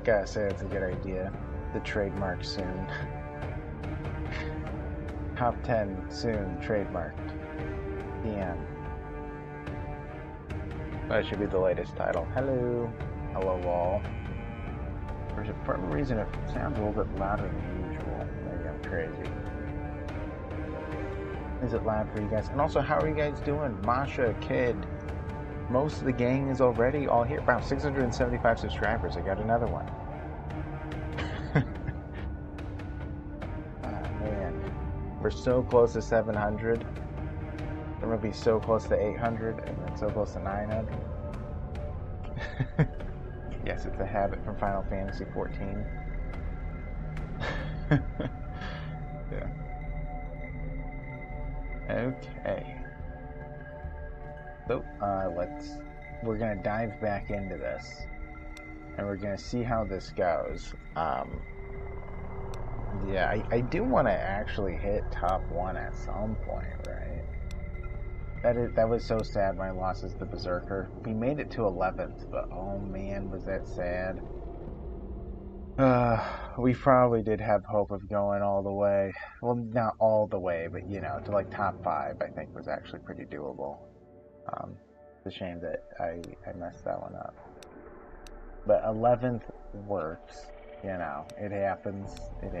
Gotta say it's a good idea. The trademark soon. Top 10 soon trademarked. DM. That should be the latest title. Hello. Hello all. For some reason it sounds a little bit louder than usual. Maybe I'm crazy. Is it loud for you guys? And also, how are you guys doing? Masha, Kid. Most of the gang is already all here. Wow, 675 subscribers. I got another one. Oh, man. We're so close to 700. We're going to be so close to 800 and then so close to 900. Yes, it's a habit from Final Fantasy 14. Yeah. Okay. So, we're gonna dive back into this, and we're gonna see how this goes. Yeah, I do want to actually hit top 1 at some point, right? That was so sad when I lost as the Berserker. We made it to 11th, but oh man, was that sad. We probably did have hope of going all the way. Well, not all the way, but you know, to like top 5, I think was actually pretty doable. It's a shame that I messed that one up. But 11th works, you know, it happens. But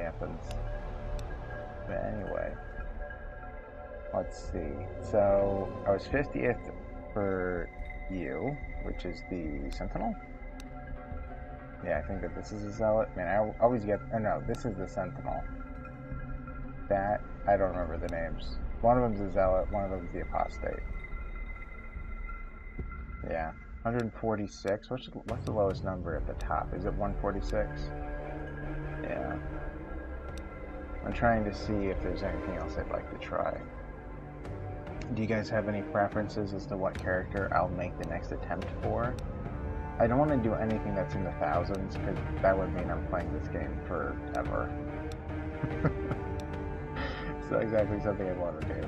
anyway, let's see. So, I was 50th for you, which is the Sentinel. Yeah, I think that this is a Zealot. Man, I always get... Oh, no, this is the Sentinel. That, I don't remember the names. One of them's a Zealot, one of them's the Apostate. Yeah, 146. What's the lowest number at the top? Is it 146? Yeah. I'm trying to see if there's anything else I'd like to try. Do you guys have any preferences as to what character I'll make the next attempt for? I don't want to do anything that's in the thousands, because that would mean I'm playing this game forever. It's not exactly something I want to do.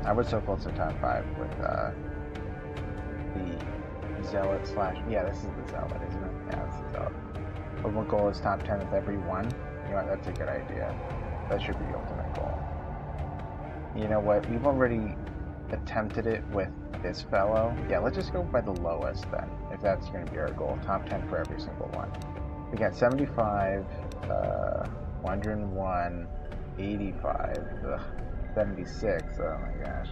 I was so close to top 5 with the Zealot / yeah, this is the Zealot, isn't it? Yeah, this is the Zealot. But my goal is top 10 with every one. You know what, that's a good idea. That should be the ultimate goal. You know what, we've already attempted it with this fellow. Yeah, let's just go by the lowest then, if that's going to be our goal. Top 10 for every single one. We got 75, 101, 85, 76, oh my gosh,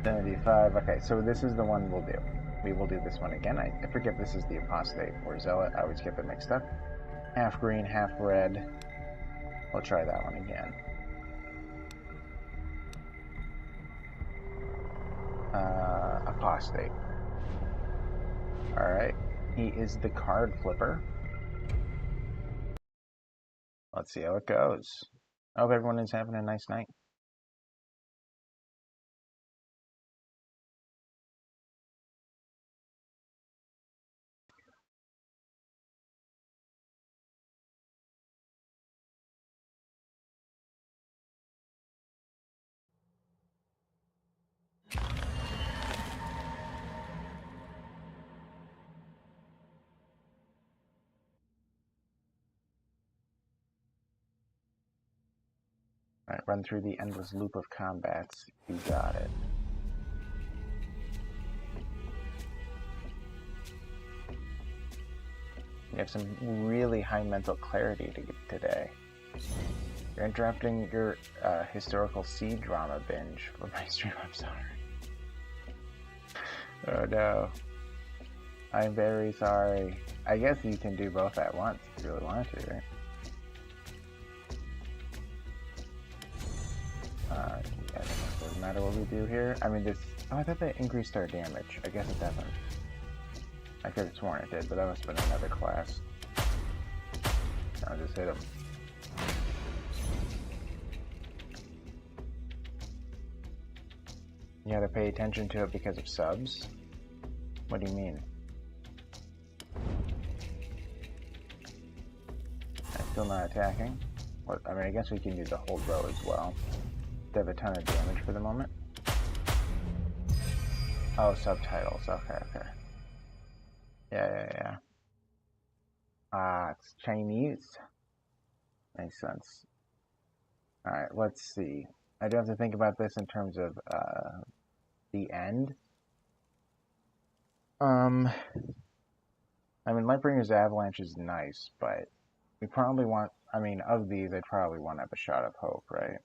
75, okay, so this is the one we'll do. We will do this one again. I forget this is the Apostate or Zealot, I always get them mixed up. Half green, half red. We'll try that one again. Apostate. Alright, he is the card flipper. Let's see how it goes. I hope everyone is having a nice night. Alright, run through the endless loop of combats. You got it. You have some really high mental clarity today. You're interrupting your historical C-drama binge for my stream, I'm sorry. Oh no. I'm very sorry. I guess you can do both at once if you really want to, right? Yeah, it doesn't matter what we do here. I mean, this... Oh, I thought that increased our damage. I guess it doesn't. I could have sworn it did, but that must have been another class. I'll just hit him. You gotta pay attention to it because of subs? What do you mean? I'm still not attacking? What, I mean, I guess we can do the whole row as well. They have a ton of damage for the moment. Oh, subtitles. Okay, okay. Yeah. It's Chinese. Makes sense. Alright, let's see. I do have to think about this in terms of the end. I mean, Lightbringer's Avalanche is nice, but we probably want, I mean, of these, I'd probably want to have a Shot of Hope, right?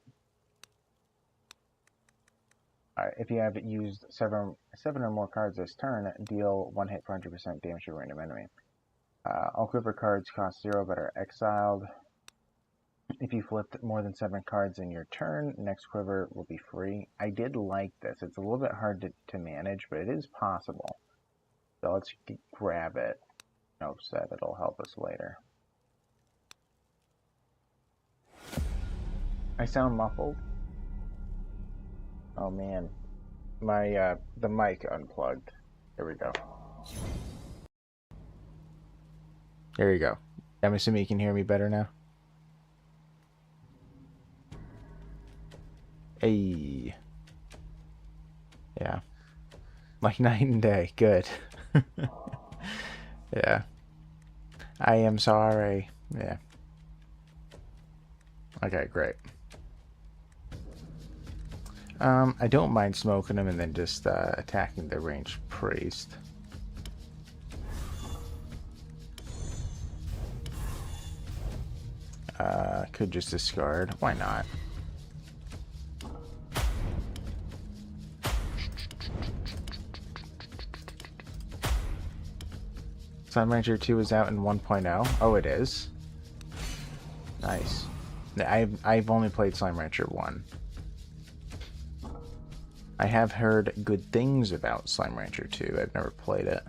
If you have used seven or more cards this turn, deal 1 hit for 100% damage to a random enemy. All quiver cards cost 0 but are exiled. If you flipped more than 7 cards in your turn, next quiver will be free. I did like this. It's a little bit hard to manage, but it is possible. So let's grab it. No set, it'll help us later. I sound muffled. Oh man, my the mic unplugged. There we go. There you go. I'm assuming you can hear me better now. Hey. Yeah. Like night and day. Good. Yeah. I am sorry. Yeah. Okay, great. I don't mind smoking them and then just attacking the ranged priest. Could just discard. Why not? Slime Rancher 2 is out in 1.0. Oh, it is. Nice. I've only played Slime Rancher 1. I have heard good things about Slime Rancher 2. I've never played it.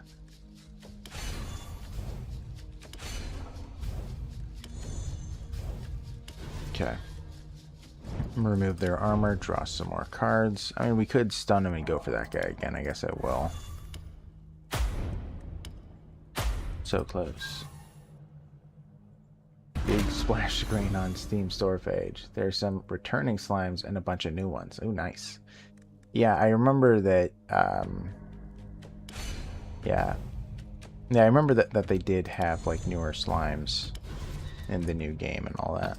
Okay. Remove their armor, draw some more cards. I mean, we could stun him and go for that guy again. I guess I will. So close. Big splash screen on Steam store page. There's some returning slimes and a bunch of new ones. Oh, nice. Yeah, I remember that. Yeah, I remember that they did have like newer slimes in the new game and all that.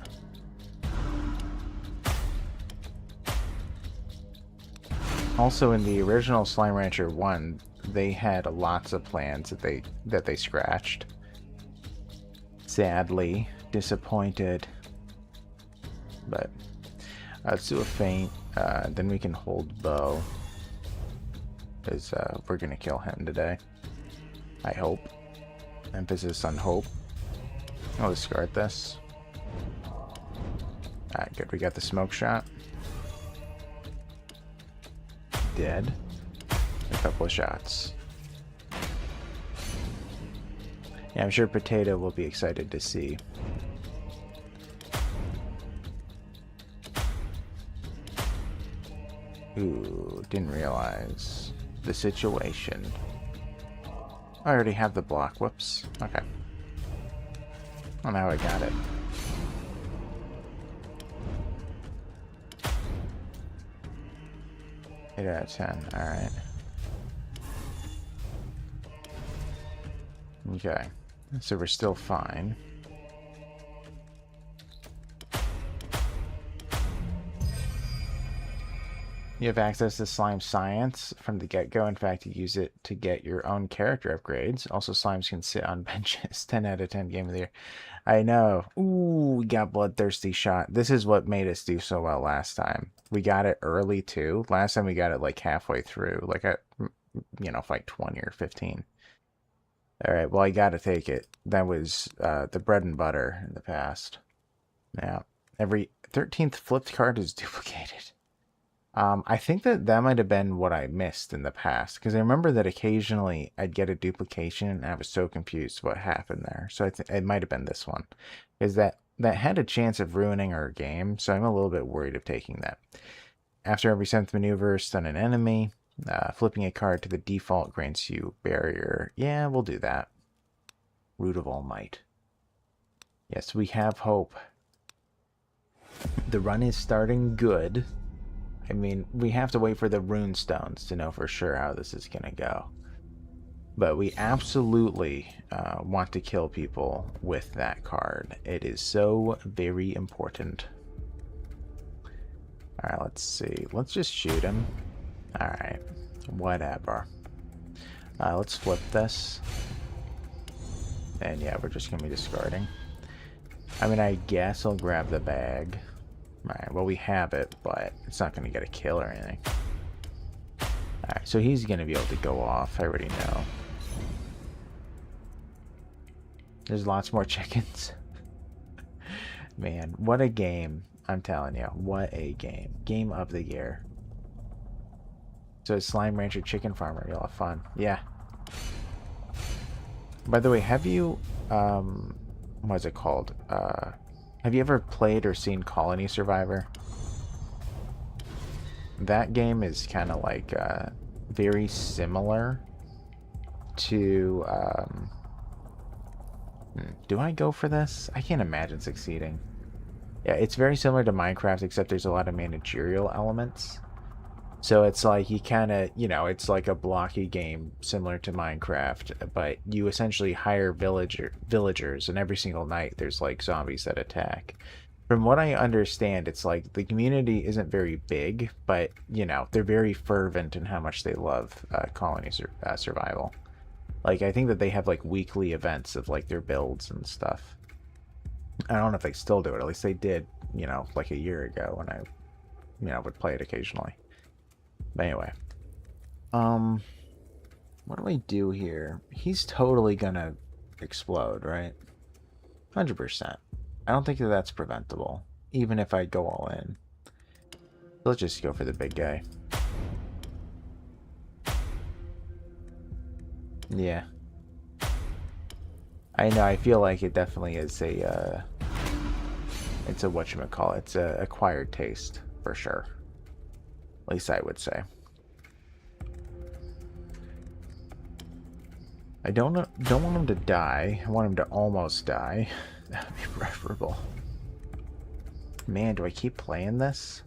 Also, in the original Slime Rancher 1, they had lots of plans that they scratched. Sadly, disappointed. But let's do a feint. Then we can hold bow. Because we're gonna kill him today. I hope. Emphasis on hope. I'll discard this. Alright, good. We got the smoke shot. Dead. A couple of shots. Yeah, I'm sure Potato will be excited to see. Ooh, didn't realize the situation. I already have the block. Whoops. Okay. Oh, now I got it. Eight out of 10. Alright. Okay. So we're still fine. You have access to Slime Science from the get-go. In fact, you use it to get your own character upgrades. Also, slimes can sit on benches. 10 out of 10 game of the year. I know. Ooh, we got Bloodthirsty Shot. This is what made us do so well last time. We got it early, too. Last time we got it, like, halfway through. Like, at, you know, like 20 or 15. Alright, well, I gotta take it. That was the bread and butter in the past. Yeah. Every 13th flipped card is duplicated. I think that might have been what I missed in the past, because I remember that occasionally I'd get a duplication and I was so confused what happened there. So it might have been this one, because that had a chance of ruining our game, so I'm a little bit worried of taking that. After every 7th maneuver, stun an enemy. Flipping a card to the default grants you barrier. Yeah, we'll do that. Root of All Might. Yes, we have hope. The run is starting good. I mean, we have to wait for the rune stones to know for sure how this is going to go. But we absolutely want to kill people with that card. It is so very important. Alright, let's see. Let's just shoot him. Alright, whatever. Let's flip this. And yeah, we're just going to be discarding. I mean, I guess I'll grab the bag. Alright, well, we have it, but it's not going to get a kill or anything. Alright, so he's going to be able to go off. I already know. There's lots more chickens. Man, what a game. I'm telling you, what a game. Game of the year. So Slime Rancher Chicken Farmer, you'll have fun. Yeah. By the way, have you, what's it called? Have you ever played or seen Colony Survivor? That game is kind of like, very similar to, do I go for this? I can't imagine succeeding. Yeah, it's very similar to Minecraft, except there's a lot of managerial elements. So it's like you kind of, you know, it's like a blocky game similar to Minecraft, but you essentially hire villagers, and every single night there's like zombies that attack. From what I understand, it's like the community isn't very big, but, you know, they're very fervent in how much they love colony survival. Like, I think that they have like weekly events of like their builds and stuff. I don't know if they still do it. At least they did, you know, like a year ago when I, you know, would play it occasionally. But anyway. What do I do here? He's totally gonna explode, right? 100%. I don't think that that's preventable, even if I go all in. Let's just go for the big guy. Yeah. I know, I feel like it definitely is a, it's a whatchamacallit, it's a acquired taste, for sure. At least I would say. I don't want him to die. I want him to almost die. That would be preferable. Man, do I keep playing this?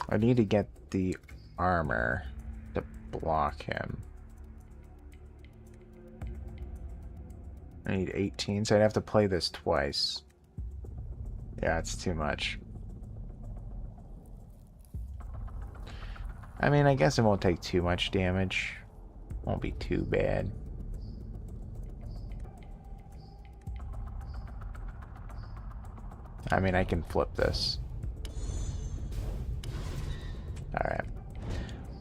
I need to get the armor to block him. I need 18, so I'd have to play this twice. Yeah, it's too much. I mean, I guess it won't take too much damage. Won't be too bad. I mean, I can flip this. Alright.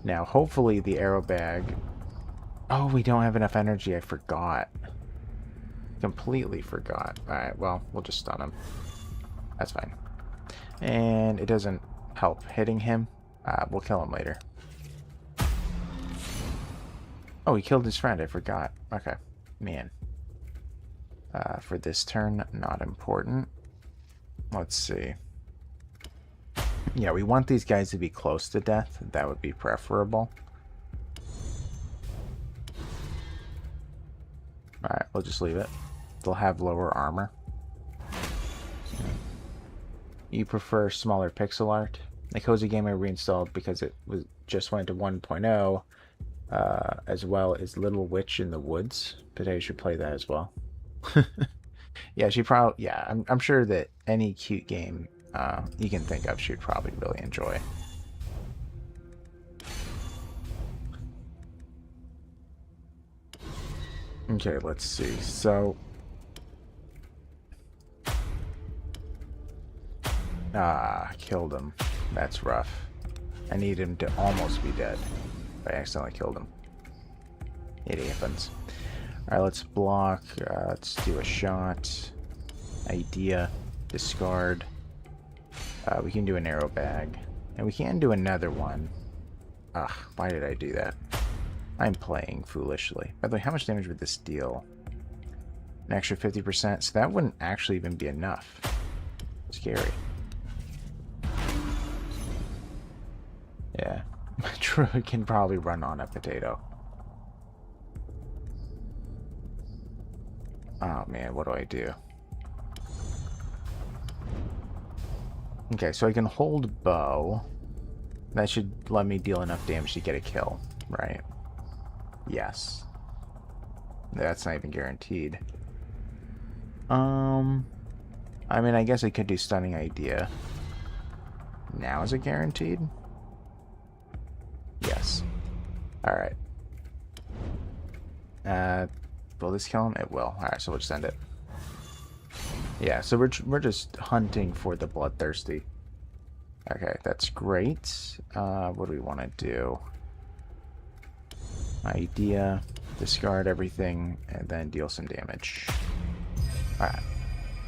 Now, hopefully the arrow bag... Oh, we don't have enough energy. I forgot. Completely forgot. Alright, well, we'll just stun him. That's fine. And it doesn't help hitting him. We'll kill him later. Oh, he killed his friend. I forgot. Okay. Man. For this turn, not important. Let's see. Yeah, we want these guys to be close to death. That would be preferable. Alright, we'll just leave it. They'll have lower armor. You prefer smaller pixel art? The Cozy Game I reinstalled because it was just went to 1.0, as well as Little Witch in the Woods. But I should play that as well. Yeah, she probably. Yeah, I'm sure that any cute game you can think of, she'd probably really enjoy. Okay, let's see. So. Killed him. That's rough. I need him to almost be dead. I accidentally killed him. It happens. Alright, let's block. Let's do a shot. Idea. Discard. We can do an arrow bag. And we can do another one. Ugh, why did I do that? I'm playing foolishly. By the way, how much damage would this deal? An extra 50%. So that wouldn't actually even be enough. Scary. Yeah, True can probably run on a potato. Oh man, what do I do? Okay, so I can hold bow. That should let me deal enough damage to get a kill, right? Yes. That's not even guaranteed. I mean, I guess I could do Stunning Idea. Now is it guaranteed? Yes. Alright. Will this kill him? It will. Alright, so we'll just end it. Yeah, so we're just hunting for the Bloodthirsty. Okay, that's great. What do we want to do? Idea, discard everything, and then deal some damage. Alright.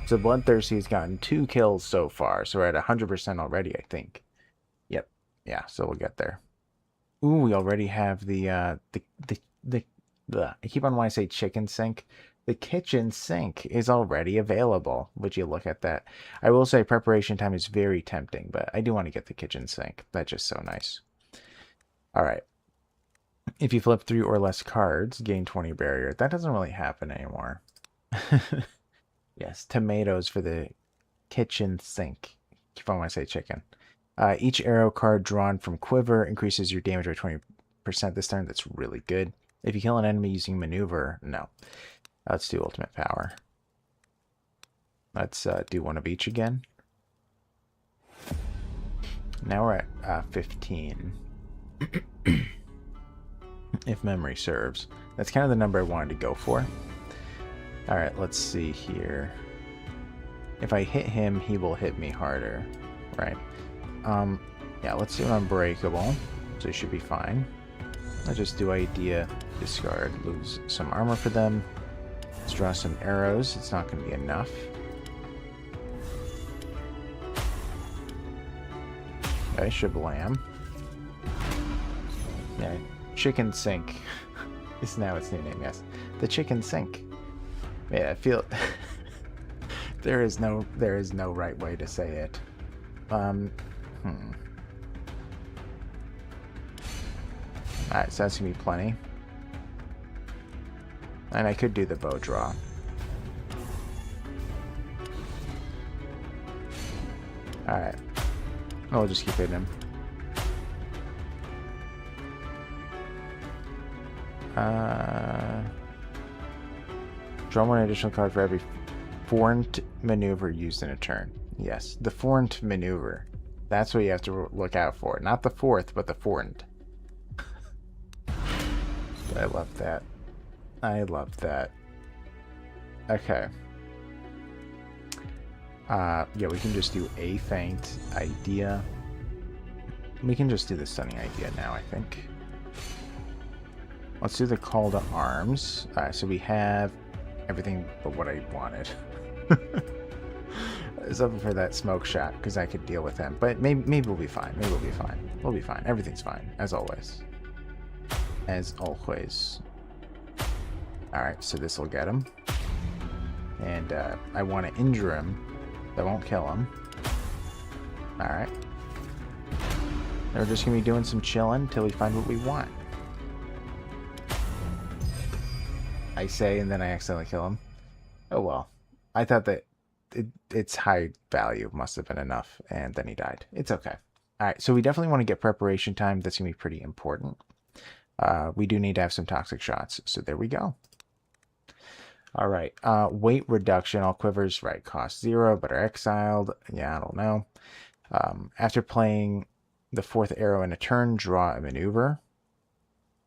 So Bloodthirsty has gotten 2 kills so far, so we're at 100% already, I think. Yep. Yeah, so we'll get there. Ooh, we already have the I keep on wanting to say chicken sink. The kitchen sink is already available. Would you look at that? I will say preparation time is very tempting, but I do want to get the kitchen sink. That's just so nice. All right. If you flip 3 or less cards, gain 20 barrier. That doesn't really happen anymore. Yes, tomatoes for the kitchen sink. Keep on wanting to say chicken. Each arrow card drawn from quiver increases your damage by 20% this turn. That's really good. If you kill an enemy using maneuver, no. Let's do ultimate power. Let's do one of each again. Now we're at 15. If memory serves. That's kind of the number I wanted to go for. Alright, let's see here. If I hit him, he will hit me harder. Right. Yeah, let's do an Unbreakable. So he should be fine. Let's just do Idea, discard, lose some armor for them. Let's draw some arrows. It's not going to be enough. Okay, Shablam. Yeah, Chicken Sink is now its new name, yes. The Chicken Sink. Yeah, I feel... there is no right way to say it. Alright, so that's gonna be plenty. And I could do the bow draw. Alright. I'll just keep hitting him. Draw 1 additional card for every formed maneuver used in a turn. Yes, the formed maneuver. That's what you have to look out for. Not the fourth, but the formed. I love that. I love that. Okay. Yeah, we can just do a feint idea. We can just do the stunning idea now, I think. Let's do the call to arms. Alright, so we have everything but what I wanted. I was hoping for that smoke shot because I could deal with him. But maybe we'll be fine. Maybe we'll be fine. We'll be fine. Everything's fine, as always. As always. Alright, so this will get him. And I want to injure him. That won't kill him. Alright. We're just going to be doing some chilling until we find what we want. I say, and then I accidentally kill him. Oh well. I thought that its high value must have been enough, and then he died. It's okay. Alright, so we definitely want to get preparation time. That's going to be pretty important. We do need to have some toxic shots, so there we go. Alright, weight reduction. All quivers, right, cost 0, but are exiled. Yeah, I don't know. After playing the 4th arrow in a turn, draw a maneuver.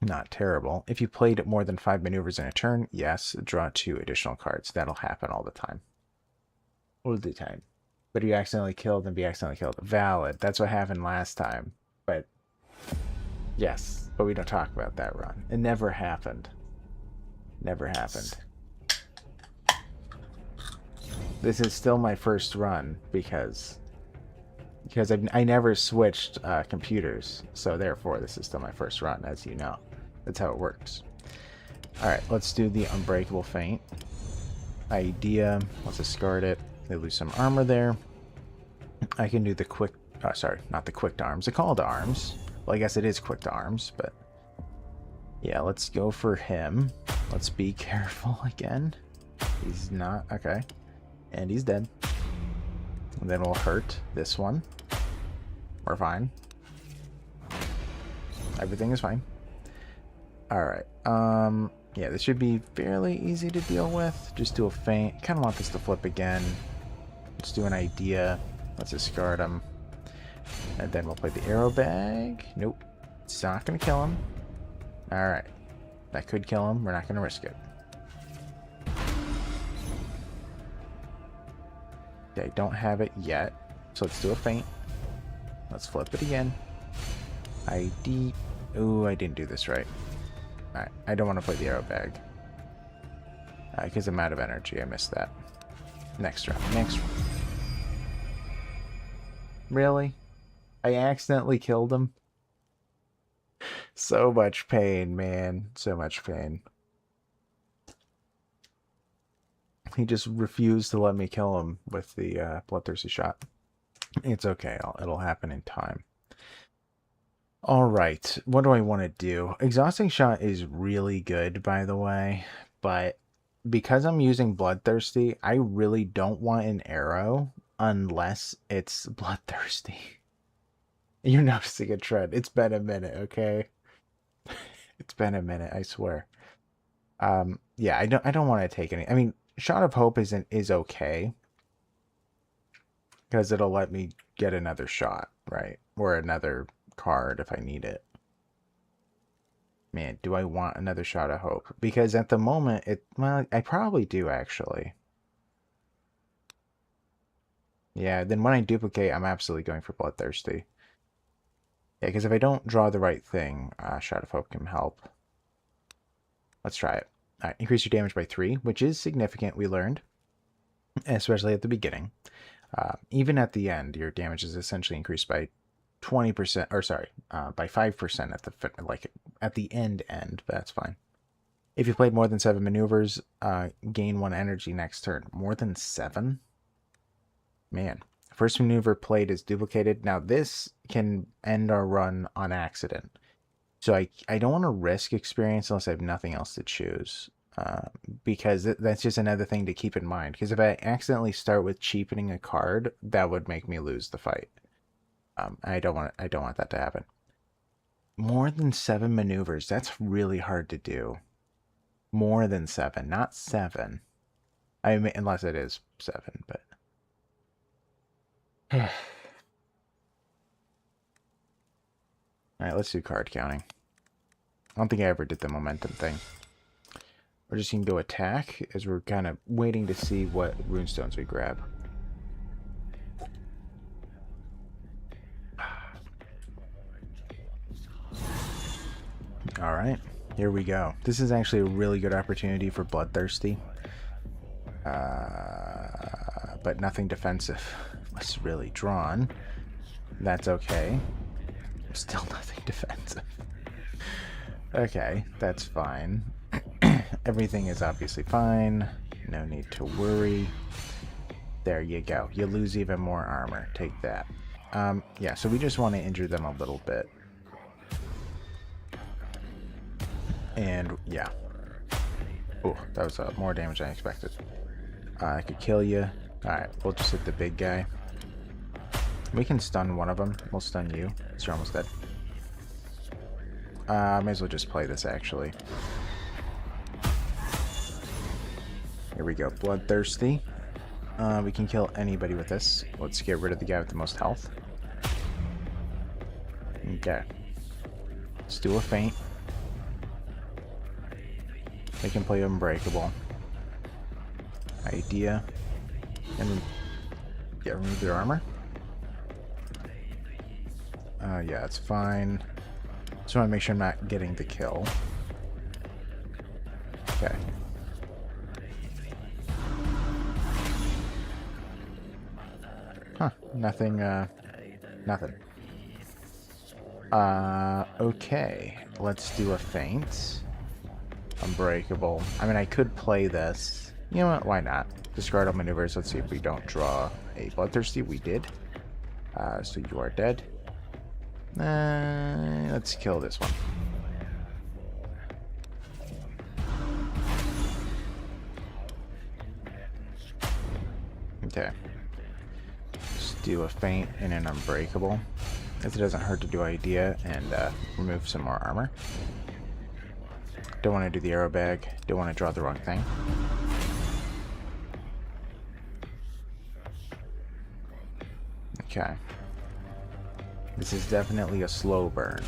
Not terrible. If you played more than 5 maneuvers in a turn, yes, draw 2 additional cards. That'll happen all the time. All the time. But you accidentally killed and be accidentally killed. Valid. That's what happened last time. But, yes. But we don't talk about that run. It never happened. Never happened. This is still my first run because I never switched computers. So therefore, this is still my first run, as you know. That's how it works. Alright, let's do the Unbreakable feint. Idea. Let's discard it. They lose some armor there. I can do the quick... sorry, not the quick to arms. The call to arms. Well, I guess it is quick to arms, but... yeah, let's go for him. Let's be careful again. He's not... okay. And he's dead. And then we'll hurt this one. We're fine. Everything is fine. Alright. Yeah, this should be fairly easy to deal with. Just do a feint. Kind of want this to flip again. Let's do an idea. Let's discard him. And then we'll play the arrow bag. Nope. It's not going to kill him. Alright. That could kill him. We're not going to risk it. Okay, don't have it yet. So let's do a feint. Let's flip it again. ID. Ooh, I didn't do this right. Alright, I don't want to play the arrow bag. Because I'm out of energy. I missed that. Next round. Next round. Really? I accidentally killed him? So much pain, man. So much pain. He just refused to let me kill him with the bloodthirsty shot. It's okay. It'll happen in time. All right. What do I want to do? Exhausting shot is really good, by the way. But because I'm using bloodthirsty, I really don't want an arrow unless it's bloodthirsty. You're noticing a trend. It's been a minute, okay? It's been a minute, I swear. Yeah, I don't want to take any. I mean, Shot of Hope is okay because it'll let me get another shot, right? Or another card if I need it. Man, do I want another Shot of Hope? Because at the moment, well, I probably do actually. Yeah, then when I duplicate, I'm absolutely going for Bloodthirsty. Yeah, because if I don't draw the right thing, Shot of Hope can help. Let's try it. All right, increase your damage by 3, which is significant, we learned. Especially at the beginning. Even at the end, your damage is essentially increased by 20%, or sorry, by 5% at the end, but that's fine. If you played more than 7 maneuvers, gain 1 energy next turn. More than 7? Man. First maneuver played is duplicated. Now this can end our run on accident. So I don't want to risk experience unless I have nothing else to choose. Because that's just another thing to keep in mind. Because if I accidentally start with cheapening a card, that would make me lose the fight. I don't want that to happen. More than 7 maneuvers. That's really hard to do. More than 7, not 7. I mean, unless it is 7, but. All right, let's do card counting. I don't think I ever did the momentum thing. We're just going to go attack as we're kind of waiting to see what runestones we grab. All right, here we go. This is actually a really good opportunity for Bloodthirsty. But nothing defensive. Was really drawn. That's okay. Still nothing defensive. Okay, that's fine. Everything is obviously fine. No need to worry. There you go. You lose even more armor. Take that. Yeah, so we just want to injure them a little bit. And, yeah. Oh, that was more damage than I expected. I could kill you. Alright, we'll just hit the big guy. We can stun one of them. We'll stun you. Because you're almost dead. May as well just play this, actually. Here we go. Bloodthirsty. We can kill anybody with this. Let's get rid of the guy with the most health. Okay. Let's do a feint. They can play Unbreakable. Idea. And yeah, remove their armor. Yeah, it's fine. Just want to make sure I'm not getting the kill. Okay. Huh. Nothing, nothing. Okay. Let's do a feint. Unbreakable. I mean, I could play this. You know what? Why not? Discard all maneuvers. Let's see if we don't draw a Bloodthirsty. We did. So you are dead. Let's kill this one. Okay. do a feint and an unbreakable, as it doesn't hurt to do idea and remove some more armor. Don't want to do the arrow bag. Don't want to draw the wrong thing. Okay. This is definitely a slow burn.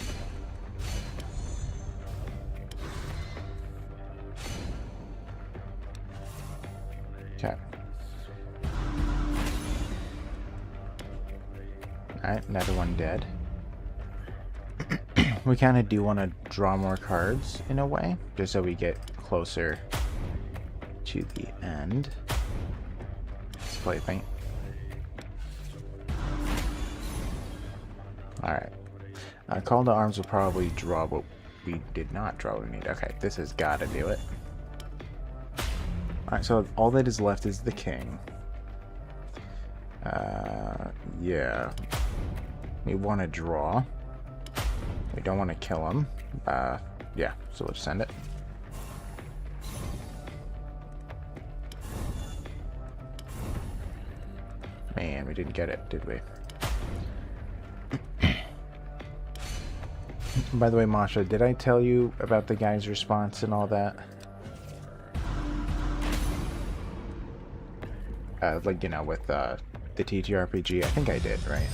Okay. Alright, another one dead. We kind of do want to draw more cards in a way, just so we get closer to the end. Let's play feint. Alright. Call to arms will probably draw what we did not draw what we need. Okay, this has got to do it. Alright, so all that is left is the king. Yeah. We want to draw. We don't want to kill him. Yeah, so let's send it. Man, we didn't get it, did we? By the way, Masha, did I tell you about the guy's response and all that? Like, you know, with the TTRPG, I think I did, right?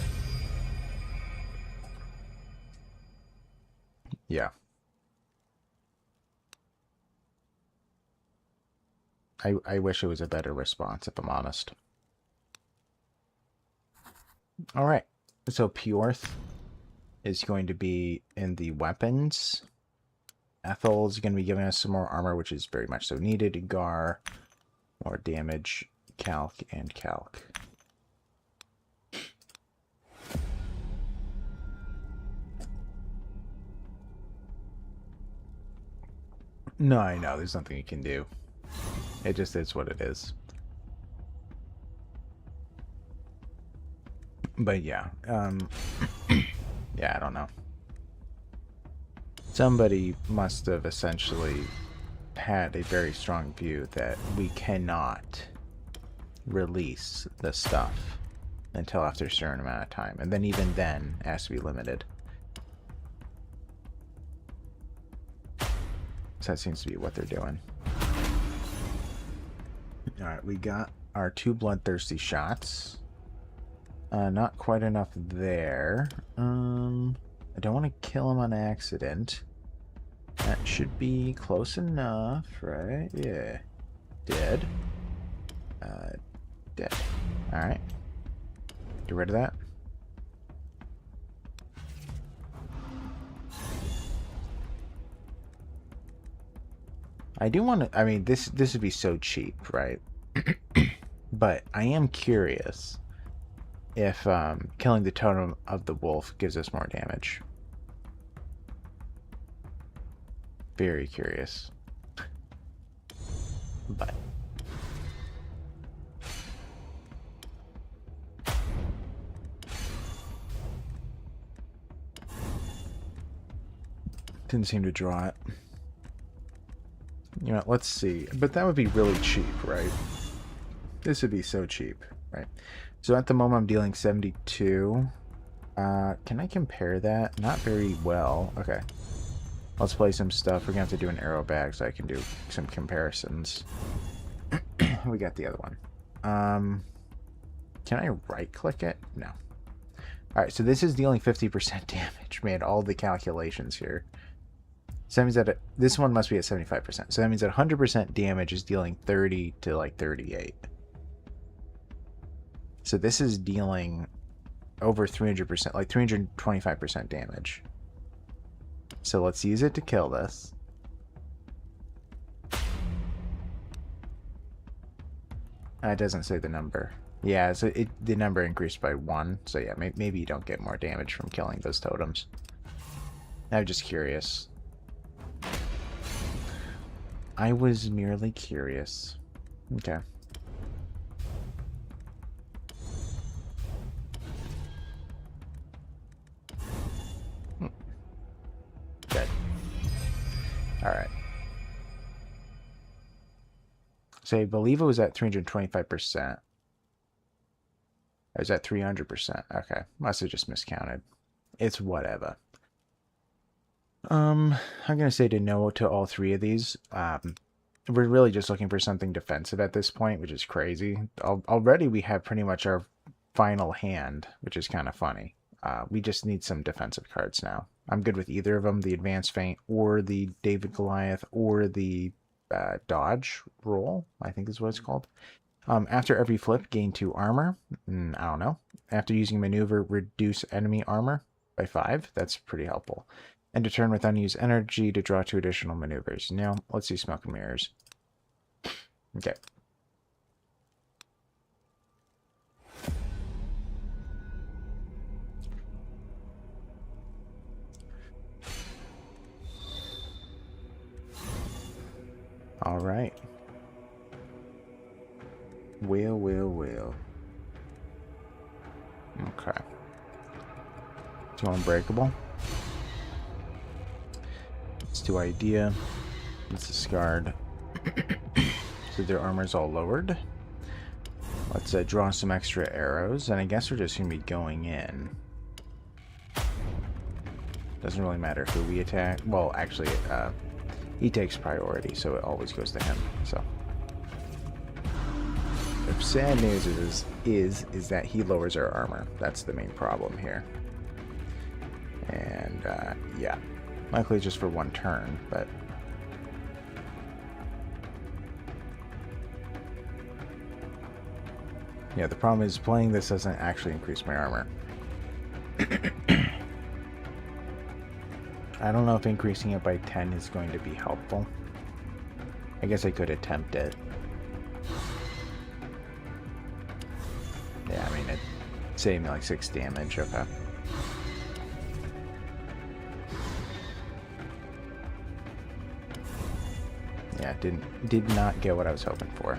Yeah. I wish it was a better response, if I'm honest. Alright, so Pyorth is going to be in the weapons. Ethel is going to be giving us some more armor, which is very much so needed. Gar, more damage, calc, and calc. No, I know, there's nothing you can do. It just is what it is. But yeah, yeah, I don't know. Somebody must have essentially had a very strong view that we cannot release the stuff until after a certain amount of time. And then even then, it has to be limited. So that seems to be what they're doing. Alright, we got our 2 bloodthirsty shots. Not quite enough there. I don't want to kill him on accident. That should be close enough, right? Yeah. Dead. Dead. Alright. Get rid of that. I do want to... I mean, this would be so cheap, right? But I am curious if killing the totem of the wolf gives us more damage. Very curious. But didn't seem to draw it. You know, let's see. But that would be really cheap, right? This would be so cheap, right? So at the moment I'm dealing 72. Can I compare that? Not very well. Okay. Let's play some stuff. We're going to have to do an arrow bag so I can do some comparisons. We got the other one. Can I right-click it? No. Alright, so this is dealing 50% damage. Made all the calculations here. So that means that this one must be at 75%. So that means that 100% damage is dealing 30 to like 38. So this is dealing over 300%, like 325% damage. So let's use it to kill this. It doesn't say the number. Yeah, so the number increased by 1. So yeah, maybe you don't get more damage from killing those totems. I'm just curious. I was merely curious. Okay. Good. Alright. So I believe it was at 325%. Or is that 300%? Okay, must have just miscounted. It's whatever. I'm gonna say no to all three of these. We're really just looking for something defensive at this point, which is crazy. Already we have pretty much our final hand, which is kind of funny. We just need some defensive cards now. I'm good with either of them, the Advanced Feint or the David Goliath or the Dodge Roll, I think is what it's called. After every flip, gain 2 armor. I don't know. After using maneuver, reduce enemy armor by 5. That's pretty helpful. And to turn with unused energy to draw 2 additional maneuvers. Now, let's see Smoke and Mirrors. Okay. All right. Well. Okay. 2 Unbreakable. Let's do Idea. Let's discard. So their armor's all lowered. Let's draw some extra arrows, and I guess we're just going to be going in. Doesn't really matter who we attack. Well, actually, he takes priority, so it always goes to him. So, the sad news is that he lowers our armor. That's the main problem here. And yeah, likely just for 1 turn, but. Yeah, the problem is playing this doesn't actually increase my armor. I don't know if increasing it by 10 is going to be helpful. I guess I could attempt it. Yeah, I mean, it saved me like 6 damage, okay. Yeah, did not get what I was hoping for.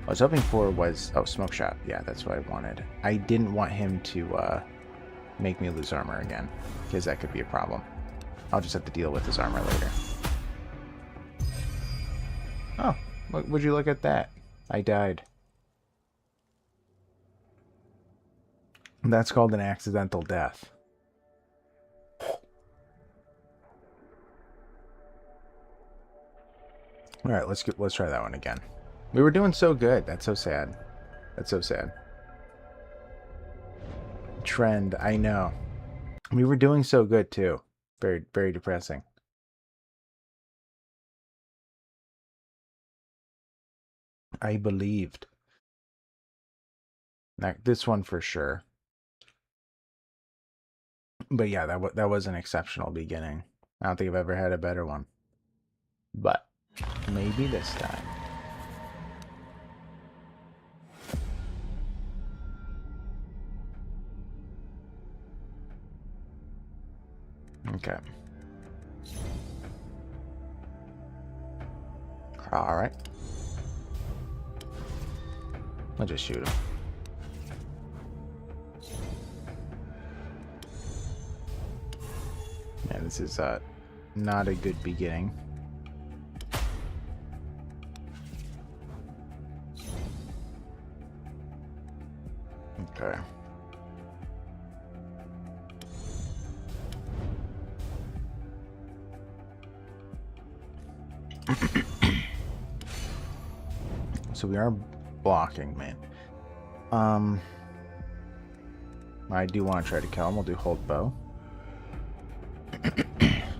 What I was hoping for was, oh, Smoke Shot. Yeah, that's what I wanted. I didn't want him to make me lose armor again, because that could be a problem. I'll just have to deal with his armor later. Oh, would you look at that? I died. That's called an accidental death. All right, let's try that one again. We were doing so good. That's so sad. That's so sad. Trend, I know. We were doing so good too. Very, very depressing. I believed. Now, this one for sure. But yeah, that was an exceptional beginning. I don't think I've ever had a better one. But maybe this time. Okay. All right. I'll just shoot him. Yeah, this is not a good beginning. Okay. So we are blocking, man. I do want to try to kill him. We'll do hold bow.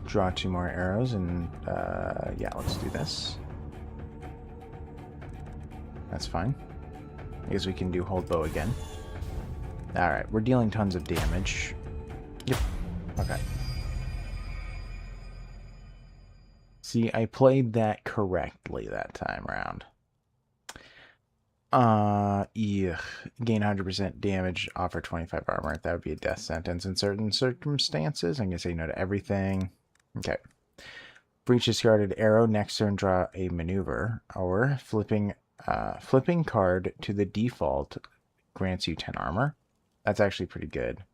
Draw 2 more arrows, and yeah, let's do this. That's fine. I guess we can do hold bow again. Alright, we're dealing tons of damage. Yep. Okay. See, I played that correctly that time around. Yeah. Gain 100% damage, offer 25 armor. That would be a death sentence in certain circumstances. I'm going to say no to everything. Okay. Breach discarded arrow. Next turn, draw a maneuver. Or flipping card to the default grants you 10 armor. That's actually pretty good.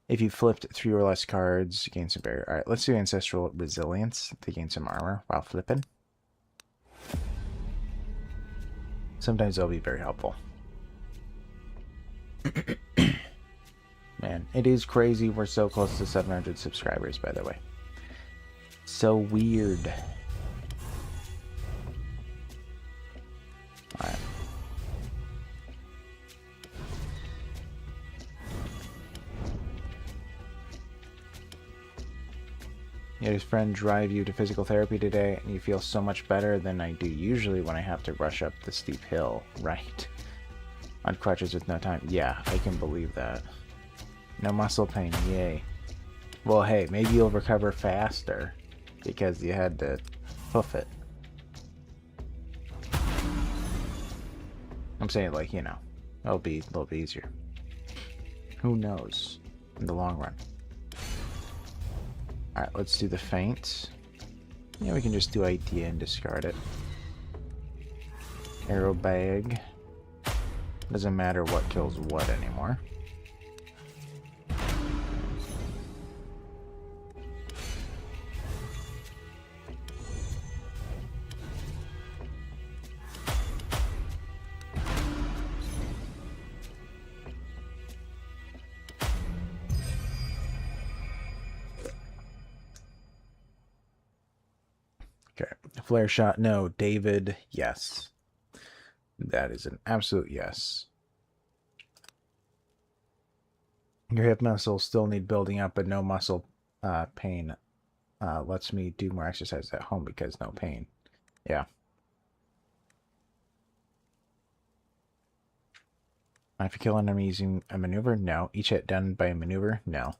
If you flipped 3 or less cards, gain some barrier. Alright, let's do Ancestral Resilience to gain some armor while flipping. Sometimes they'll be very helpful. Man, it is crazy. We're so close to 700 subscribers, by the way. So weird. Alright. You had his friend drive you to physical therapy today, and you feel so much better than I do usually when I have to rush up the steep hill, right? On crutches with no time. Yeah, I can believe that. No muscle pain, yay. Well, hey, maybe you'll recover faster because you had to hoof it. I'm saying, like, you know, it'll be a little bit easier. Who knows in the long run? Alright, let's do the feint. Yeah, we can just do idea and discard it. Arrow bag. Doesn't matter what kills what anymore. Okay, flare shot, no. David, yes. That is an absolute yes. Your hip muscles still need building up, but no muscle pain lets me do more exercise at home because no pain. Yeah. If you kill an enemy using a maneuver, no. Each hit done by a maneuver, no.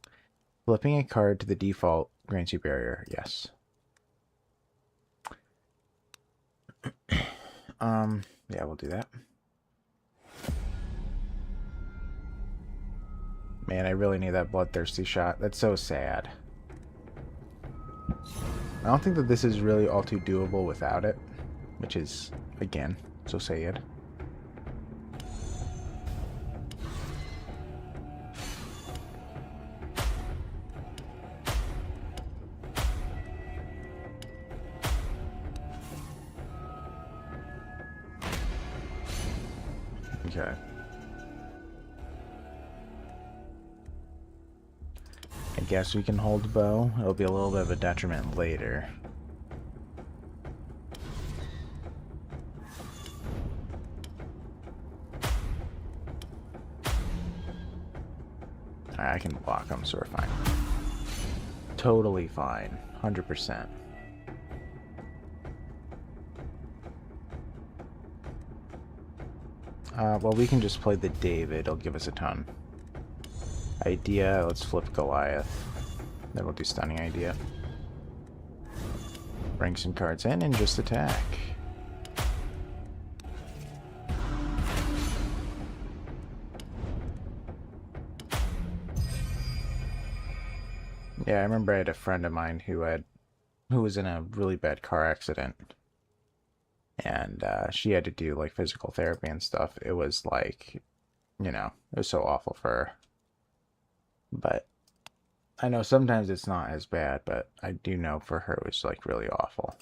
Flipping a card to the default grants you barrier, yes. Yeah, we'll do that. Man, I really need that bloodthirsty shot. That's so sad. I don't think that this is really all too doable without it, which is, again, so sad. Okay. I guess we can hold bow. It'll be a little bit of a detriment later. Alright, I can block them, so we're fine. Totally fine. 100%. Well, we can just play the David. It'll give us a ton. Idea, let's flip Goliath. Then we'll do stunning idea. Bring some cards in and just attack. Yeah, I remember I had a friend of mine who was in a really bad car accident. And she had to do like physical therapy and stuff. It was like, you know, it was so awful for her. But I know sometimes it's not as bad, but I do know for her it was like really awful.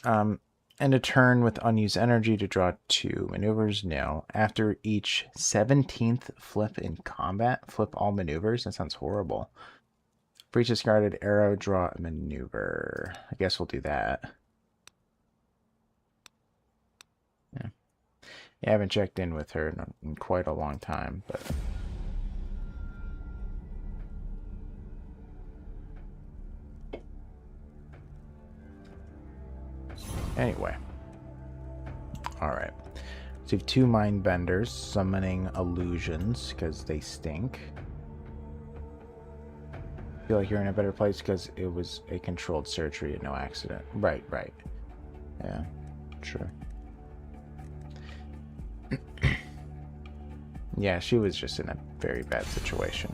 And a turn with unused energy to draw 2 maneuvers, no. After each 17th flip in combat, flip all maneuvers? That sounds horrible. For each discarded arrow, draw a maneuver. I guess we'll do that. Yeah. I haven't checked in with her in quite a long time, but... Anyway. Alright. So we have 2 mind benders, summoning illusions, because they stink. Feel like you're in a better place because it was a controlled surgery and no accident. Right. Yeah, sure. Yeah, she was just in a very bad situation.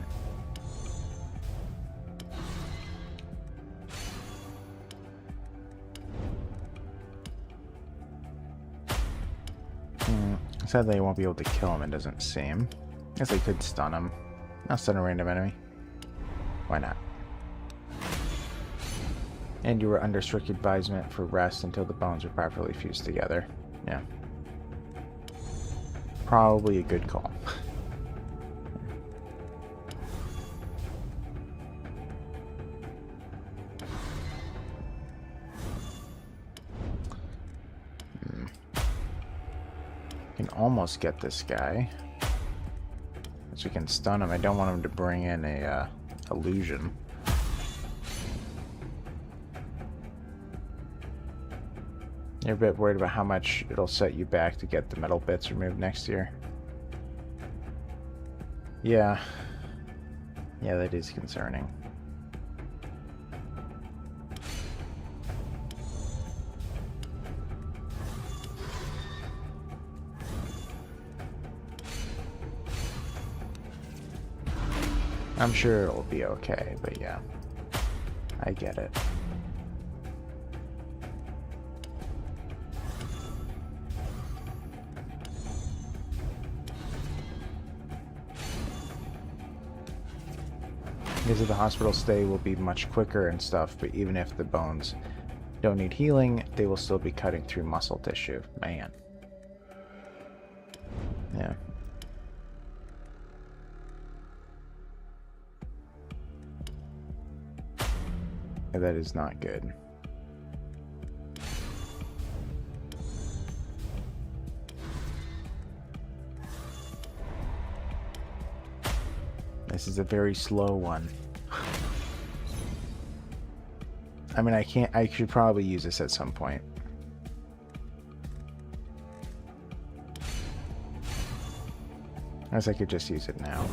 Sadly, they won't be able to kill him, it doesn't seem. Guess they could stun him. I'll stun a random enemy. Why not? And you were under strict advisement for rest until the bones are properly fused together. Yeah. Probably a good call. Can almost get this guy. So we can stun him. I don't want him to bring in a illusion. You're a bit worried about how much it'll set you back to get the metal bits removed next year. Yeah. Yeah, that is concerning. I'm sure it'll be okay, but yeah. I get it. Because the hospital stay will be much quicker and stuff, but even if the bones don't need healing, they will still be cutting through muscle tissue. Man. Yeah. That is not good. This is a very slow one. I mean, I should probably use this at some point. As I could just use it now.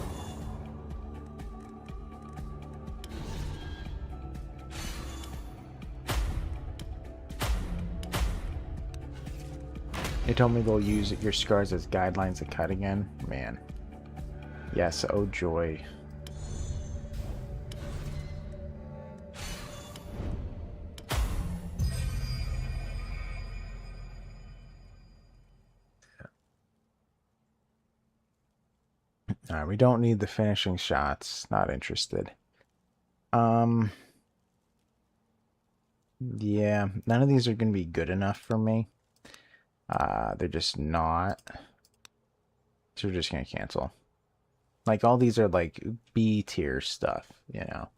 They told me they'll use your scars as guidelines to cut again. Man. Yes, oh joy. Alright, we don't need the finishing shots. Not interested. Yeah, none of these are going to be good enough for me. They're just not. So we're just going to cancel. Like, all these are like B tier stuff, you know.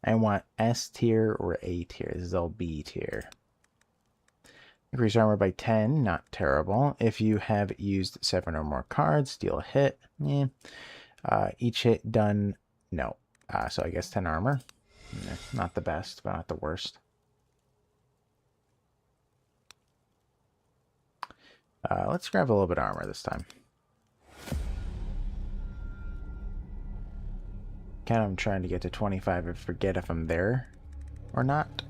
I want S tier or A tier. This is all B tier. Increase armor by 10, not terrible. If you have used 7 or more cards, deal a hit. Yeah. Each hit done, no. So I guess 10 armor. Not the best, but not the worst. Let's grab a little bit of armor this time. Kind of trying to get to 25 and forget if I'm there or not.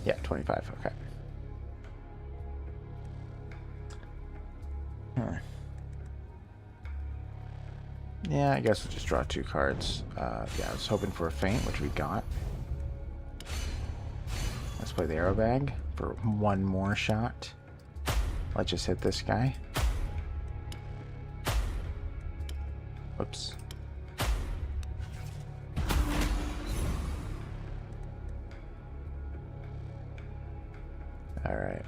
Yeah, 25, okay. Yeah, I guess we'll just draw 2 cards. Yeah, I was hoping for a feint, which we got. Let's play the arrow bag for 1 more shot. Let's just hit this guy. Whoops. Alright.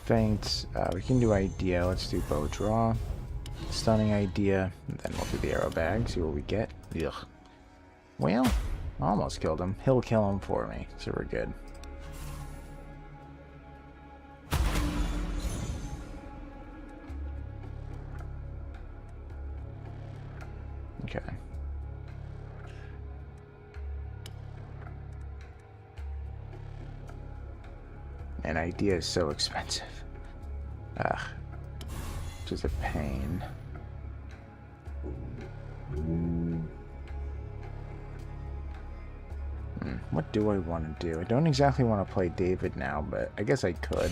Feint. We can do idea. Let's do bow draw. Stunning idea. And then we'll do the arrow bag. See what we get. Ugh. Well, almost killed him. He'll kill him for me. So we're good. Okay. And idea is so expensive. Ugh. Which is a pain. What do I want to do? I don't exactly want to play David now, but I guess I could.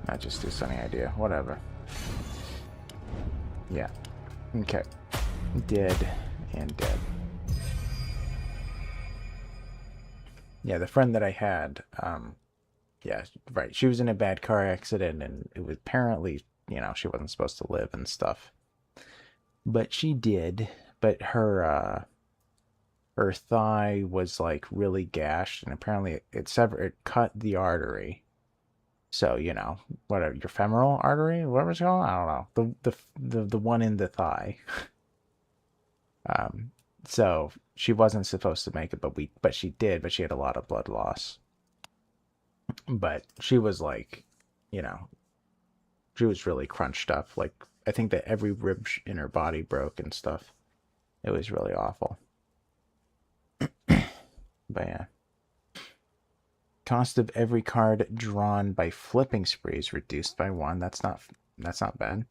Not just do stunning idea. Whatever. Yeah. Okay. Dead and dead. Yeah, the friend that I had, yeah, right. She was in a bad car accident, and it was apparently, you know, she wasn't supposed to live and stuff. But she did. But her, her thigh was like really gashed, and apparently it cut the artery. So, you know, whatever, your femoral artery, whatever it's called, I don't know. The one in the thigh. Um, so she wasn't supposed to make it, but she did, but she had a lot of blood loss. But she was like, you know, she was really crunched up. Like, I think that every rib in her body broke and stuff. It was really awful. But yeah. Cost of every card drawn by flipping spree is reduced by 1. That's not bad.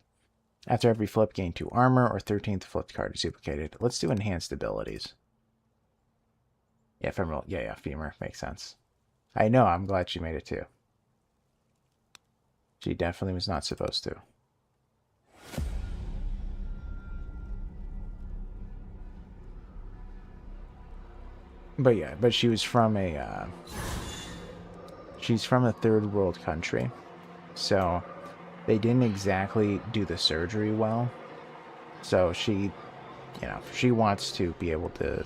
After every flip, gain 2 armor, or 13th flipped card is duplicated. Let's do enhanced abilities. Yeah, femoral. Yeah, femur. Makes sense. I know, I'm glad she made it too. She definitely was not supposed to. But yeah, but she was from a, she's from a third world country. So they didn't exactly do the surgery well. So she, you know, she wants to be able to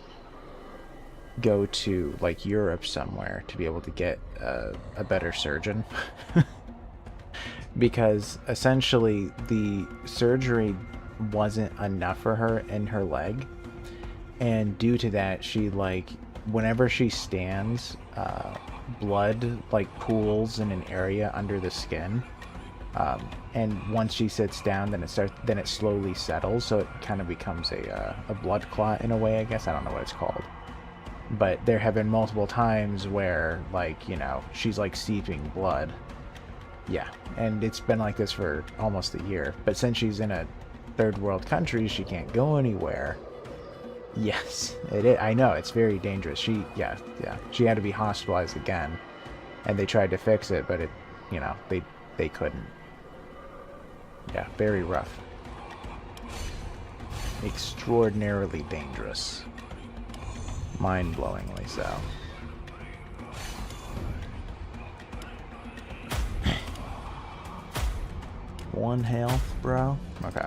go to like Europe somewhere to be able to get a better surgeon. Because essentially the surgery wasn't enough for her in her leg, and due to that, she like whenever she stands, blood like pools in an area under the skin, and once she sits down, then it slowly settles, so it kind of becomes a blood clot in a way, I guess. I don't know what it's called, but there have been multiple times where, like, you know, she's like seeping blood. Yeah, and it's been like this for almost a year. But since she's in a third world country, she can't go anywhere. Yes, it is. I know, it's very dangerous. Yeah. She had to be hospitalized again, and they tried to fix it, but you know, they couldn't. Yeah, very rough. Extraordinarily dangerous. Mind-blowingly so. One health, bro. Okay.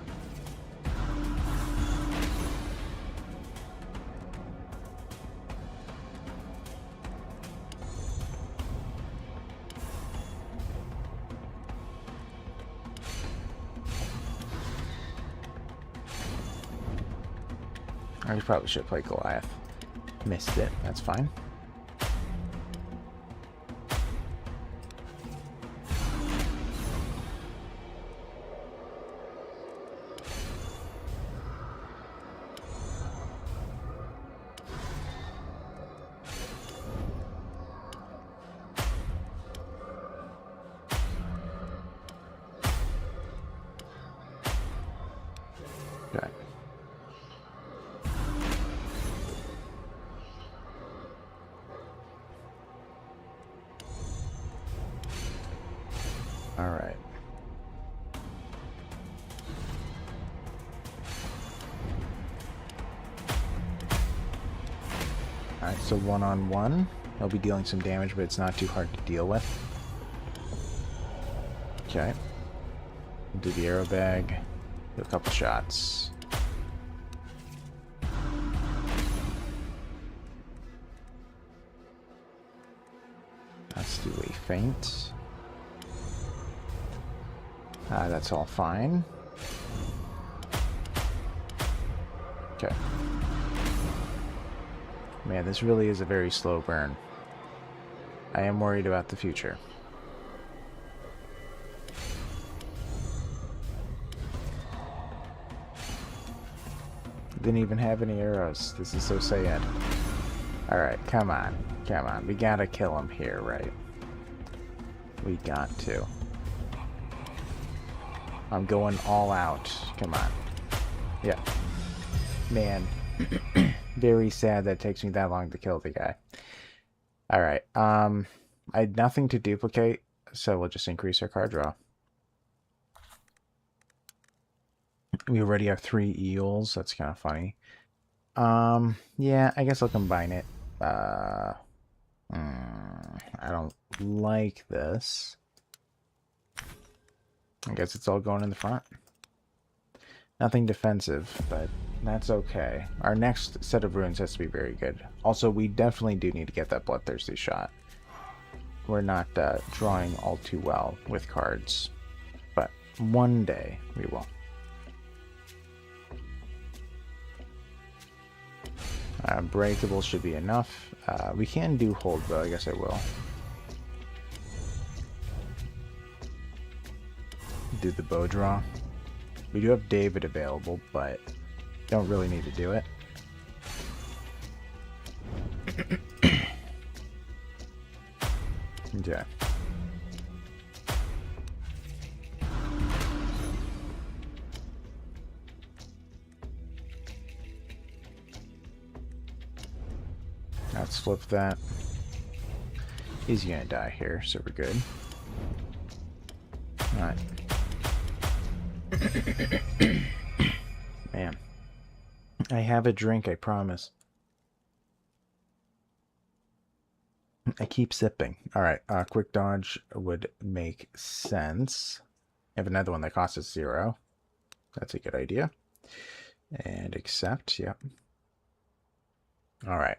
I probably should play Goliath. Missed it. That's fine. Okay. All right. Alright, so one-on-one. He'll be dealing some damage, but it's not too hard to deal with. Okay. Do the arrow bag. Do a couple shots. Let's do a feint. That's all fine. Okay. Man, this really is a very slow burn. I am worried about the future. Didn't even have any arrows. This is so sad. Alright, come on. Come on. We gotta kill him here, right? We got to. I'm going all out. Come on. Yeah. Man. Very sad that it takes me that long to kill the guy. Alright. I had nothing to duplicate, so we'll just increase our card draw. We already have 3 eels. That's kind of funny. Yeah, I guess I'll combine it. I don't like this. I guess it's all going in the front. Nothing defensive, but that's okay. Our next set of runes has to be very good. Also, we definitely do need to get that Bloodthirsty shot. We're not drawing all too well with cards, but one day we will. Breakable should be enough. We can do hold though, I guess I will. Do the bow draw. We do have David available, but don't really need to do it. Okay. Let's flip that. He's gonna die here, so we're good. Alright. Man. I have a drink, I promise. I keep sipping. Alright, quick dodge would make sense. I have another one that costs us 0. That's a good idea. And accept, yep. Alright.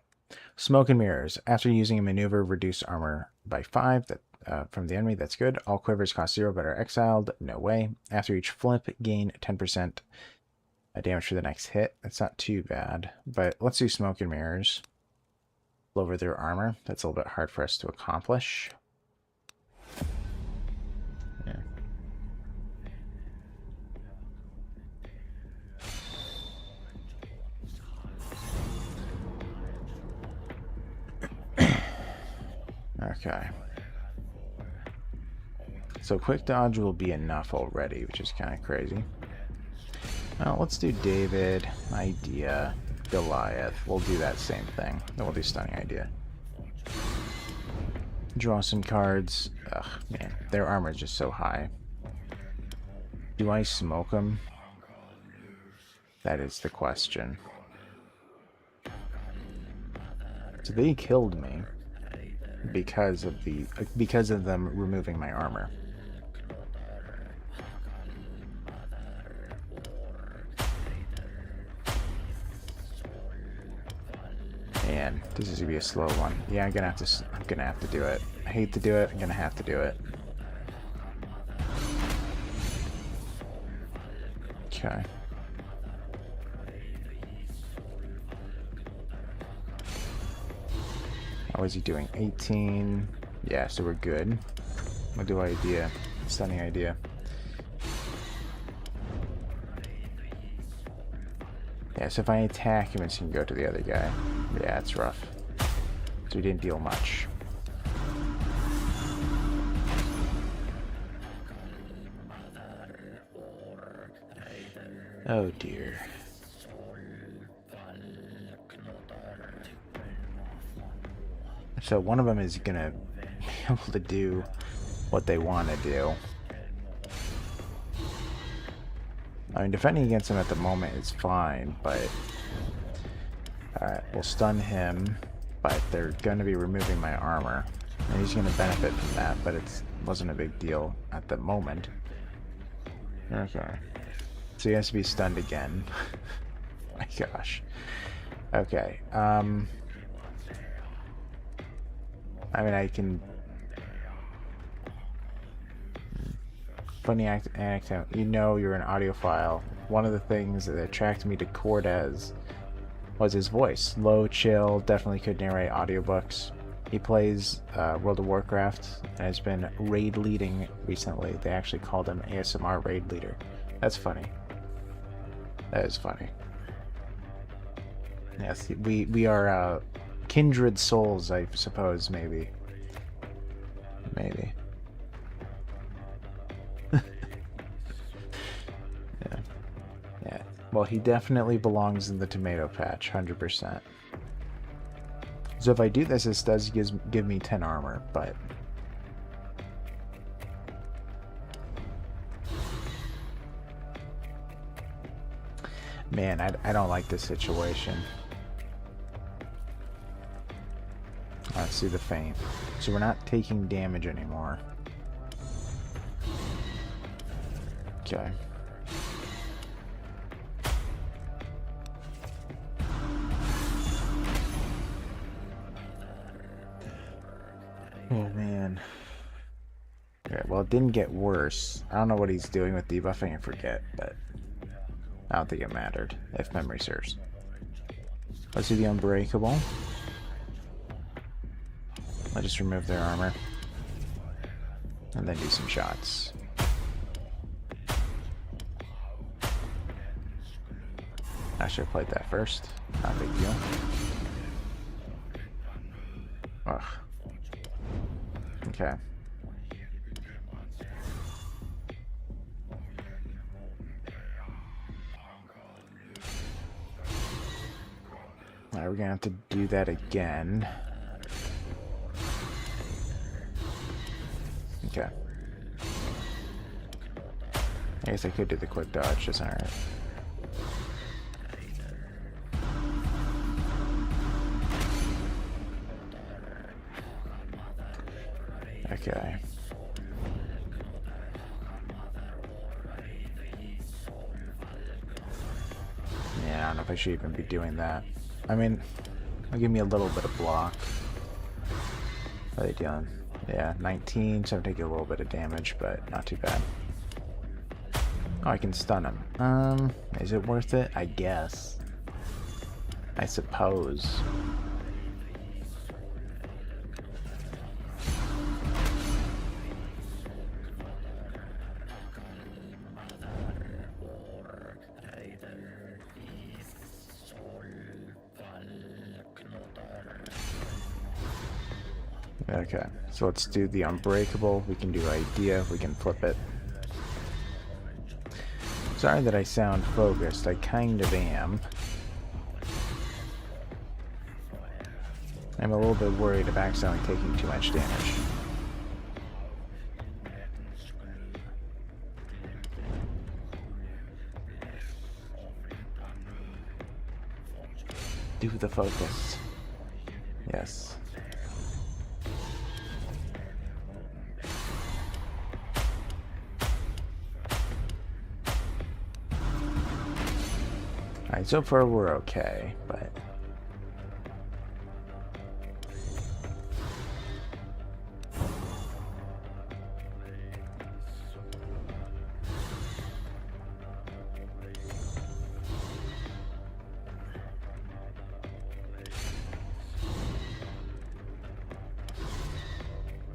Smoke and mirrors. After using a maneuver, reduce armor by 5 from the enemy. That's good. All quivers cost 0 but are exiled. No way. After each flip, gain 10% damage for the next hit. That's not too bad. But let's do smoke and mirrors. Lower their armor. That's a little bit hard for us to accomplish. Yeah. Okay. So quick dodge will be enough already, which is kind of crazy. Well, let's do David, Idea, Goliath. We'll do that same thing. Then we'll do Stunning Idea. Draw some cards. Ugh, man, their armor is just so high. Do I smoke them? That is the question. So they killed me because of them removing my armor. Man, this is gonna be a slow one. Yeah, I'm gonna have to do it. I hate to do it. I'm gonna have to do it. Okay. How is he doing? 18. Yeah, so we're good. We'll do Idea. Stunning Idea. Yeah, so if I attack him, it's gonna go to the other guy. Yeah, it's rough. So we didn't deal much. Oh dear. So one of them is gonna be able to do what they want to do. I mean, defending against him at the moment is fine, but we'll stun him, but they're going to be removing my armor, and he's going to benefit from that, but it wasn't a big deal at the moment. Okay. So he has to be stunned again. My gosh. Okay. I mean, I can... Funny anecdote. You know you're an audiophile. One of the things that attracted me to Cortez was his voice. Low, chill, definitely could narrate audiobooks. He plays World of Warcraft and has been raid leading recently. They actually called him ASMR raid leader. That's funny. That is funny. Yes, we are kindred souls, I suppose, maybe. Maybe. Yeah. Well, he definitely belongs in the tomato patch, 100%. So if I do this, this does give me 10 armor, but... Man, I don't like this situation. Let's see the feint. So we're not taking damage anymore. Okay. Oh, man. Okay, well, it didn't get worse. I don't know what he's doing with debuffing, I forget, but I don't think it mattered, if memory serves. Let's do the Unbreakable. Let's just remove their armor. And then do some shots. I should have played that first. Not a big deal. Ugh. Okay. Alright, we're gonna have to do that again. Okay. I guess I could do the quick dodge, just alright. Okay. Yeah, I don't know if I should even be doing that. I mean, it'll give me a little bit of block. What are they doing? Yeah, 19, so I'm taking a little bit of damage, but not too bad. Oh, I can stun him. Is it worth it? I guess. I suppose. Okay, so let's do the Unbreakable. We can do Idea. We can flip it. Sorry that I sound focused. I kind of am. I'm a little bit worried of accidentally taking too much damage. Do the focus. Yes. Alright, so far we're okay, but...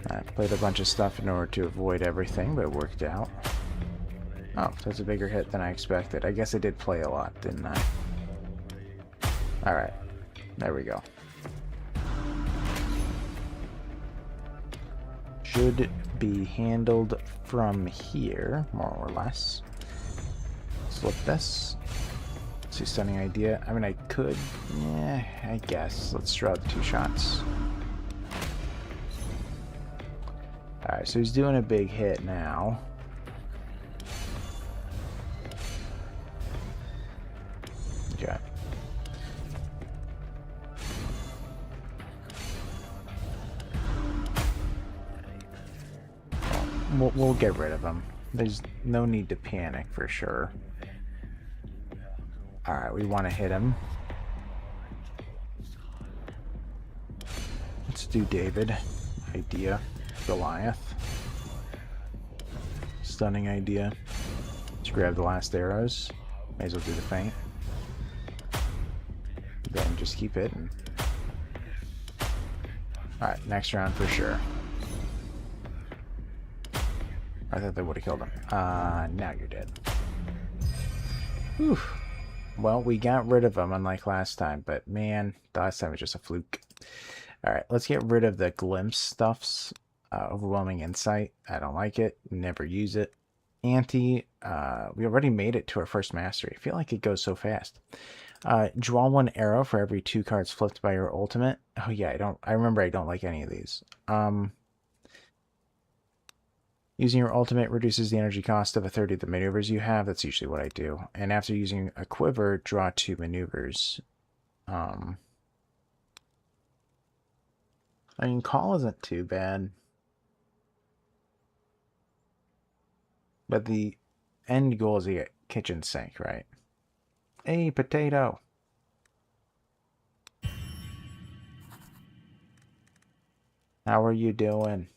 I played a bunch of stuff in order to avoid everything, but it worked out. Oh, that's a bigger hit than I expected. I guess I did play a lot, didn't I? Alright. There we go. Should be handled from here, more or less. Flip this. Let's see, Stunning Idea. I mean, I could... Yeah, I guess. Let's draw the 2 shots. Alright, so he's doing a big hit now. Okay. We'll get rid of him. There's no need to panic for sure. Alright, we want to hit him. Let's do David. Idea. Goliath. Stunning Idea. Let's grab the last arrows. May as well do the feint. Then just keep hitting. Alright, next round for sure. I thought they would have killed him. Now you're dead. Whew. Well, we got rid of him, unlike last time, but man, the last time was just a fluke. Alright, let's get rid of the glimpse stuffs. Overwhelming Insight. I don't like it. Never use it. We already made it to our first mastery. I feel like it goes so fast. Draw 1 arrow for every 2 cards flipped by your ultimate. Oh yeah, I remember I don't like any of these. Using your ultimate reduces the energy cost of a third of the maneuvers you have. That's usually what I do. And after using a quiver, draw 2 maneuvers. I mean, call isn't too bad. But the end goal is to get kitchen sink, right? Hey, potato! How are you doing?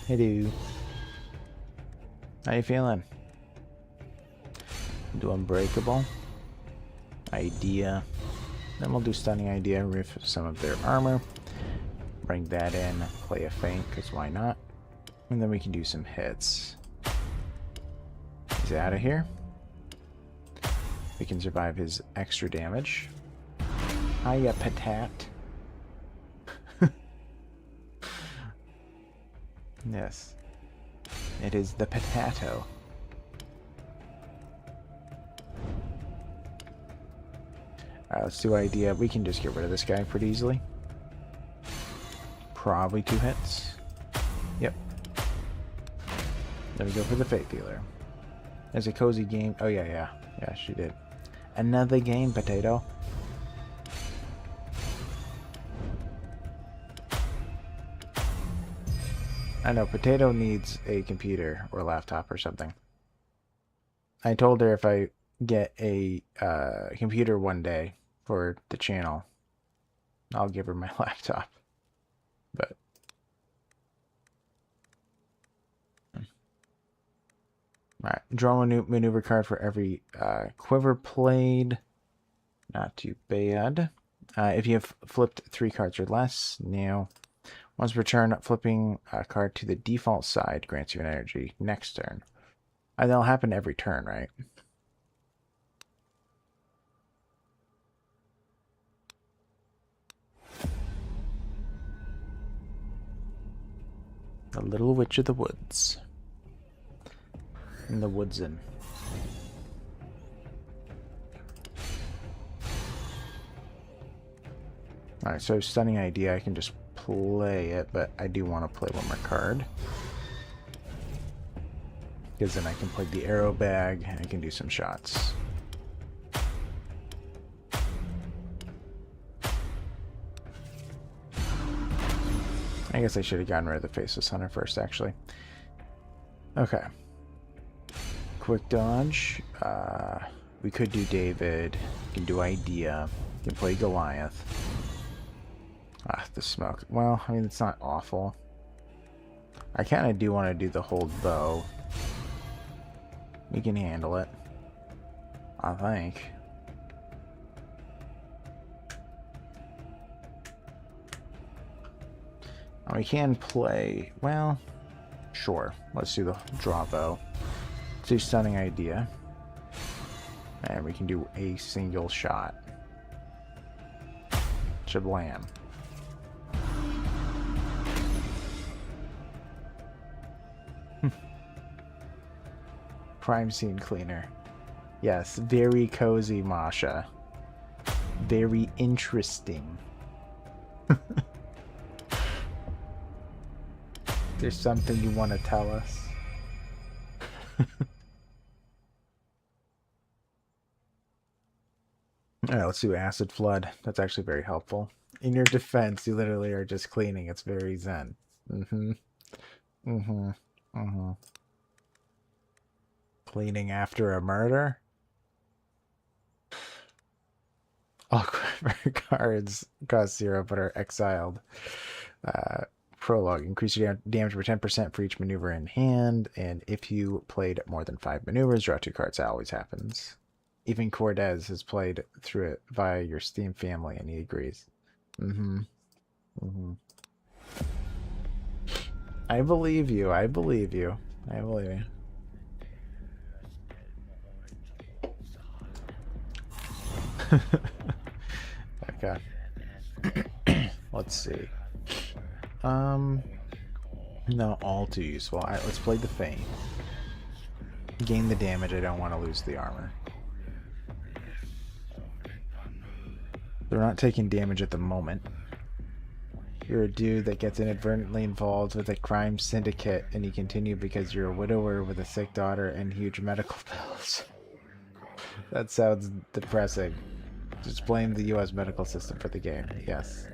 Hello. How you feeling? Do Unbreakable. Idea. Then we'll do Stunning Idea, riff some of their armor. Bring that in, play a feint, because why not? And then we can do some hits. He's out of here. We can survive his extra damage. Hiya, patat. Yes. It is the potato. Alright, let's do idea. We can just get rid of this guy pretty easily. Probably 2 hits. Yep. Then we go for the Fate Dealer. There's a cozy game. Oh, yeah. Yeah, she did. Another game, potato. I know, Potato needs a computer or laptop or something. I told her if I get a computer one day for the channel, I'll give her my laptop. But alright, draw a maneuver card for every quiver played. Not too bad. If you have flipped 3 cards or less, now once per turn, flipping a card to the default side grants you an energy next turn. And that'll happen every turn, right? The Little Witch of the Woods. In the Woodsin. Alright, so Stunning Idea, I can just play it, but I do want to play one more card. Because then I can play the arrow bag, and I can do some shots. I guess I should have gotten rid of the Faceless Hunter first, actually. Okay. Quick dodge. We could do David. We can do Idea. We can play Goliath. Ah, the smoke. Well, I mean, it's not awful. I kind of do want to do the hold bow. We can handle it, I think. We can play, well, sure. Let's do the draw bow. Let's do Stunning Idea. And we can do a single shot. Shablam. Crime scene cleaner. Yes, very cozy, Masha. Very interesting. There's something you want to tell us? Alright, let's do Acid Flood. That's actually very helpful. In your defense, you literally are just cleaning. It's very zen. Cleaning after a murder? All quiver cards cost 0 but are exiled. Prologue. Increase your damage by 10% for each maneuver in hand, and if you played more than 5 maneuvers, draw 2 cards. That always happens. Even Cortez has played through it via your Steam family, and he agrees. I believe you. I believe you. I believe you. Okay. Let's see. Not all too useful. Alright, let's play the Feint. Gain the damage. I don't want to lose the armor. They're not taking damage at the moment. You're a dude that gets inadvertently involved with a crime syndicate, and you continue because you're a widower with a sick daughter and huge medical bills. That sounds depressing. Just blame the US medical system for the game. Yes.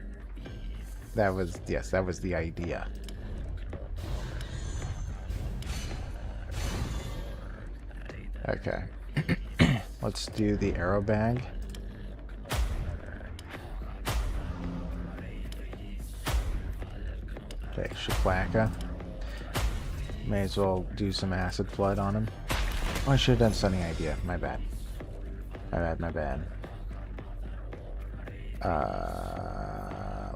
That was the idea. Okay. Let's do the arrow bag. Okay, Shaklaka. May as well do some acid flood on him. Oh, I should have done stunning idea. My bad. My bad.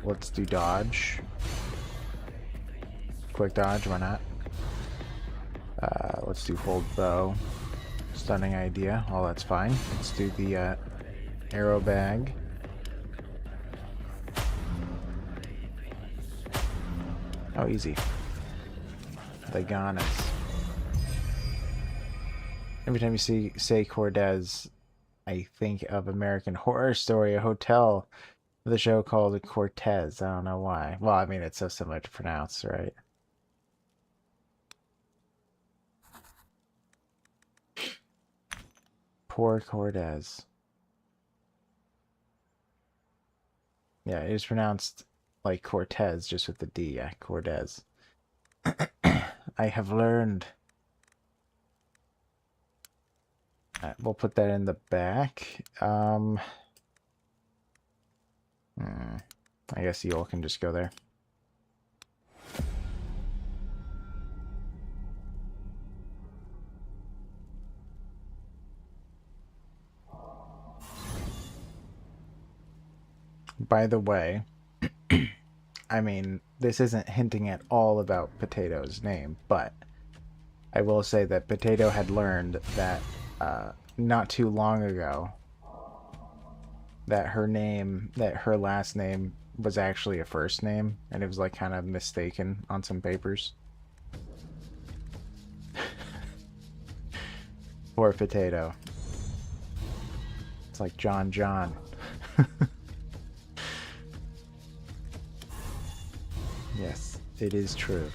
Let's do dodge. Quick dodge, why not? Let's do hold bow. Stunning idea. Oh, that's fine. Let's do the arrow bag. Oh, easy. The Ganas. Every time you say Cortez, I think of American Horror Story, a hotel with a show called Cortez. I don't know why. Well, I mean, it's so similar to pronounce, right? Poor Cortez. Yeah, it is pronounced like Cortez, just with the D. Yeah, Cortez. I have learned. We'll put that in the back. I guess you all can just go there. By the way, I mean, this isn't hinting at all about Potato's name, but I will say that Potato had learned that not too long ago that her last name was actually a first name, and it was like kind of mistaken on some papers. Poor Potato. It's like John. Yes, it is true.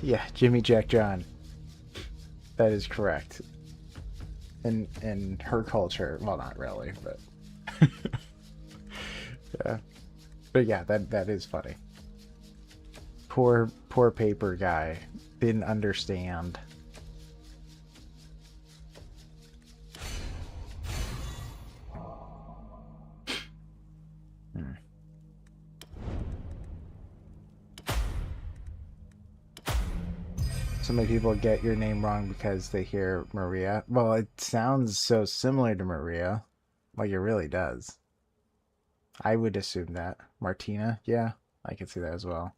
Yeah, Jimmy Jack John. That is correct. In her culture, well, not really, but yeah. But yeah, that is funny. Poor paper guy didn't understand. So many people get your name wrong because they hear Maria. Well, it sounds so similar to Maria. Like it really does. I would assume that. Martina? Yeah, I can see that as well.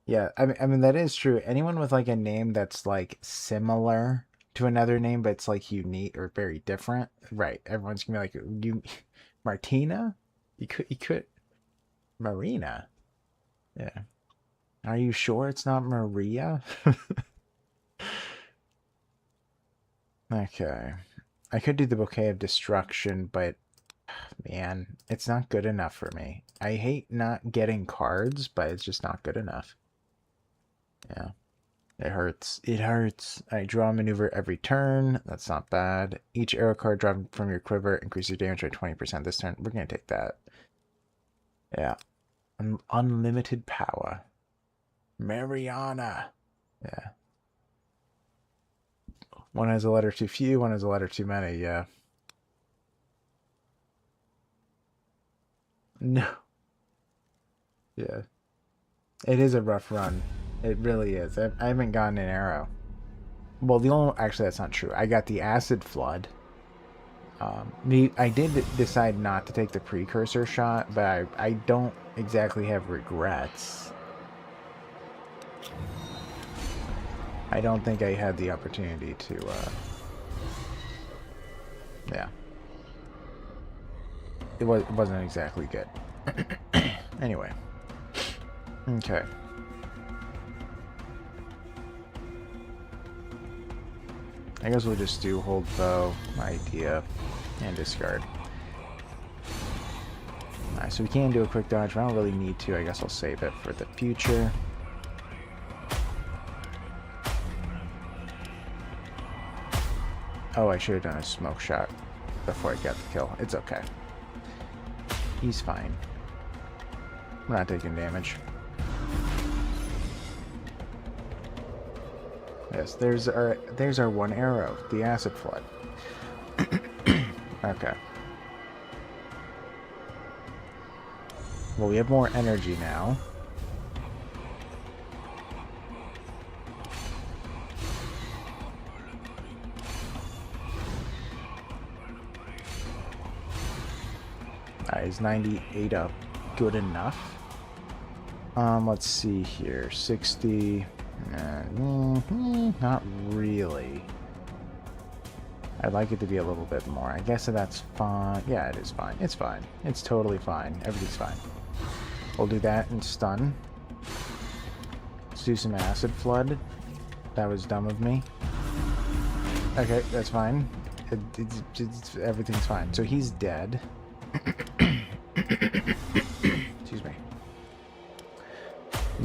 Yeah, I mean that is true. Anyone with like a name that's like similar to another name, but it's like unique or very different, right? Everyone's gonna be like, you, Martina? You could, Marina? Yeah. Are you sure it's not Maria? Okay. I could do the Bouquet of Destruction, but man, it's not good enough for me. I hate not getting cards, but it's just not good enough. Yeah. It hurts. It hurts. I draw a maneuver every turn. That's not bad. Each arrow card drawn from your quiver increases your damage by 20% this turn. We're going to take that. Yeah. Unlimited power. Mariana. Yeah. One has a letter too few, one has a letter too many, yeah. No. Yeah. It is a rough run. It really is. I haven't gotten an arrow. Well, actually, that's not true. I got the acid flood. I did decide not to take the precursor shot, but I don't exactly have regrets. I don't think I had the opportunity to, yeah. It wasn't exactly good. Anyway. Okay. I guess we'll just do hold bow, idea, and discard. Alright, so we can do a quick dodge, but I don't really need to. I guess I'll save it for the future. Oh, I should have done a smoke shot before I got the kill. It's okay. He's fine. We're not taking damage. Yes, there's our one arrow, the acid flood. Okay. Well, we have more energy now. Is 98 up good enough? Let's see here. 60. Not really. I'd like it to be a little bit more. I guess that's fine. Yeah, it is fine. It's fine. It's totally fine. Everything's fine. We'll do that and stun. Let's do some acid flood. That was dumb of me. Okay, that's fine. Everything's fine. So he's dead. Excuse me.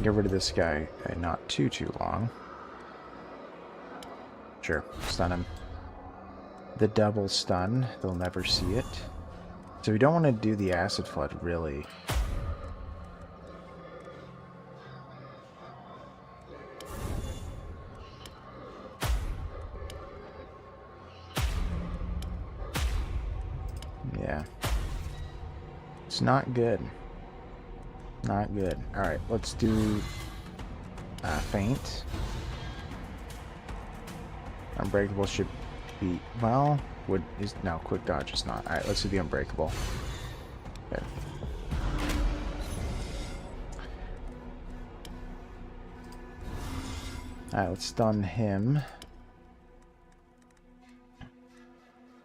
Get rid of this guy not too long. Sure, stun him. The double stun, they'll never see it. So we don't want to do the acid flood, really. Yeah. It's not good. Not good. Alright, let's do faint. Unbreakable should be, well, no, quick dodge is not. Alright, let's do the unbreakable. Okay. Alright, let's stun him.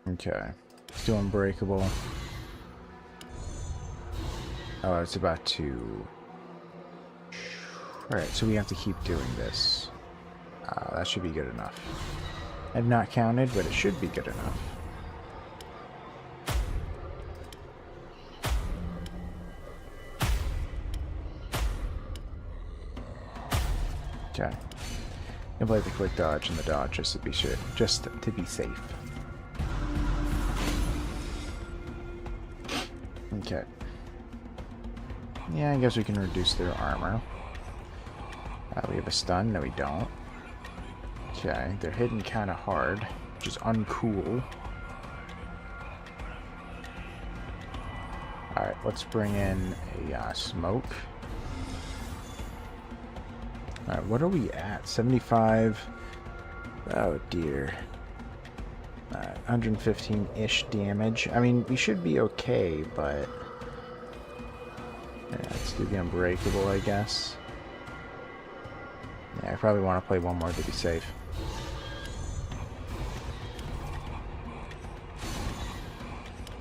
Okay. Let's do unbreakable. Oh, it's about to... Alright, so we have to keep doing this. That should be good enough. I've not counted, but it should be good enough. Okay. I'll play the quick dodge and the dodge just to be sure, just to be safe. Okay. Yeah, I guess we can reduce their armor. We have a stun. No, we don't. Okay, they're hitting kind of hard, which is uncool. Alright, let's bring in a smoke. Alright, what are we at? 75. Oh dear. 115-ish damage. I mean, we should be okay, but... Yeah, let's do the unbreakable, I guess. Yeah, I probably want to play one more to be safe.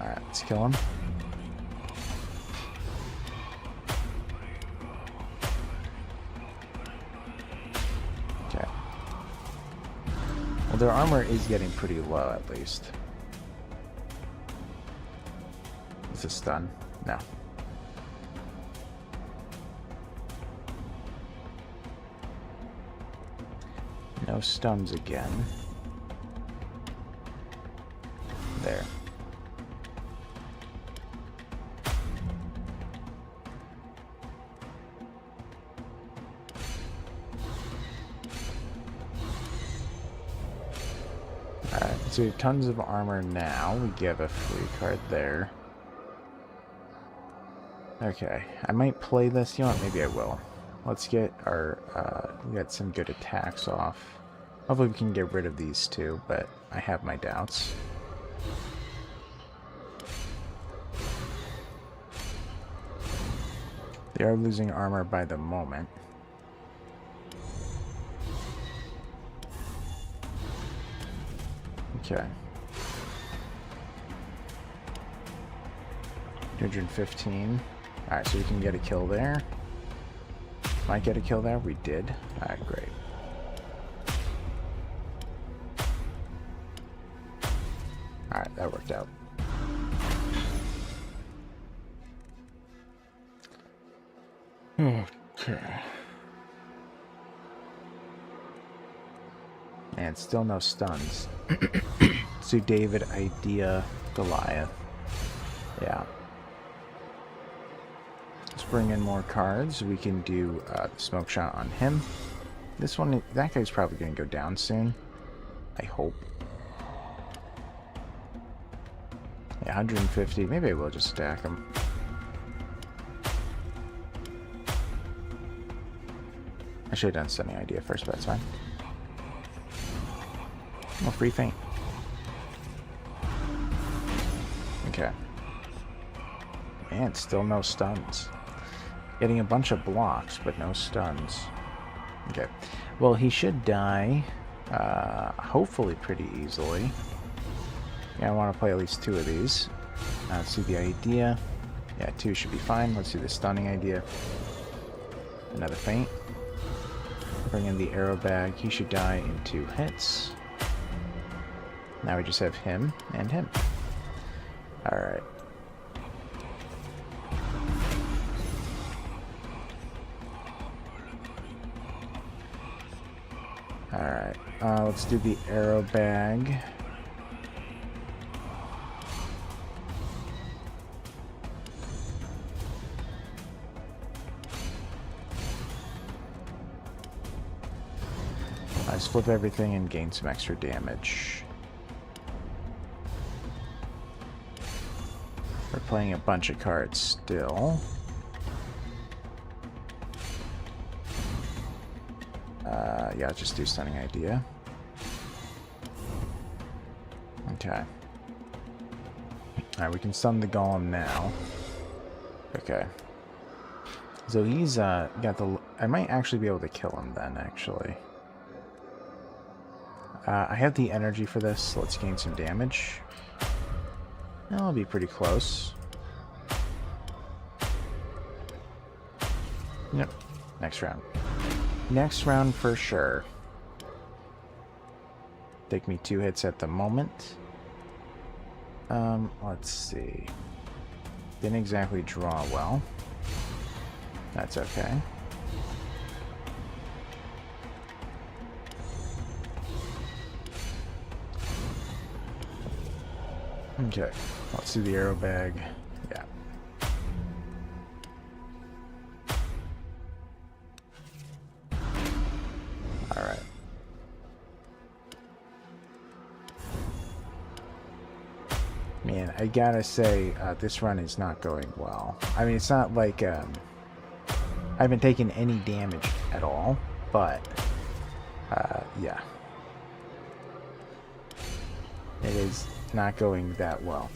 Alright, let's kill him. Okay. Well, their armor is getting pretty low, at least. Is this stun? No. No stuns again. There. Alright, so we have tons of armor now. We give a free card there. Okay, I might play this. You know what? Maybe I will. Let's get our, we got some good attacks off. Hopefully we can get rid of these two, but I have my doubts. They are losing armor by the moment. Okay. 215. Alright, so we can get a kill there. Might get a kill there. We did. Alright, great. Alright, that worked out. Okay. And still no stuns. So David, Idea, Goliath. Yeah. Let's bring in more cards. We can do the smoke shot on him. This one, that guy's probably going to go down soon. I hope. Yeah, 150. Maybe I will just stack him. I should have done stunning idea first, but it's fine. Oh, free feint. Okay. And still no stuns. Getting a bunch of blocks, but no stuns. Okay. Well, he should die, hopefully pretty easily. Yeah, I want to play at least 2 of these. Let's see the idea. Yeah, 2 should be fine. Let's see the stunning idea. Another feint. Bring in the arrow bag. He should die in 2 hits. Now we just have him and him. Alright. Alright. Let's do the arrow bag. Let's flip everything and gain some extra damage. We're playing a bunch of cards still. Yeah, just do stunning idea. Okay. Alright, we can stun the golem now. Okay. So he's got the... I might actually be able to kill him then, actually. I have the energy for this, so let's gain some damage. That'll be pretty close. Yep. Next round. Next round for sure. Take me 2 hits at the moment. Let's see. Didn't exactly draw well. That's okay. Okay, let's do the arrow bag. Yeah. Alright. Man, I gotta say, this run is not going well. I mean, it's not like, I haven't taken any damage at all, but, yeah. It is not going that well.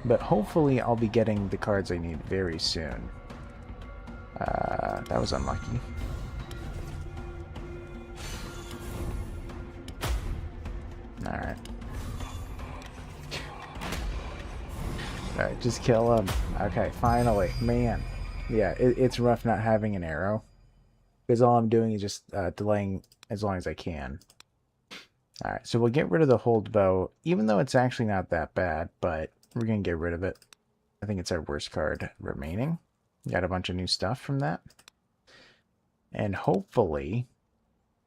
But hopefully I'll be getting the cards I need very soon. That was unlucky. Alright. Alright, just kill him. Okay, finally. Man. Yeah, it's rough not having an arrow. Because all I'm doing is just delaying as long as I can. Alright, so we'll get rid of the hold bow, even though it's actually not that bad, but we're going to get rid of it. I think it's our worst card remaining. Got a bunch of new stuff from that. And hopefully,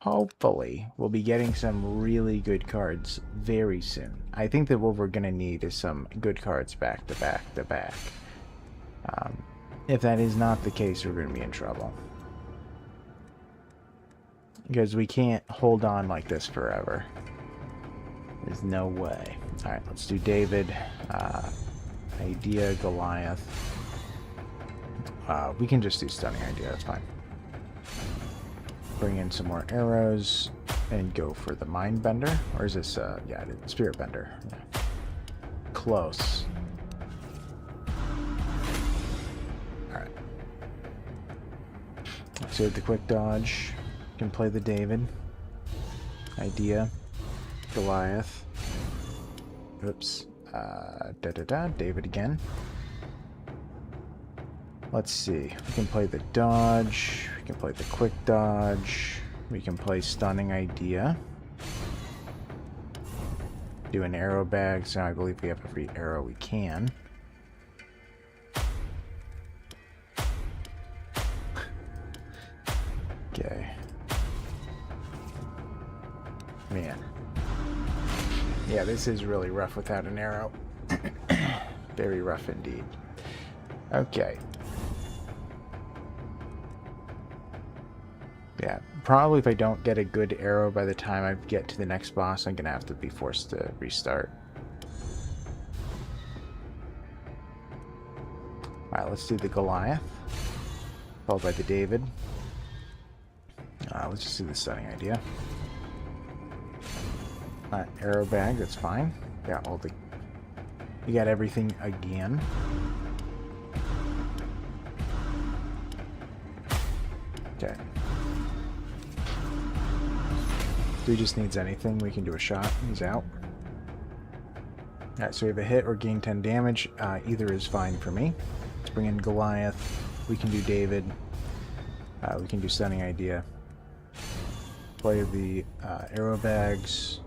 we'll be getting some really good cards very soon. I think that what we're going to need is some good cards back to back to back. If that is not the case, we're going to be in trouble. Because we can't hold on like this forever. There's no way. Alright, let's do David. Idea, Goliath. We can just do stunning idea, that's fine. Bring in some more arrows and go for the mind bender. Or is this, yeah, spirit bender. Yeah. Close. Alright. So with the quick dodge, can play the David. Idea. Goliath. Oops. David again. Let's see. We can play the dodge. We can play the quick dodge. We can play stunning idea. Do an arrow bag, so I believe we have every arrow we can. Man. Yeah, this is really rough without an arrow. Very rough indeed. Okay. Yeah, probably if I don't get a good arrow by the time I get to the next boss, I'm going to have to be forced to restart. Alright, let's do the Goliath, followed by the David. Let's just do the stunning idea. Arrow bag, that's fine. Got all the... You got everything again. Okay. If he just needs anything, we can do a shot. He's out. Alright, so we have a hit or gain 10 damage. Either is fine for me. Let's bring in Goliath. We can do David. We can do stunning idea. Play the arrow bags.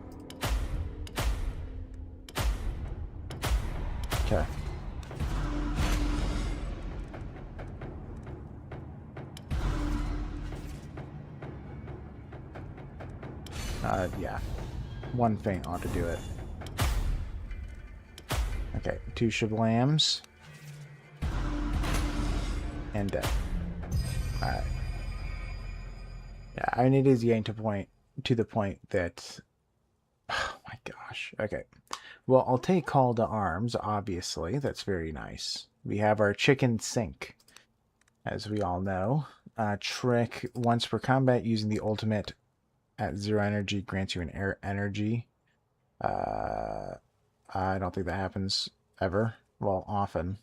Okay. Yeah. One feint ought to do it. Okay, 2 shablams. And dead. Alright. Yeah, I mean, it is getting to the point that... Oh my gosh. Okay. Well, I'll take call to arms, obviously. That's very nice. We have our chicken sink, as we all know. Trick, once per combat, using the ultimate at 0 energy grants you an air energy. I don't think that happens ever. Well, often.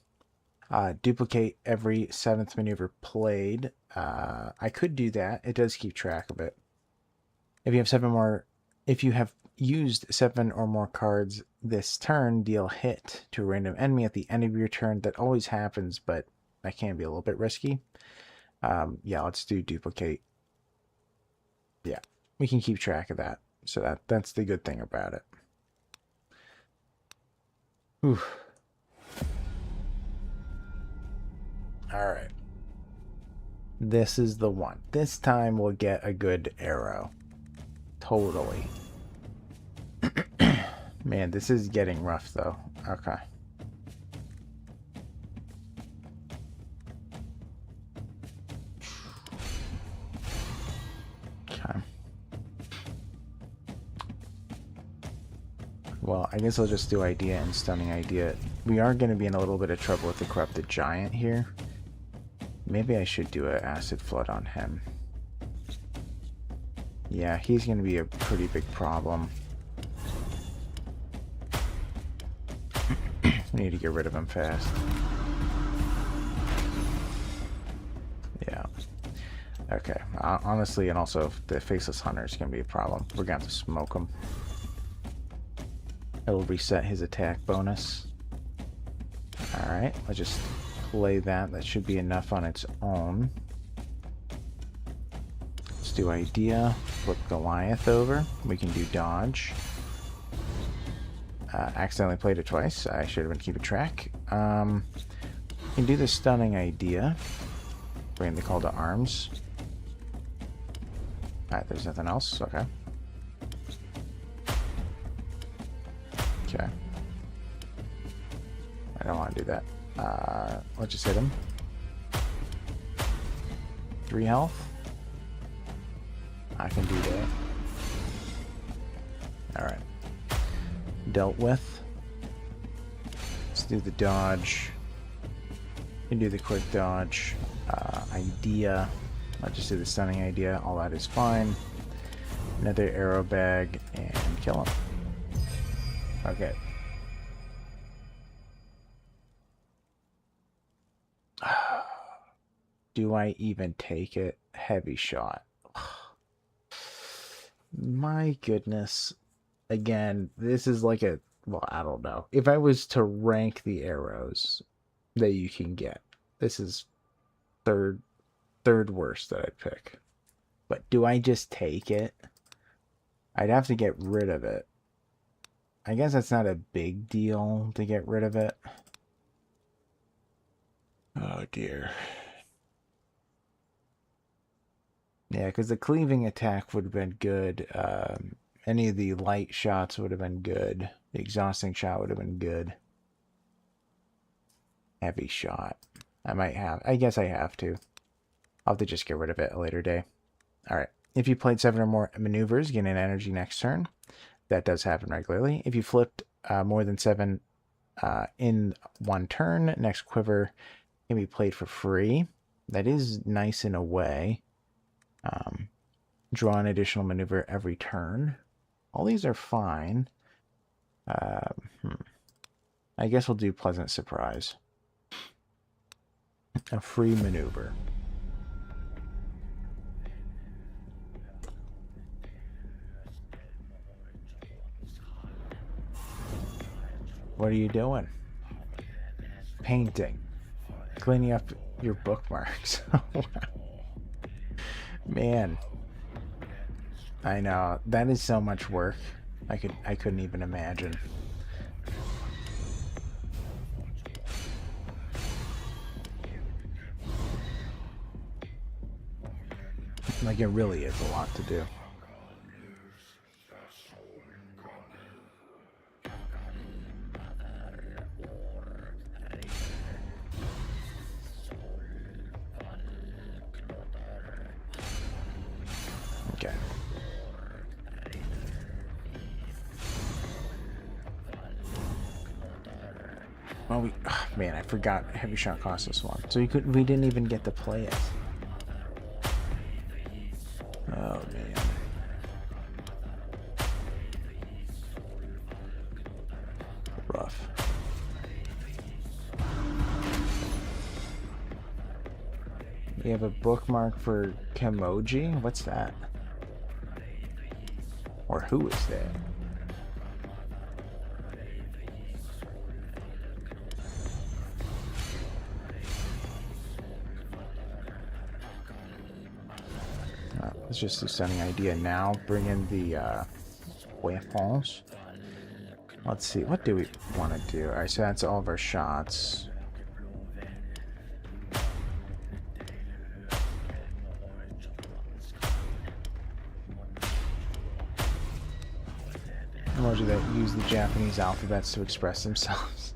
Duplicate every 7th maneuver played. I could do that. It does keep track of it. If you have used 7 or more cards this turn, deal hit to a random enemy at the end of your turn. That always happens, but that can be a little bit risky. Yeah, let's do duplicate. Yeah, we can keep track of that. So that's the good thing about it. Oof. Alright. This is the one. This time we'll get a good arrow. Totally. Man, this is getting rough though. Okay. Okay. Well, I guess I'll just do idea and stunning idea. We are going to be in a little bit of trouble with the corrupted giant here. Maybe I should do an acid flood on him. Yeah, he's going to be a pretty big problem. We need to get rid of him fast. Yeah. Okay. Honestly, and also the Faceless Hunter is going to be a problem. We're going to have to smoke him. It'll reset his attack bonus. Alright, let's just play that. That should be enough on its own. Let's do idea. Flip Goliath over. We can do dodge. Accidentally played it twice. I should have been keeping track. We can do the stunning idea. Bring the call to arms. Alright, there's nothing else. Okay. Okay. I don't want to do that. Let's just hit him. 3 health. I can do that. Alright. Dealt with. Let's do the dodge. We can do the quick dodge. Idea. Let's just do the stunning idea. All that is fine. Another arrow bag and kill him. Okay. Do I even take it? Heavy shot. My goodness. Again, this is like a... Well, I don't know. If I was to rank the arrows that you can get, this is third worst that I'd pick. But do I just take it? I'd have to get rid of it. I guess that's not a big deal to get rid of it. Oh dear. Yeah, because the cleaving attack would have been good. Any of the light shots would have been good. The exhausting shot would have been good. Heavy shot. I guess I have to. I'll have to just get rid of it a later day. Alright. If you played 7 or more maneuvers, gain an energy next turn. That does happen regularly. If you flipped more than 7 in one turn, next quiver can be played for free. That is nice in a way. Draw an additional maneuver every turn. All these are fine. I guess we'll do Pleasant Surprise. A free maneuver. What are you doing? Painting. Cleaning up your bookmarks. Man. I know. That is so much work. I couldn't even imagine. Like, it really is a lot to do. Okay. Well, man, I forgot heavy shot cost us 1. So we didn't even get to play it. Oh, man. Rough. We have a bookmark for Kimoji? What's that? Or who is that? Let's just do Stunning Idea now. Bring in the weapons. Let's see. What do we want to do? Alright, so that's all of our shots. Emoji that use the Japanese alphabets to express themselves.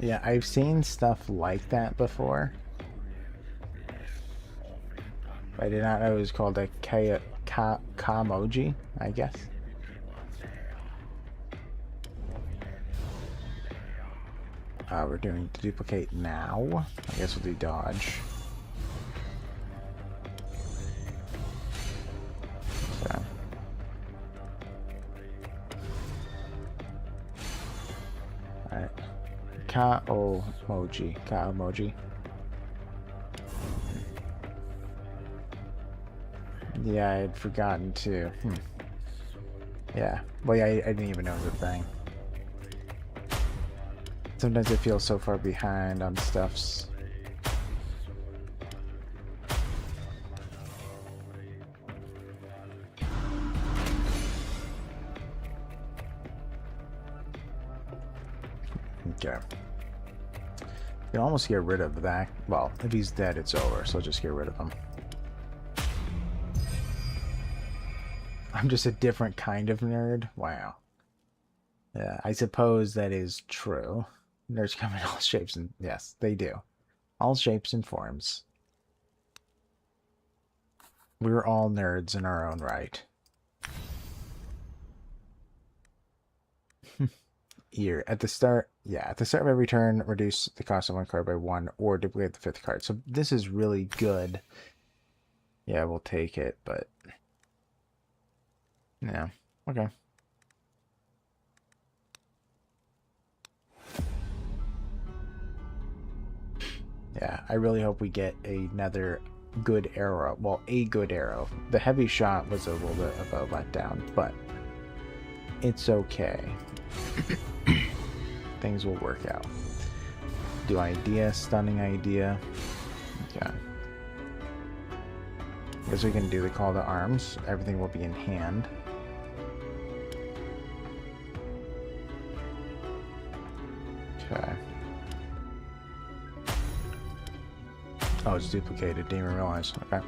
Yeah, I've seen stuff like that before. I did not know it was called a Kamoji, I guess. We're doing duplicate now. I guess we'll do dodge. So. Alright. Ka-emoji. Yeah, I had forgotten to. Yeah. Well, yeah, I didn't even know it was a thing. Sometimes I feel so far behind on stuffs. Okay. You can almost get rid of that. Well, if he's dead, it's over, so just get rid of him. I'm just a different kind of nerd. Wow. Yeah, I suppose that is true. Nerds come in all shapes and... Yes, they do. All shapes and forms. We're all nerds in our own right. Here, at the start... Yeah, at the start of every turn, reduce the cost of one card by 1 or duplicate the 5th card. So this is really good. Yeah, we'll take it, but... Yeah, okay. Yeah, I really hope we get another good arrow. Well, a good arrow. The heavy shot was a little bit of a letdown, but it's okay. Things will work out. Do idea, stunning idea. Okay. Guess we can do the call to arms. Everything will be in hand. Okay. Oh, it's duplicated. Didn't even realize. Okay.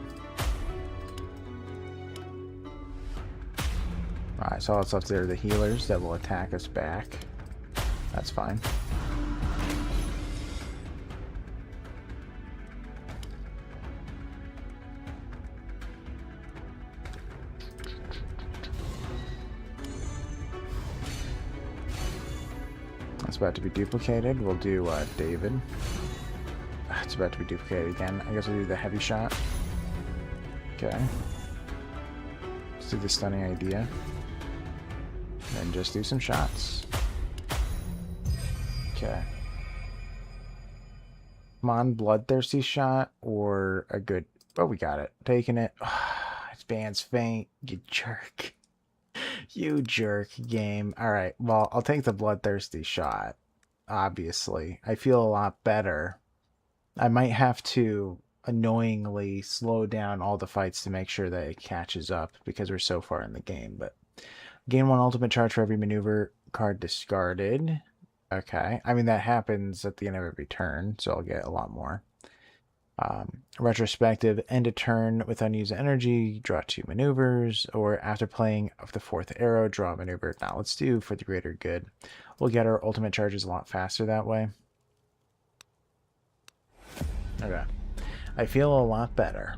I saw what's left there are the healers that will attack us back. That's fine. It's about to be duplicated. We'll do David. It's about to be duplicated again. I guess we'll do the heavy shot. Okay. Let's do the stunning idea. Then just do some shots. Okay. Come on, bloodthirsty shot or a good... Oh, we got it. Taking it. Advance faint. You jerk. You jerk, game. Alright, well, I'll take the bloodthirsty shot. Obviously. I feel a lot better. I might have to annoyingly slow down all the fights to make sure that it catches up because we're so far in the game, but gain 1 ultimate charge for every maneuver card discarded. Okay. I mean, that happens at the end of every turn, so I'll get a lot more. Retrospective, end a turn with unused energy, draw 2 maneuvers, or after playing of the 4th arrow, draw a maneuver. Now let's do for the greater good. We'll get our ultimate charges a lot faster that way. Okay. I feel a lot better.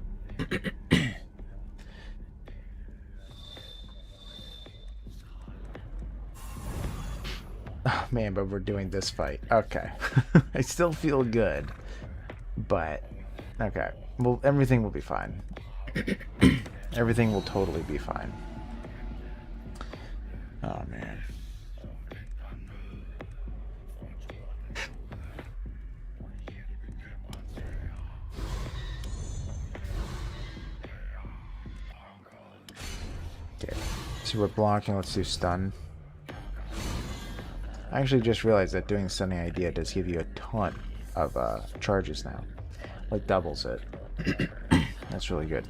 Oh, man, but we're doing this fight. Okay. I still feel good. But, okay. Well, everything will be fine. Everything will totally be fine. Oh, man. Okay. So we're blocking. Let's do stun. I actually just realized that doing stunning idea does give you a ton of charges now. Like doubles it. That's really good.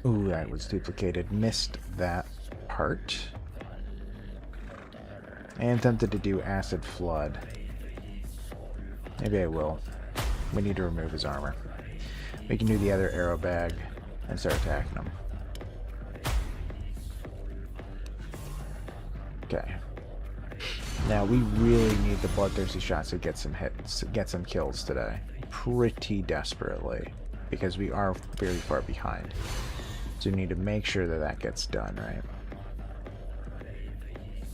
Ooh, that was duplicated. Missed that part. And tempted to do acid flood. Maybe I will. We need to remove his armor. We can do the other arrow bag and start attacking him. Okay. Now we really need the bloodthirsty shots to get some hits, get some kills today. Pretty desperately. Because we are very far behind. So we need to make sure that that gets done, right?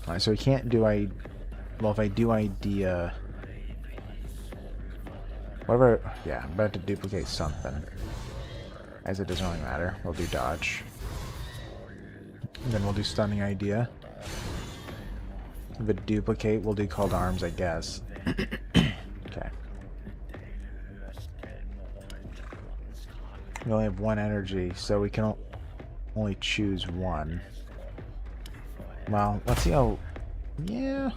Alright, so we can't do well, if I do idea... Whatever... Yeah, I'm about to duplicate something. As it doesn't really matter. We'll do dodge. And then we'll do stunning idea. If it duplicate, we'll do called arms, I guess. Okay. We only have 1 energy, so we can only choose 1. Well, let's see how... Yeah.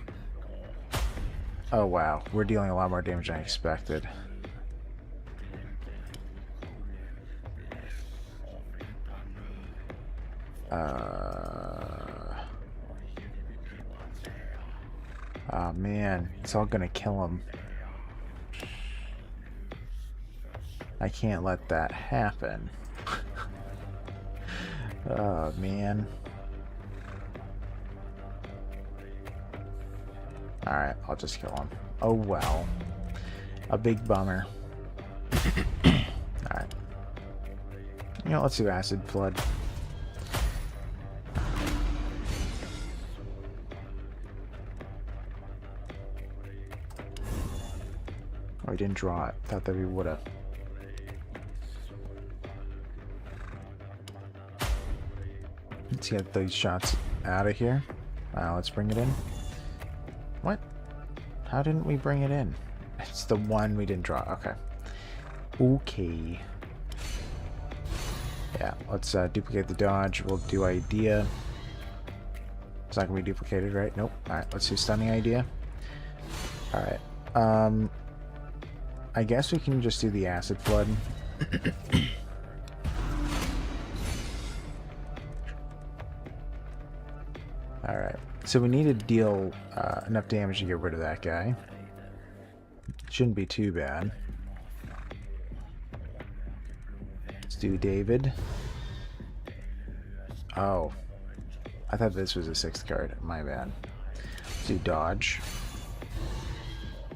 Oh, wow. We're dealing a lot more damage than I expected. Oh, man. It's all gonna kill him. I can't let that happen. Oh, man. Alright, I'll just kill him. Oh, well. A big bummer. Alright. You know, let's do acid flood. Oh, we didn't draw it. Thought that we would have. Let's get these shots out of here. Let's bring it in. What? How didn't we bring it in? It's the one we didn't draw. Okay. Okay. Yeah, let's duplicate the dodge. We'll do idea. It's not going to be duplicated, right? Nope. Alright, let's do stunning idea. Alright. I guess we can just do the acid flood. Alright. So we need to deal enough damage to get rid of that guy. Shouldn't be too bad. Let's do David. Oh. I thought this was a 6th card. My bad. Let's do dodge.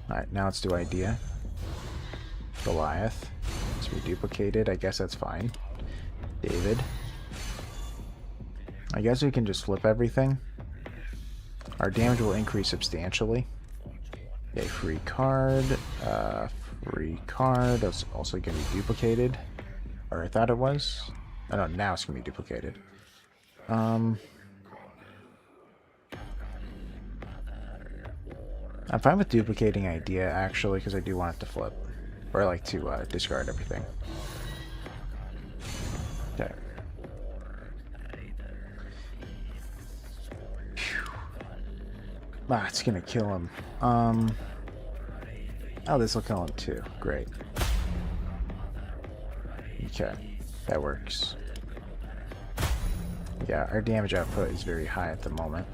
Alright, now let's do idea. Goliath. Let's be duplicated. I guess that's fine. David. I guess we can just flip everything. Our damage will increase substantially. Okay, free card. Free card. That's also going to be duplicated. Or I thought it was. Oh no, now it's going to be duplicated. I'm fine with duplicating idea, actually, because I do want it to flip. Or like to discard everything. Okay. Ah, it's gonna kill him. Oh, this will kill him too. Great. Okay, that works. Yeah, our damage output is very high at the moment.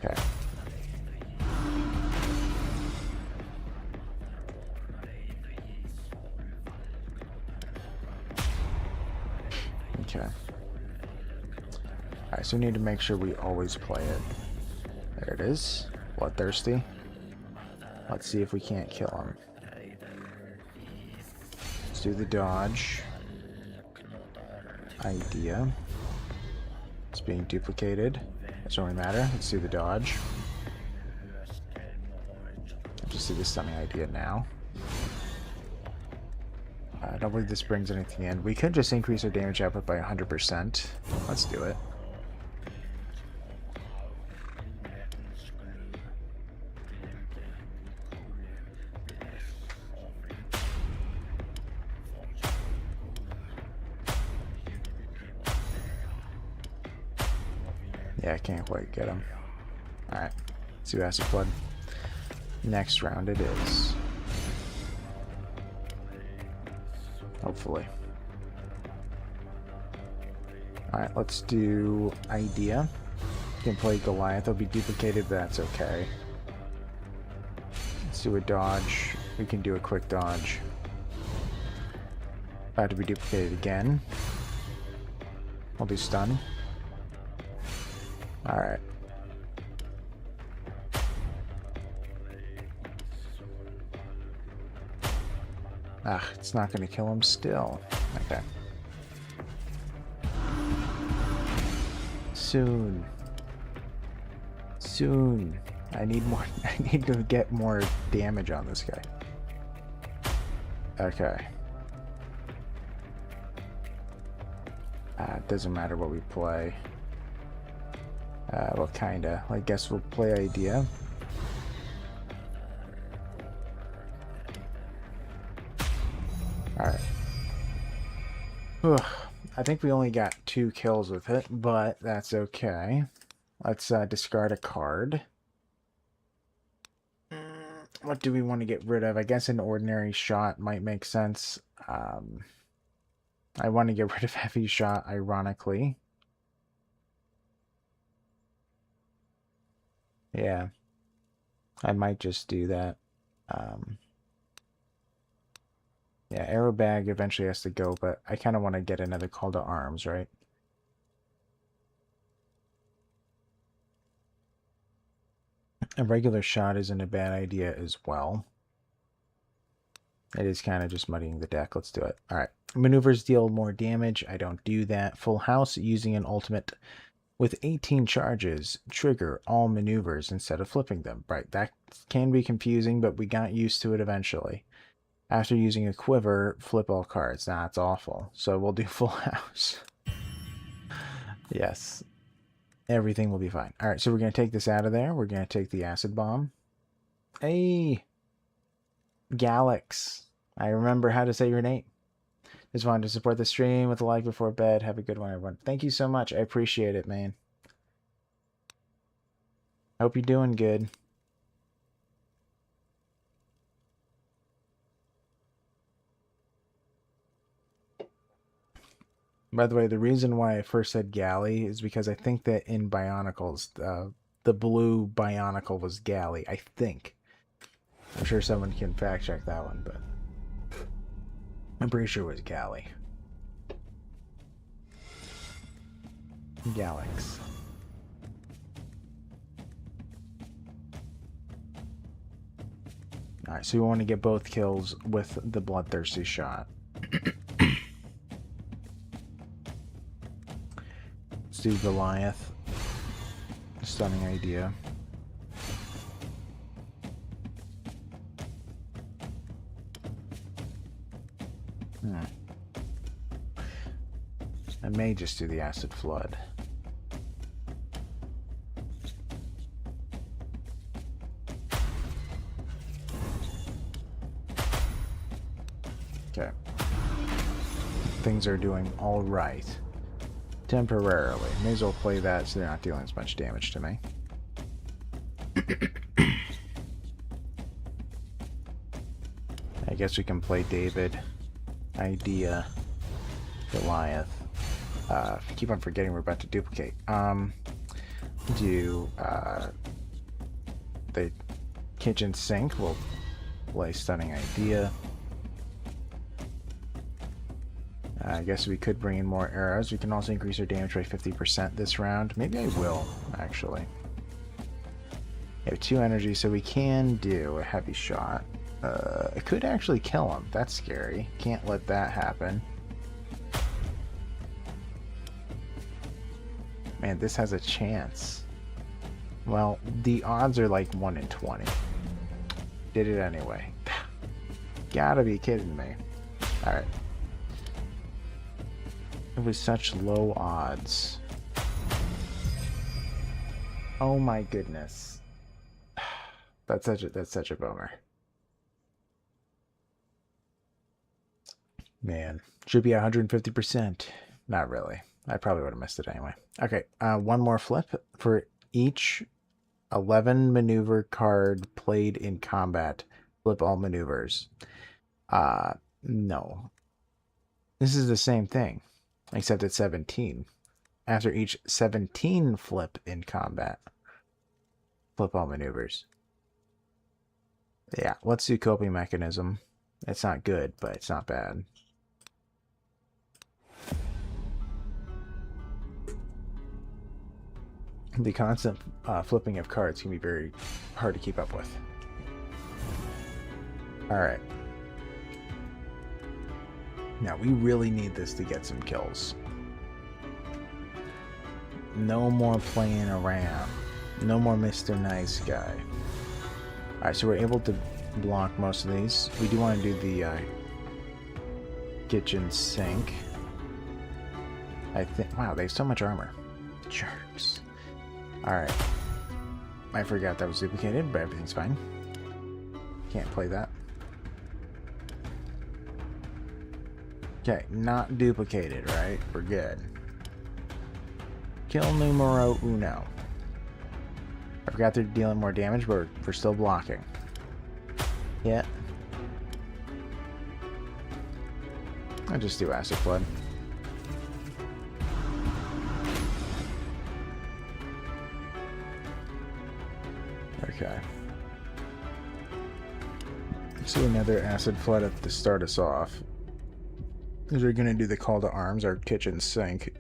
Okay. Okay. Alright, so we need to make sure we always play it. There it is. Bloodthirsty. Let's see if we can't kill him. Let's do the dodge. Idea. It's being duplicated. Doesn't really matter. Let's do the dodge. Just do the stunning idea now. I don't believe this brings anything in. We could just increase our damage output by 100%. Let's do it. Yeah, I can't quite get him. Alright, let's do Acid Flood. Next round it is. Hopefully. Alright, let's do Idea. You can play Goliath, it'll be duplicated, but that's okay. Let's do a dodge. We can do a quick dodge. About to be duplicated again. We'll do stun. Alright. Ah, it's not going to kill him still. Okay. Soon. Soon. I need more. I need to get more damage on this guy. Okay. It doesn't matter what we play. Well, kinda. I guess we'll play Idea. Alright. I think we only got 2 kills with it, but that's okay. Let's discard a card. What do we want to get rid of? I guess an ordinary shot might make sense. I want to get rid of heavy shot, ironically. Yeah. I might just do that. Yeah, arrow bag eventually has to go, but I kind of want to get another call to arms, right? A regular shot isn't a bad idea as well. It is kind of just muddying the deck. Let's do it. All right. Maneuvers deal more damage. I don't do that. Full house using an ultimate with 18 charges. Trigger all maneuvers instead of flipping them. Right. That can be confusing, but we got used to it eventually. After using a quiver, flip all cards. Nah, it's awful. So we'll do full house. Yes. Everything will be fine. All right, so we're going to take this out of there. We're going to take the acid bomb. Hey, Galax. I remember how to say your name. Just wanted to support the stream with a like before bed. Have a good one, everyone. Thank you so much. I appreciate it, man. Hope you're doing good. By the way, the reason why I first said Galley is because I think that in Bionicles, the blue Bionicle was Galley, I think. I'm sure someone can fact check that one, but... I'm pretty sure it was Galley. Galax. Alright, so we want to get both kills with the Bloodthirsty shot. Let's do Goliath. Stunning idea. I may just do the Acid Flood. Okay. Things are doing all right. Temporarily. May as well play that so they're not dealing as much damage to me. I guess we can play David, Idea, Goliath. Keep on forgetting we're about to duplicate. Do the kitchen sink. We'll play Stunning Idea. I guess we could bring in more arrows. We can also increase our damage by 50% this round. Maybe I will, actually. We have 2 energy, so we can do a heavy shot. I could actually kill him. That's scary. Can't let that happen. Man, this has a chance. Well, the odds are like 1 in 20. Did it anyway. Gotta be kidding me. Alright. It was such low odds. Oh my goodness. That's such a bummer. Man, should be 150%. Not really. I probably would have missed it anyway. Okay, one more flip. For each 11 maneuver card played in combat, flip all maneuvers. No. This is the same thing, except it's 17. After each 17 flip in combat, flip all maneuvers. Yeah, let's do coping mechanism. It's not good, but it's not bad. The constant flipping of cards can be very hard to keep up with. Alright. Now, we really need this to get some kills. No more playing around. No more Mr. Nice Guy. Alright, so we're able to block most of these. We do want to do the kitchen sink. I think... Wow, they have so much armor. Jerks. Alright. I forgot that was duplicated, but everything's fine. Can't play that. Okay, not duplicated, right? We're good. Kill numero uno. I forgot they're dealing more damage, but we're still blocking. Yeah. I'll just do Acid Flood. Okay. So another Acid Flood to start us off. Is we're going to do the Call to Arms, our kitchen sink.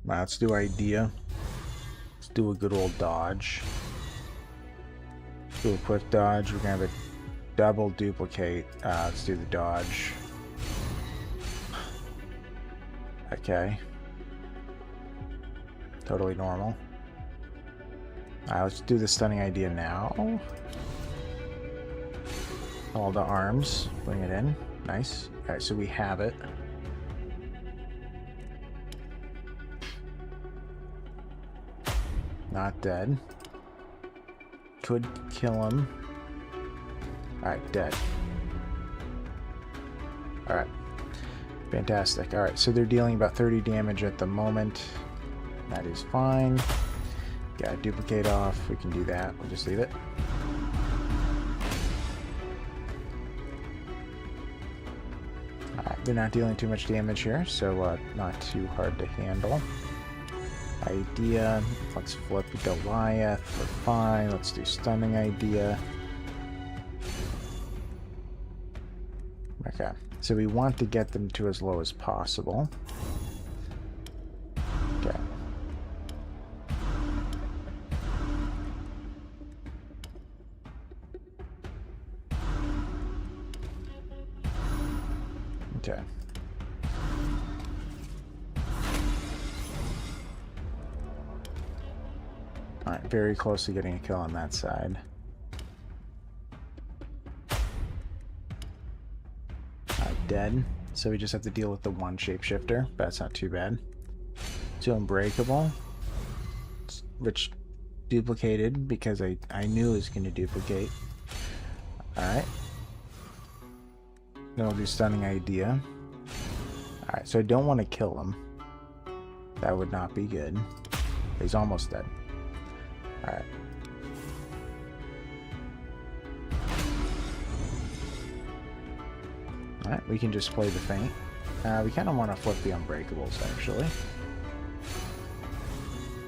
Now, let's do Idea. Let's do a good old dodge. Let's do a quick dodge. We're going to have a double duplicate. Let's do the dodge. Okay. Totally normal. Let's do the Stunning Idea now. All the arms. Bring it in. Nice. Alright, so we have it. Not dead. Could kill him. Alright, dead. Alright. Fantastic. Alright, so they're dealing about 30 damage at the moment. That is fine. Got duplicate off. We can do that. We'll just leave it. Alright, they're not dealing too much damage here, so not too hard to handle. Idea. Let's flip Goliath. We're fine. Let's do Stunning Idea. Okay, so we want to get them to as low as possible. Okay. Okay. Alright, very close to getting a kill on that side. Dead. So we just have to deal with the one shapeshifter, but that's not too bad. 2 unbreakable, which duplicated because I knew it was going to duplicate. Alright. Then we'll do stunning idea. Alright, so I don't want to kill him. That would not be good. He's almost dead. Alright. Alright, we can just play the feint. We kind of want to flip the unbreakables, actually.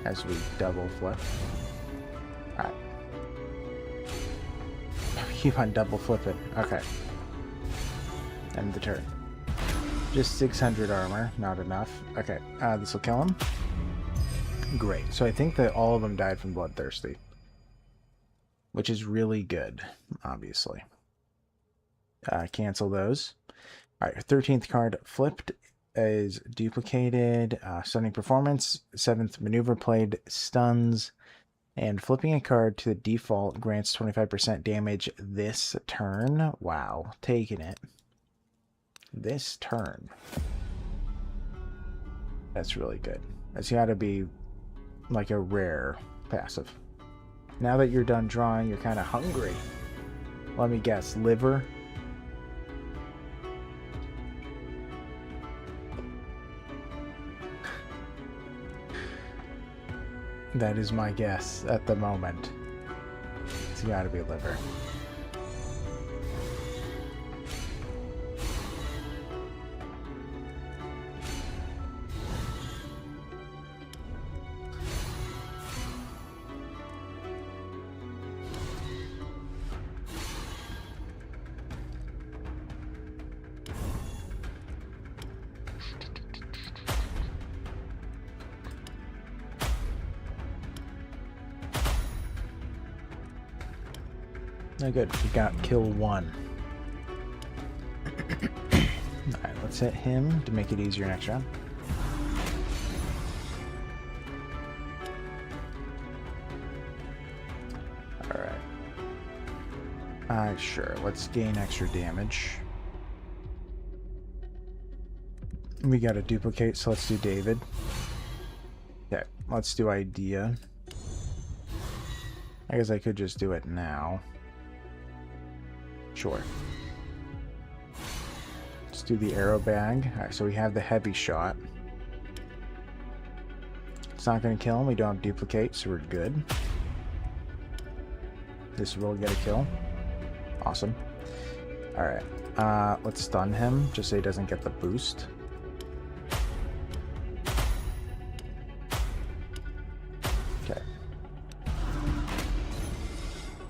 As we double flip. Alright. Keep on double flipping. Okay. End the turn. Just 600 armor, not enough. Okay, this will kill him. Great. So I think that all of them died from Bloodthirsty. Which is really good, obviously. Cancel those. Alright, 13th card flipped is duplicated. Stunning performance. 7th maneuver played stuns. And flipping a card to the default grants 25% damage this turn. Wow, taking it. This turn. That's really good. That's got to be like a rare passive. Now that you're done drawing, you're kind of hungry. Let me guess, liver? That is my guess at the moment. It's gotta be liver. Oh, good. We got kill 1. Alright, let's hit him to make it easier next round. Alright. Sure. Let's gain extra damage. We got a duplicate, so let's do David. Okay, let's do idea. I guess I could just do it now. Sure. Let's do the arrow bag. Alright, so we have the heavy shot. It's not going to kill him. We don't have duplicate, so we're good. This will get a kill. Awesome. Alright. Let's stun him, just so he doesn't get the boost. Okay.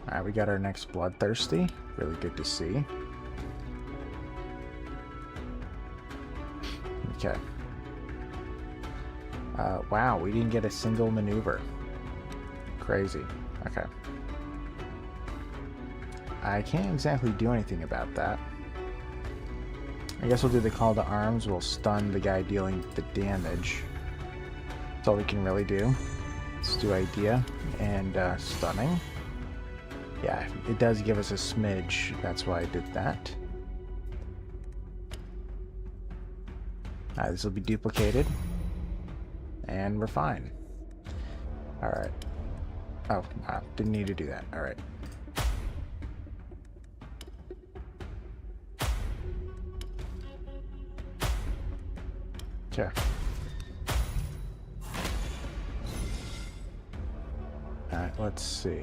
Alright, we got our next Bloodthirsty. Really good to see. Okay. Wow, we didn't get a single maneuver. Crazy. Okay. I can't exactly do anything about that. I guess we'll do the call to arms. We'll stun the guy dealing the damage. That's all we can really do. Let's do idea and stunning. Yeah, it does give us a smidge. That's why I did that. This will be duplicated. And we're fine. Alright. Oh, didn't need to do that. Alright. Okay. Alright, let's see.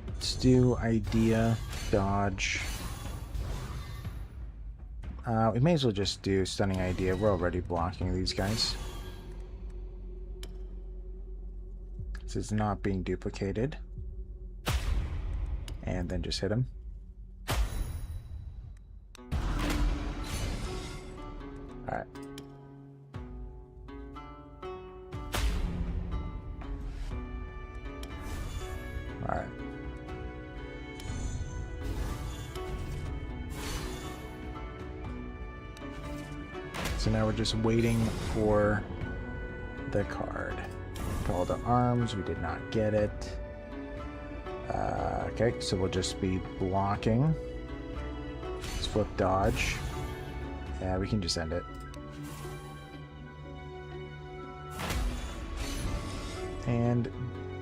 Let's do idea, dodge. We may as well just do stunning idea. We're already blocking these guys. This is not being duplicated. And then just hit him. Alright. So now we're just waiting for the card. Call to arms, we did not get it. Okay, so we'll just be blocking. Let's flip dodge. Yeah, we can just end it. And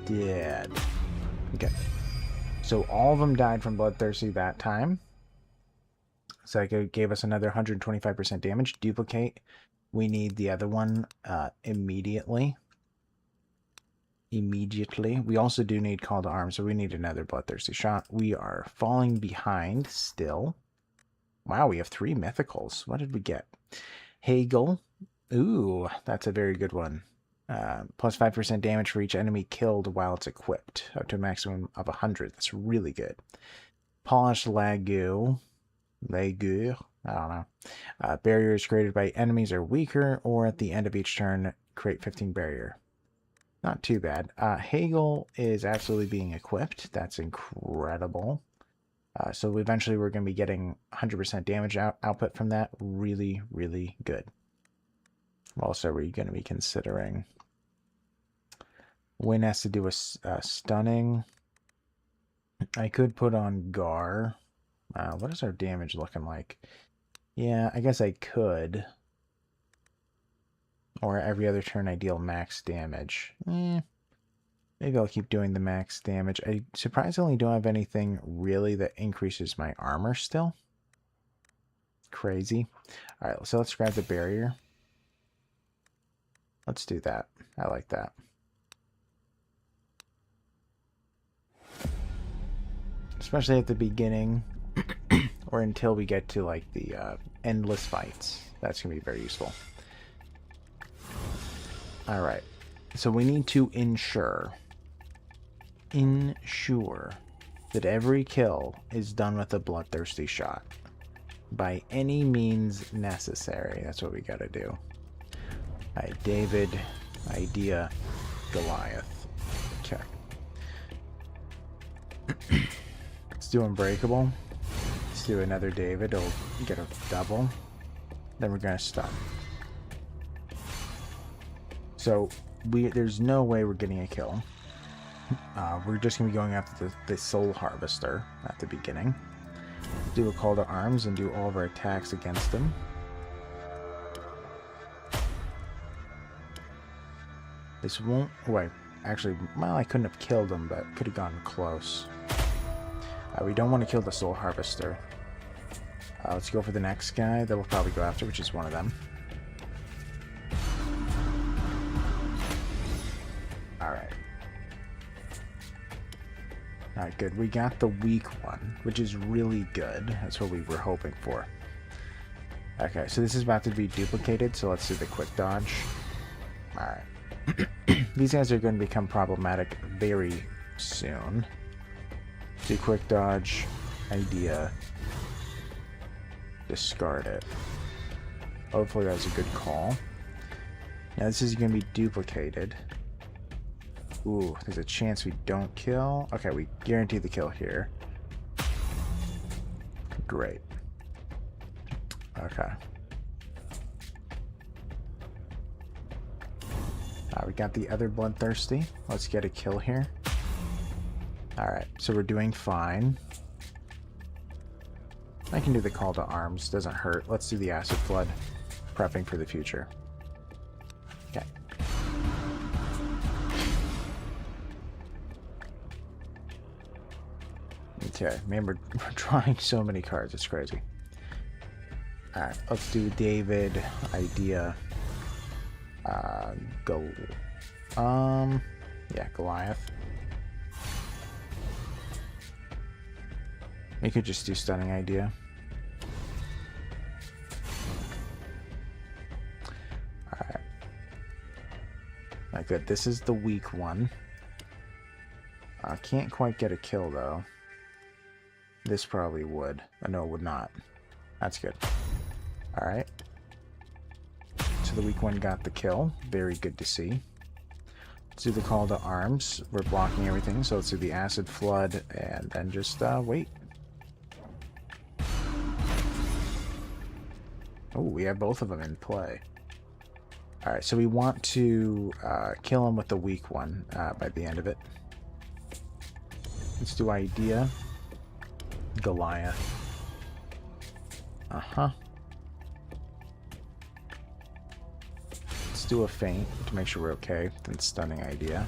dead. Okay. So all of them died from Bloodthirsty that time. So it gave us another 125% damage. Duplicate. We need the other one immediately. We also do need Call to Arms, so we need another Bloodthirsty shot. We are falling behind still. Wow, we have 3 mythicals. What did we get? Hagel. Ooh, that's a very good one. Plus 5% damage for each enemy killed while it's equipped, up to a maximum of 100. That's really good. Polished Lagu. I don't know. Barriers created by enemies are weaker, or at the end of each turn, create 15 barrier. Not too bad. Hagel is absolutely being equipped. That's incredible. So eventually we're going to be getting 100% damage output from that. Really, really good. What else are we going to be considering? Win has to do a stunning. I could put on Gar. What is our damage looking like? Yeah, I guess I could. Or every other turn I deal max damage. Maybe I'll keep doing the max damage. I surprisingly don't have anything really that increases my armor still. Crazy. Alright, so let's grab the barrier. Let's do that. I like that. Especially at the beginning. Or until we get to like the endless fights. That's going to be very useful. Alright, so we need to ensure that every kill is done with a Bloodthirsty shot. By any means necessary. That's what we gotta do. Alright, David, Idea, Goliath. Okay. Let's do Unbreakable. Let's do another David. We'll get a double. Then we're gonna stun. So there's no way we're getting a kill. We're just going to be going after the Soul Harvester at the beginning. Do a Call to Arms and do all of our attacks against him. This won't... Wait, actually, well, I couldn't have killed him, but could have gone close. We don't want to kill the Soul Harvester. Let's go for the next guy that we'll probably go after, which is one of them. Alright, good. We got the weak one, which is really good. That's what we were hoping for. Okay, so this is about to be duplicated, so let's do the quick dodge. Alright. These guys are going to become problematic very soon. Do quick dodge. Idea. Discard it. Hopefully that was a good call. Now this is going to be duplicated. Ooh, there's a chance we don't kill. Okay, we guarantee the kill here. Great. Okay. We got the other Bloodthirsty. Let's get a kill here. Alright, so we're doing fine. I can do the Call to Arms. Doesn't hurt. Let's do the Acid Flood. Prepping for the future. Okay. Okay, man, we're drawing so many cards, it's crazy. Alright, let's do David, Idea, yeah, Goliath. We could just do Stunning Idea. Alright. Not good. This is the weak one. Can't quite get a kill, though. This probably would. No, it would not. That's good. Alright. So the weak one got the kill. Very good to see. Let's do the call to arms. We're blocking everything, so let's do the acid flood and then just wait. Oh, we have both of them in play. Alright, so we want to kill him with the weak one by the end of it. Let's do idea. Goliath. Uh-huh. Let's do a feint to make sure we're okay. Then stunning idea.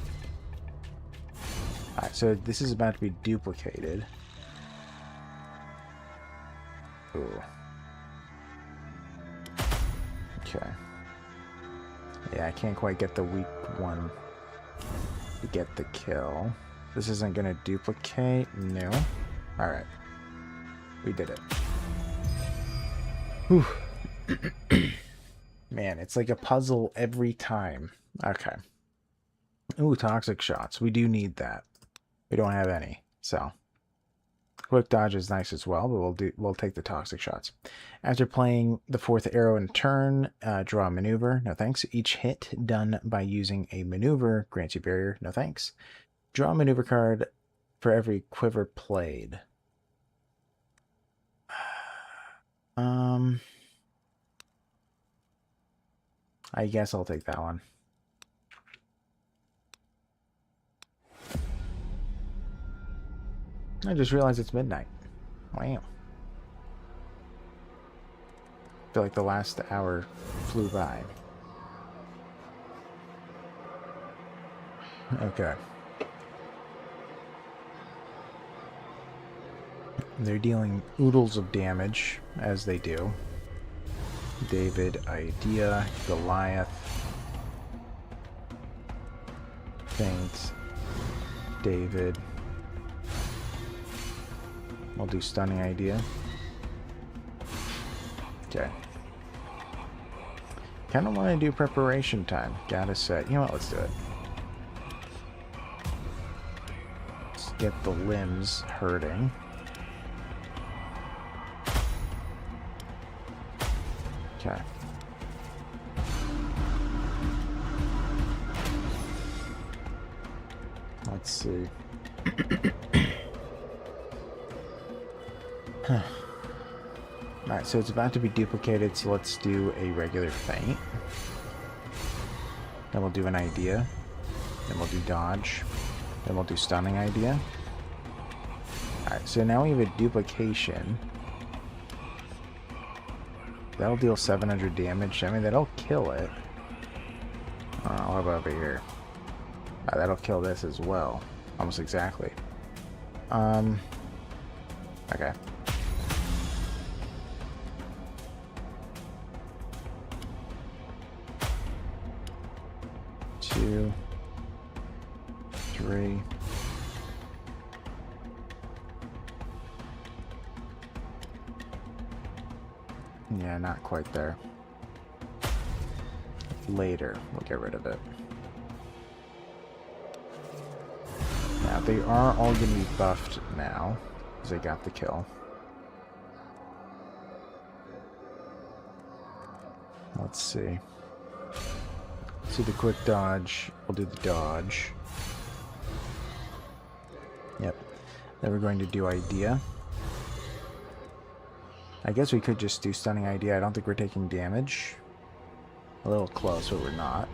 Alright, so this is about to be duplicated. Ooh. Okay. Yeah, I can't quite get the weak one to get the kill. This isn't going to duplicate. No. Alright. We did it. Whew. Man, it's like a puzzle every time. Okay. Ooh, toxic shots. We do need that. We don't have any, so... Quick dodge is nice as well, but we'll take the toxic shots. After playing the 4th arrow in turn, draw a maneuver. No thanks. Each hit done by using a maneuver grants you barrier. No thanks. Draw a maneuver card for every quiver played. I guess I'll take that one. I just realized it's midnight. Wow. I feel like the last hour flew by. Okay. They're dealing oodles of damage, as they do. David, idea, Goliath. Feint. David. We'll do stunning idea. Okay. Kind of want to do preparation time. Gotta say. You know what? Let's do it. Let's get the limbs hurting. Okay. Let's see. Alright, so it's about to be duplicated, so let's do a regular feint. Then we'll do an idea. Then we'll do dodge. Then we'll do stunning idea. Alright, so now we have a duplication. That'll deal 700 damage. I mean, that'll kill it. What about over here? That'll kill this as well. Almost exactly. Okay. 2, 3. Yeah, not quite there. Later, we'll get rid of it. Now, they are all going to be buffed now, because they got the kill. Let's see. Let's do the quick dodge. We'll do the dodge. Yep. Then we're going to do idea. I guess we could just do stunning idea. I don't think we're taking damage. A little close, but we're not.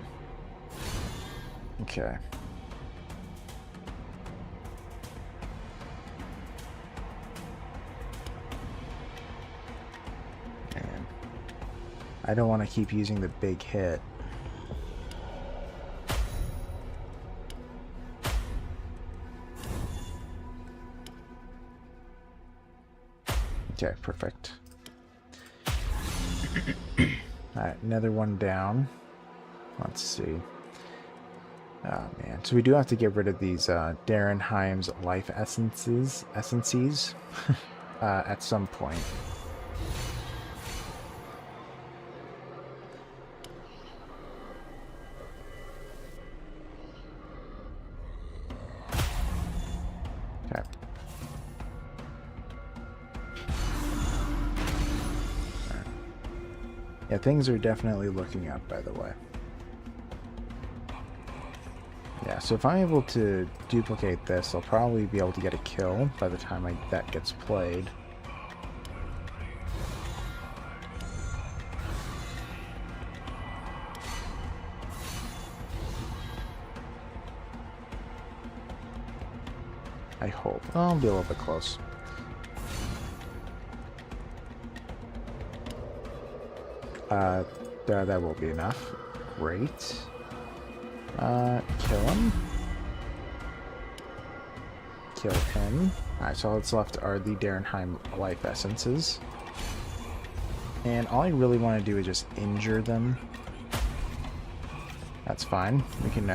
Okay. Man. I don't want to keep using the big hit. Okay, perfect. Alright, another one down. Let's see. Oh man, so we do have to get rid of these Darren Himes life essences at some point. Okay. Yeah, things are definitely looking up, by the way. Yeah, so if I'm able to duplicate this, I'll probably be able to get a kill by the time that gets played. I hope. Oh, I'll be a little bit close. That will be enough. Great. Kill him. Kill him. Alright, so all that's left are the Darenheim life essences. And all I really want to do is just injure them. That's fine. We can,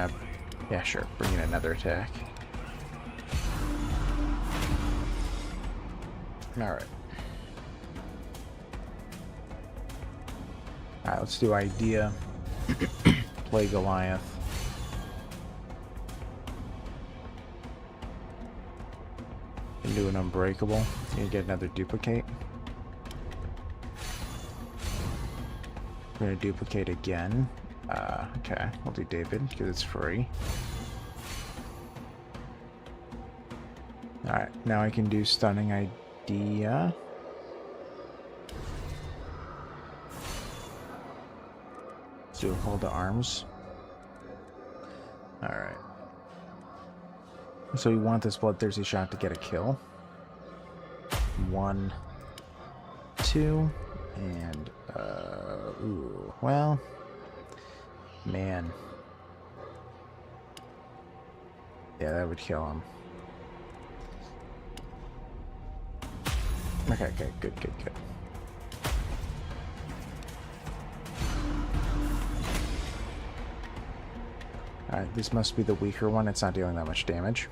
yeah, sure, bring in another attack. Alright. Alright, let's do idea. Play Goliath. And do an unbreakable. You get another duplicate. We're gonna duplicate again. Okay, we'll do David because it's free. Alright, now I can do stunning idea. Let's do a hold to arms. Alright. So you want this bloodthirsty shot to get a kill. 1, 2, and ooh, well, man. Yeah, that would kill him. Okay, good. Alright, this must be the weaker one. It's not dealing that much damage,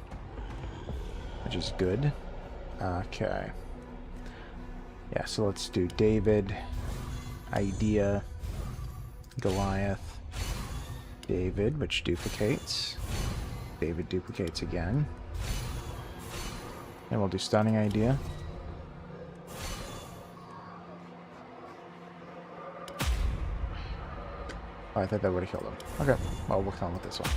which is good. Okay. Yeah, so let's do David, idea, Goliath, David, which duplicates. David duplicates again. And we'll do stunning idea. Oh, I thought that would have killed him. Okay, well, we'll kill him with this one.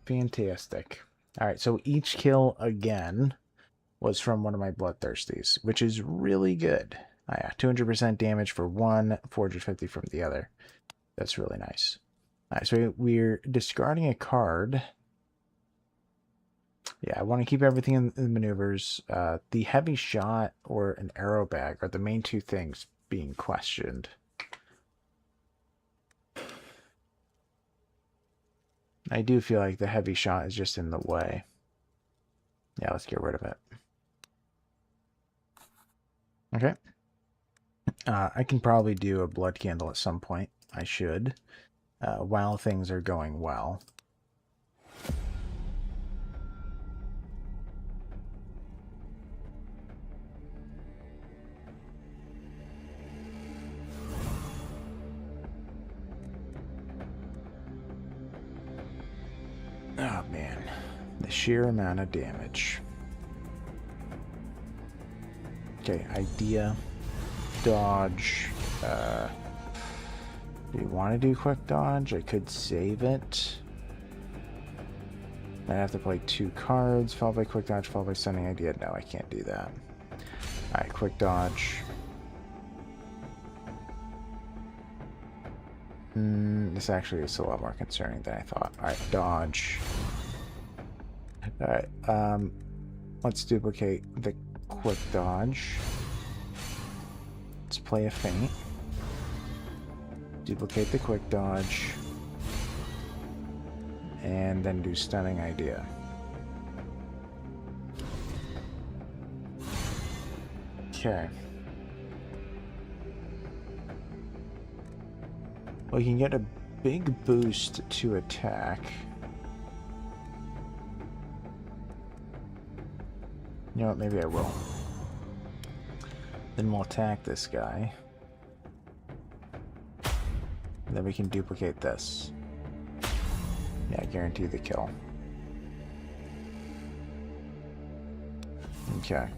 Fantastic. Alright, so each kill again was from one of my bloodthirsties, which is really good. Oh, yeah, 200% damage for one, 450 from the other. That's really nice. Alright, so we're discarding a card. Yeah, I want to keep everything in the maneuvers. The heavy shot or an arrow bag are the main two things being questioned. I do feel like the heavy shot is just in the way. Yeah, let's get rid of it. Okay. I can probably do a blood candle at some point. I should. While things are going well. Oh man, the sheer amount of damage. Okay, idea, dodge. Do you want to do quick dodge? I could save it. I have to play 2 cards, followed by quick dodge, followed by stunning idea. No, I can't do that. Alright, quick dodge. This actually is a lot more concerning than I thought. Alright, dodge. Alright, let's duplicate the quick dodge. Let's play a feint. Duplicate the quick dodge. And then do stunning idea. Okay. Well, you can get a big boost to attack. You know what, maybe I will. Then we'll attack this guy. And then we can duplicate this. Yeah, guarantee the kill. Okay.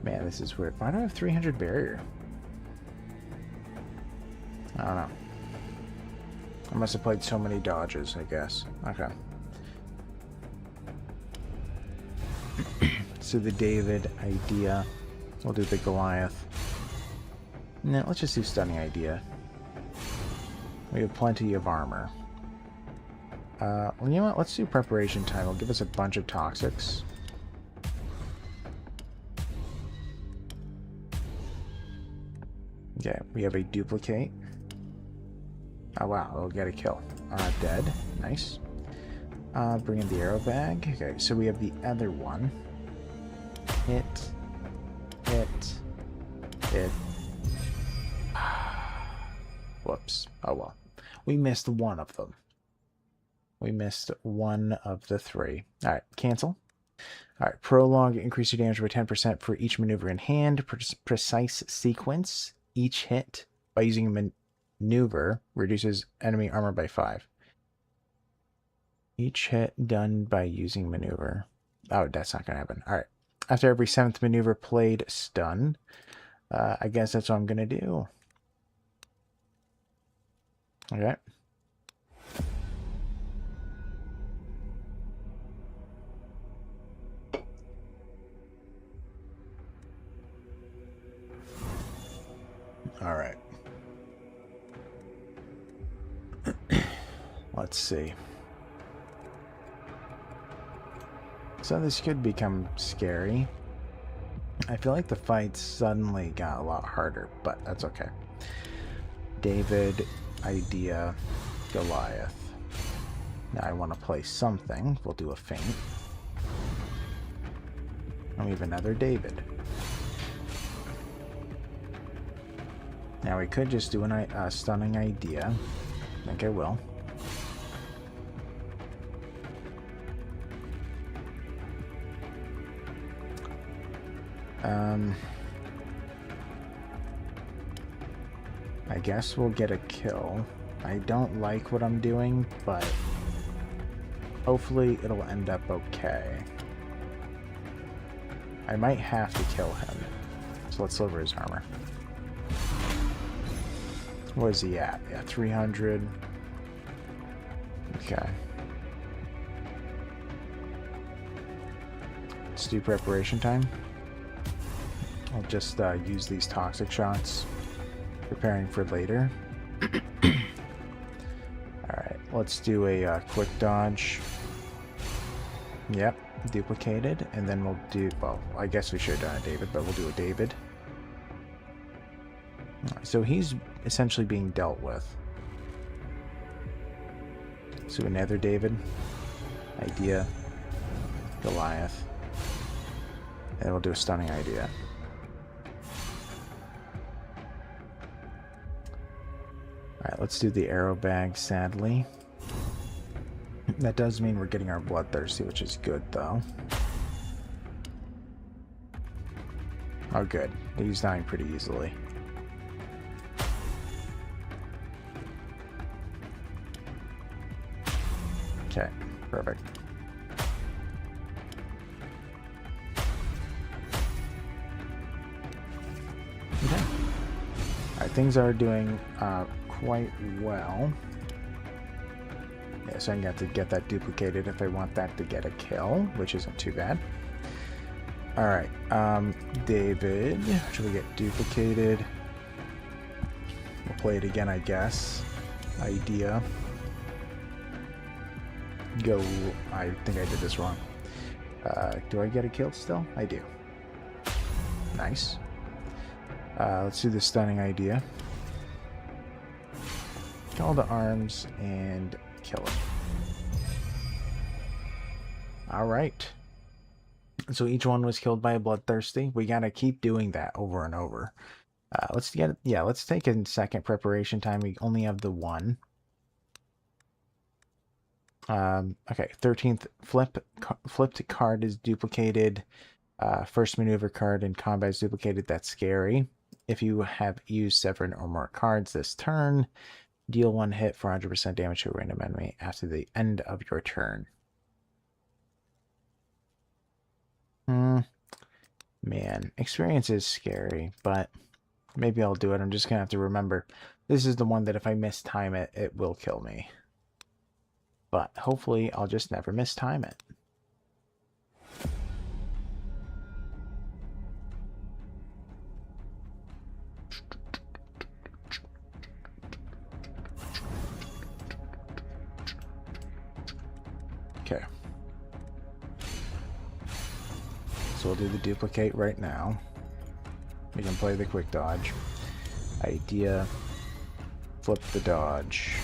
Man, this is weird. Why do I have 300 barrier? I don't know. I must have played so many dodges, I guess. Okay. So the David idea. We'll do the Goliath. No, let's just do stunning idea. We have plenty of armor. Well, you know what? Let's do preparation time. It'll give us a bunch of toxics. Okay, we have a duplicate. Oh wow, it'll get a kill. Dead. Nice. Bring in the arrow bag. Okay, so we have the other one. Hit. Whoops. Oh well. We missed one of them. We missed one of the three. Alright, cancel. Alright, prologue, increase your damage by 10% for each maneuver in hand. Precise sequence. Each hit by using a maneuver reduces enemy armor by 5. Each hit done by using maneuver. Oh, that's not going to happen. Alright. After every 7th maneuver played, stun. I guess that's what I'm going to do. Okay. All right. Let's see. So this could become scary. I feel like the fight suddenly got a lot harder, but that's okay. David, idea, Goliath. Now I want to play something. We'll do a feint. And we have another David. Now we could just do a stunning idea. I think I will. I guess we'll get a kill. I don't like what I'm doing, but hopefully it'll end up okay. I might have to kill him. So let's lower his armor. What is he at? Yeah, 300. Okay. Let's do preparation time. I'll just use these toxic shots, preparing for later. Alright, let's do a quick dodge. Yep, duplicated. And then we'll do, well, I guess we should have done a David, but we'll do a David. So he's essentially being dealt with. So another David. Idea. Goliath. And we'll do a stunning idea. Alright, let's do the arrow bag, sadly. That does mean we're getting our bloodthirsty, which is good, though. Oh, good. He's dying pretty easily. Okay, perfect. Okay. Alright, things are doing quite well. Yeah, so I have to get that duplicated if I want that to get a kill, which isn't too bad. Alright, David, should we get duplicated? We'll play it again, I guess. Idea. Go. I think I did this wrong. Do I get a kill still? I do. Nice. Let's do the stunning idea. Call to arms and kill him. Alright. So each one was killed by a bloodthirsty. We gotta keep doing that over and over. Let's take a second preparation time. We only have the one. Okay, 13th flipped card is duplicated. First maneuver card in combat is duplicated. That's scary. If you have used 7 or more cards this turn, deal 1 hit for 100% damage to a random enemy after the end of your turn. Man, experience is scary, but maybe I'll do it. I'm just gonna have to remember. This is the one that if I mistime it, it will kill me. But hopefully I'll just never mistime it. Okay. So we'll do the duplicate right now. We can play the quick dodge. Idea. Flip the dodge.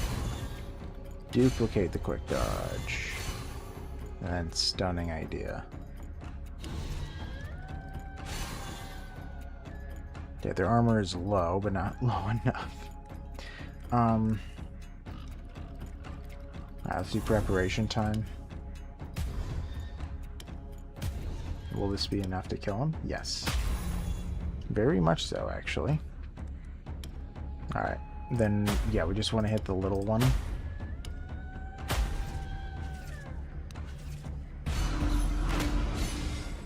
Duplicate the quick dodge. And then stunning idea. Yeah, their armor is low, but not low enough. Let's do preparation time. Will this be enough to kill him? Yes. Very much so, actually. Alright. Then, yeah, we just want to hit the little one.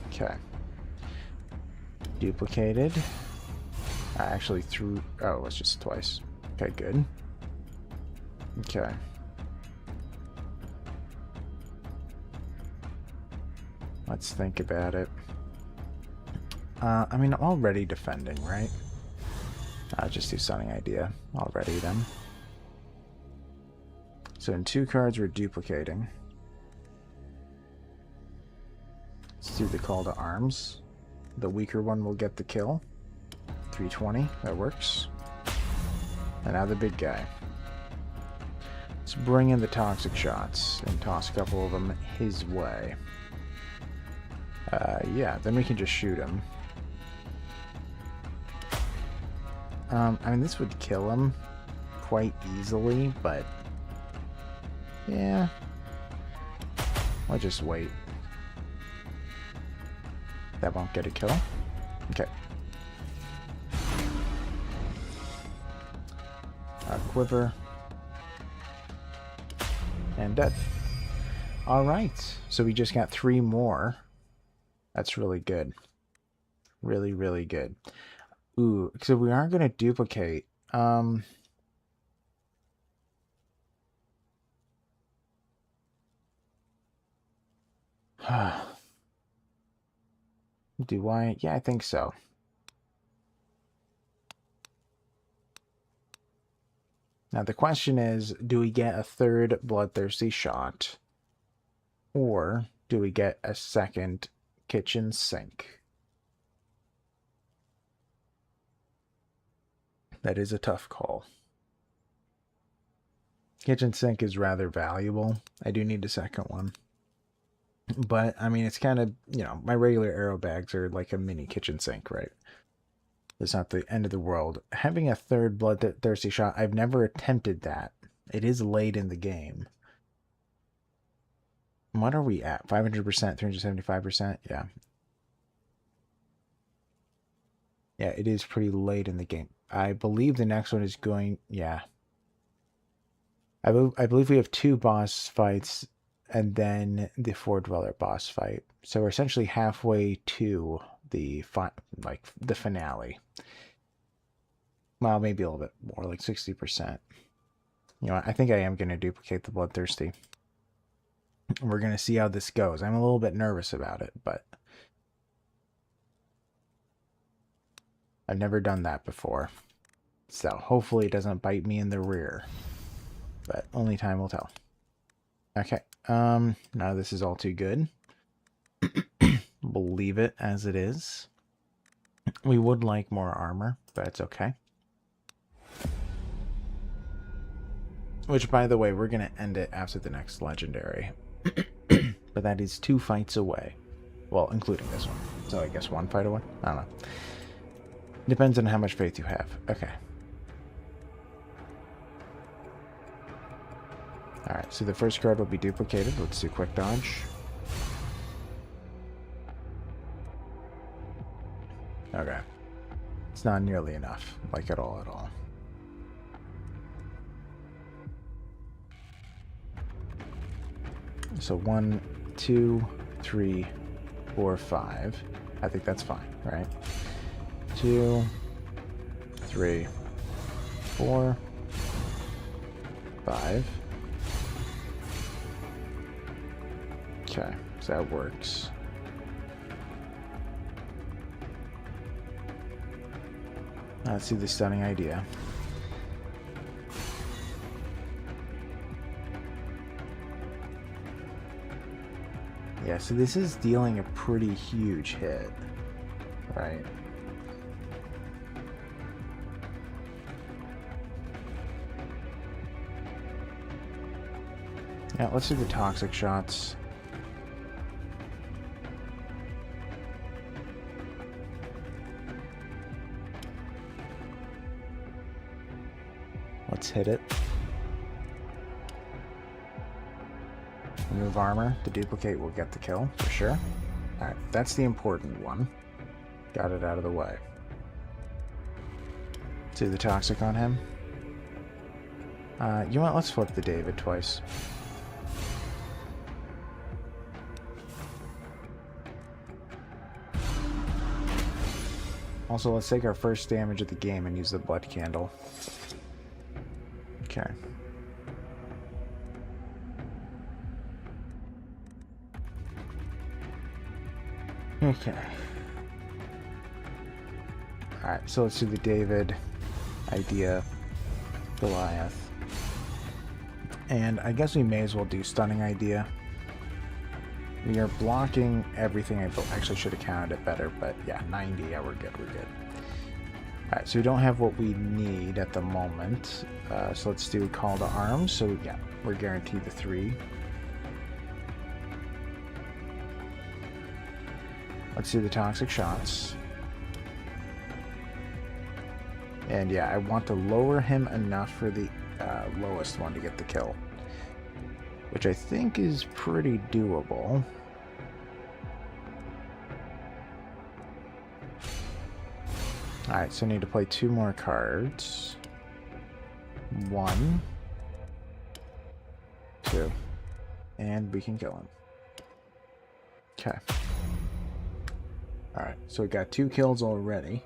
Okay. Duplicated. I actually threw... Oh, it's just twice. Okay, good. Okay. Let's think about it. I mean, I'm already defending, right? I'll just do stunning idea already then. So in 2 cards, we're duplicating. Let's do the call to arms. The weaker one will get the kill. 320, that works. And now the big guy. Let's bring in the toxic shots and toss a couple of them his way. Yeah, then we can just shoot him. I mean, this would kill him quite easily, but yeah, I'll just wait. That won't get a kill. Okay. Quiver. And dead. Alright, so we just got 3 more. That's really good. Really, really good. Ooh, so we are going to duplicate. Do I? Yeah, I think so. Now the question is, do we get a 3rd bloodthirsty shot? Or do we get a 2nd kitchen sink? That is a tough call. Kitchen sink is rather valuable. I do need a 2nd one. But, I mean, it's kind of, you know, my regular arrow bags are like a mini kitchen sink, right? It's not the end of the world. Having a 3rd bloodthirsty shot, I've never attempted that. It is late in the game. What are we at? 500%, 375%? Yeah. Yeah, it is pretty late in the game. I believe the next one is going... Yeah. I believe we have 2 boss fights and then the 4 dweller boss fight. So we're essentially halfway to the the finale. Well, maybe a little bit more, like 60%. You know, I think I am going to duplicate the bloodthirsty. We're going to see how this goes. I'm a little bit nervous about it, but I've never done that before. So hopefully it doesn't bite me in the rear. But only time will tell. Okay. Now this is all too good. We'll leave it as it is. We would like more armor, but it's okay. Which, by the way, we're going to end it after the next legendary. But that is 2 fights away. Well, including this one. So I guess 1 fight away? I don't know. Depends on how much faith you have. Okay. Alright, so the first card will be duplicated. Let's do quick dodge. Okay. It's not nearly enough. Like at all. So 1, 2, 3, 4, 5. I think that's fine, right? 2, 3, 4, 5. Okay, so that works. Let's see the stunning idea. Yeah, so this is dealing a pretty huge hit, right? Yeah, let's do the toxic shots. Let's hit it. Remove armor. The duplicate will get the kill, for sure. Alright, that's the important one. Got it out of the way. Do the toxic on him. You know what? Let's flip the David twice. Also, let's take our first damage of the game and use the blood candle. Okay. Okay. Alright, so let's do the David, Idea, Goliath. And I guess we may as well do Stunning Idea. We are blocking everything. I actually should have counted it better, but yeah, 90. Yeah, we're good. We're good. Alright, so we don't have what we need at the moment. So let's do Call to Arms. So yeah, we're guaranteed the 3. Let's do the toxic shots. And yeah, I want to lower him enough for the lowest one to get the kill, which I think is pretty doable. Alright, so I need to play 2 more cards. 1, 2, and we can kill him. Okay. Alright, so we got 2 kills already.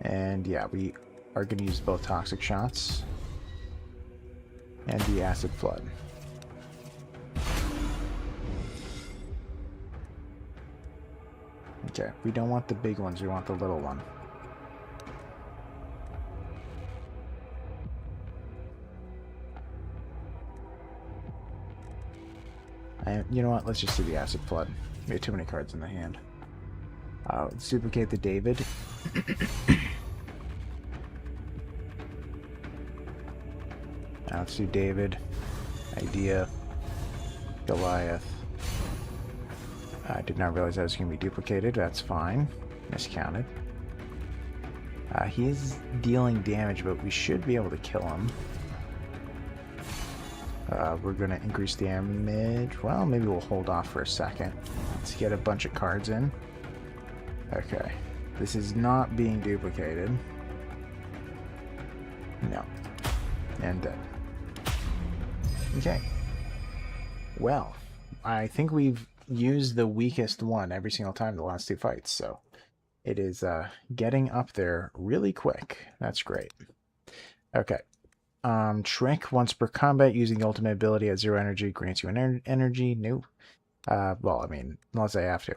And yeah, we are going to use both toxic shots and the acid flood. Okay, we don't want the big ones, we want the little one. And you know what, let's just do the acid flood. We have too many cards in the hand. Let's duplicate the David. Now let's do David, Idea, Goliath. I did not realize that was going to be duplicated. That's fine. Miscounted. He is dealing damage, but we should be able to kill him. We're going to increase damage. Well, maybe we'll hold off for a second. Let's get a bunch of cards in. Okay. This is not being duplicated. No. And dead. Okay. Well, I think we've used the weakest one every single time the last 2 fights, so it is getting up there really quick. That's great. Okay. Trick, once per combat, using the ultimate ability at 0 energy, grants you an energy. No. Well, I mean, unless I have to.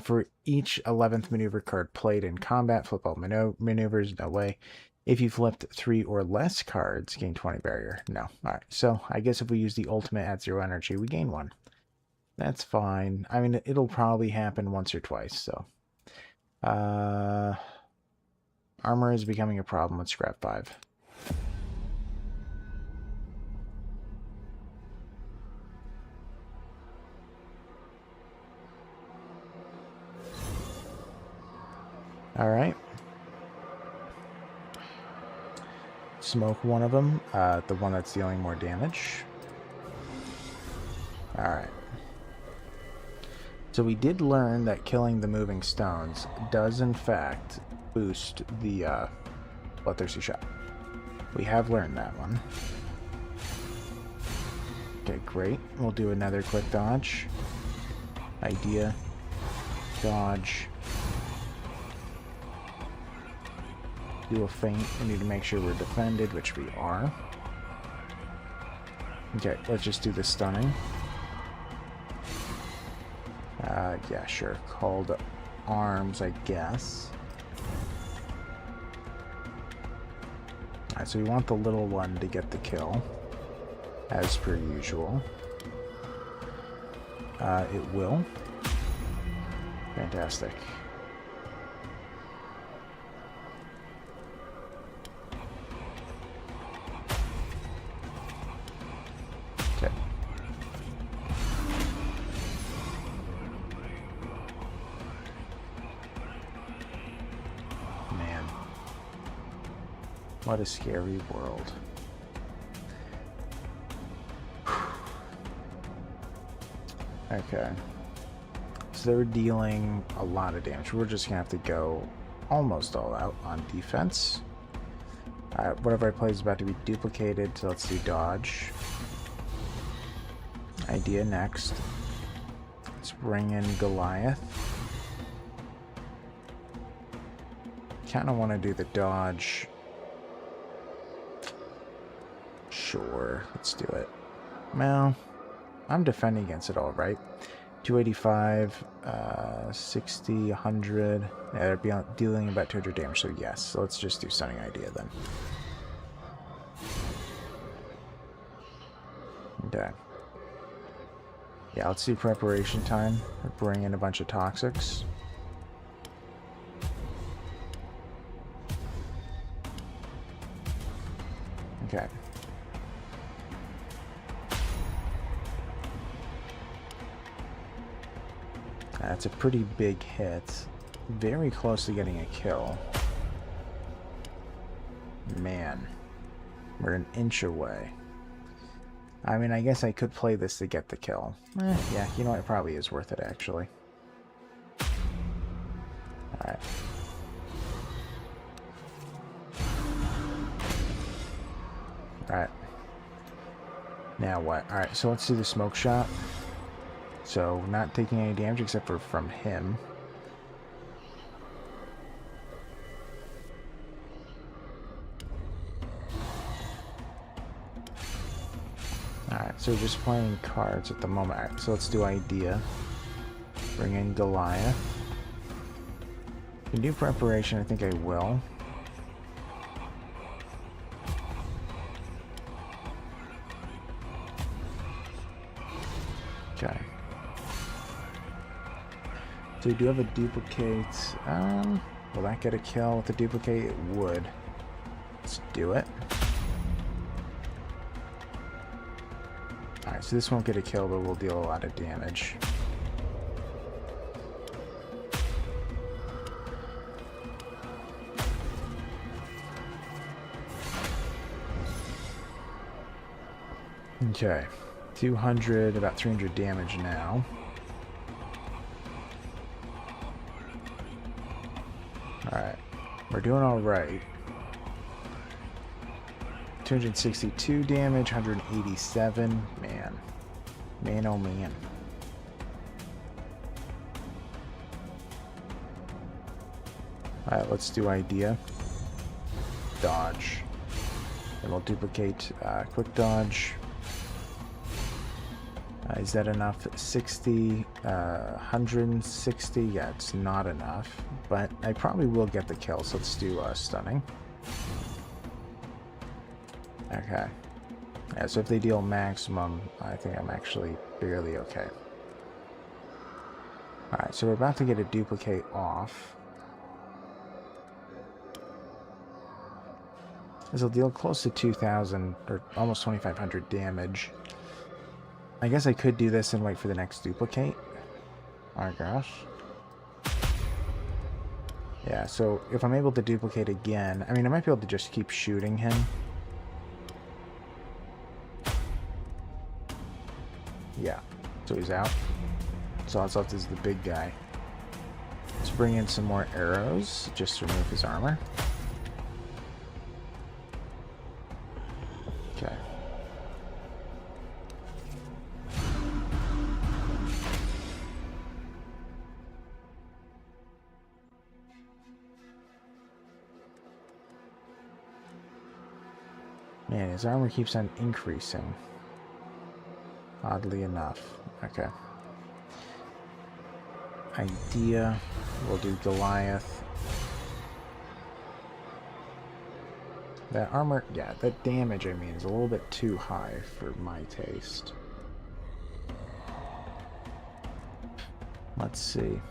For each 11th maneuver card played in combat, flip all maneuvers. No way. If you flipped 3 or less cards, gain 20 barrier. No. Alright, so I guess if we use the ultimate at 0 energy, we gain 1. That's fine. I mean, it'll probably happen once or twice, so. Armor is becoming a problem. Let's scrap 5. Alright. Smoke one of them, the one that's dealing more damage. Alright. So we did learn that killing the moving stones does in fact boost the Bloodthirsty Shot. We have learned that one. Okay, great. We'll do another quick dodge. Idea. Dodge. do a feint. We need to make sure we're defended, which we are. Okay, let's just do the stunning. Yeah, sure. Called arms, I guess. Alright, so we want the little one to get the kill, as per usual. It will. Fantastic. Okay. Man. What a scary world. Okay. So they're dealing a lot of damage. We're just gonna have to go almost all out on defense. Whatever I play is about to be duplicated, so let's do dodge. Idea next. Let's bring in Goliath. Kind of want to do the dodge. Sure, let's do it. Well, I'm defending against it all, right? 285, 60, 100. Yeah, they're dealing about 200 damage, so yes. So let's just do stunning idea then. Okay. Yeah, let's do preparation time. Bring in a bunch of toxics. Okay. That's a pretty big hit. Very close to getting a kill. Man. We're an inch away. I mean, I guess I could play this to get the kill. Yeah, you know what? It probably is worth it, actually. Alright. Alright. Now what? Alright, so let's do the smoke shot. So, not taking any damage except for from him. Alright, so we're just playing cards at the moment. Alright, so let's do idea. Bring in Goliath. Can do preparation, I think I will. Okay. So we do have a duplicate. Will that get a kill with the duplicate? It would. Let's do it. Alright, so this won't get a kill, but we'll deal a lot of damage. Okay. 200, about 300 damage now. Alright. We're doing alright. 262 damage, 187. Man. Man, oh man. Alright, let's do idea. Dodge. Then we'll duplicate quick dodge. Is that enough? 60, 160? Yeah, it's not enough. But I probably will get the kill, so let's do stunning. Okay. Yeah, so if they deal maximum, I think I'm actually barely okay. Alright, so we're about to get a duplicate off. This will deal close to 2,000, or almost 2,500 damage. I guess I could do this and wait for the next duplicate. Oh my gosh. Yeah, so if I'm able to duplicate again, I mean, I might be able to just keep shooting him. Yeah, so he's out. So all that's left is the big guy. Let's bring in some more arrows, just to remove his armor. Okay. Man, his armor keeps on increasing. Oddly enough. Okay. Idea. We'll do Goliath. That armor, yeah, that damage, I mean, is a little bit too high for my taste. Let's see.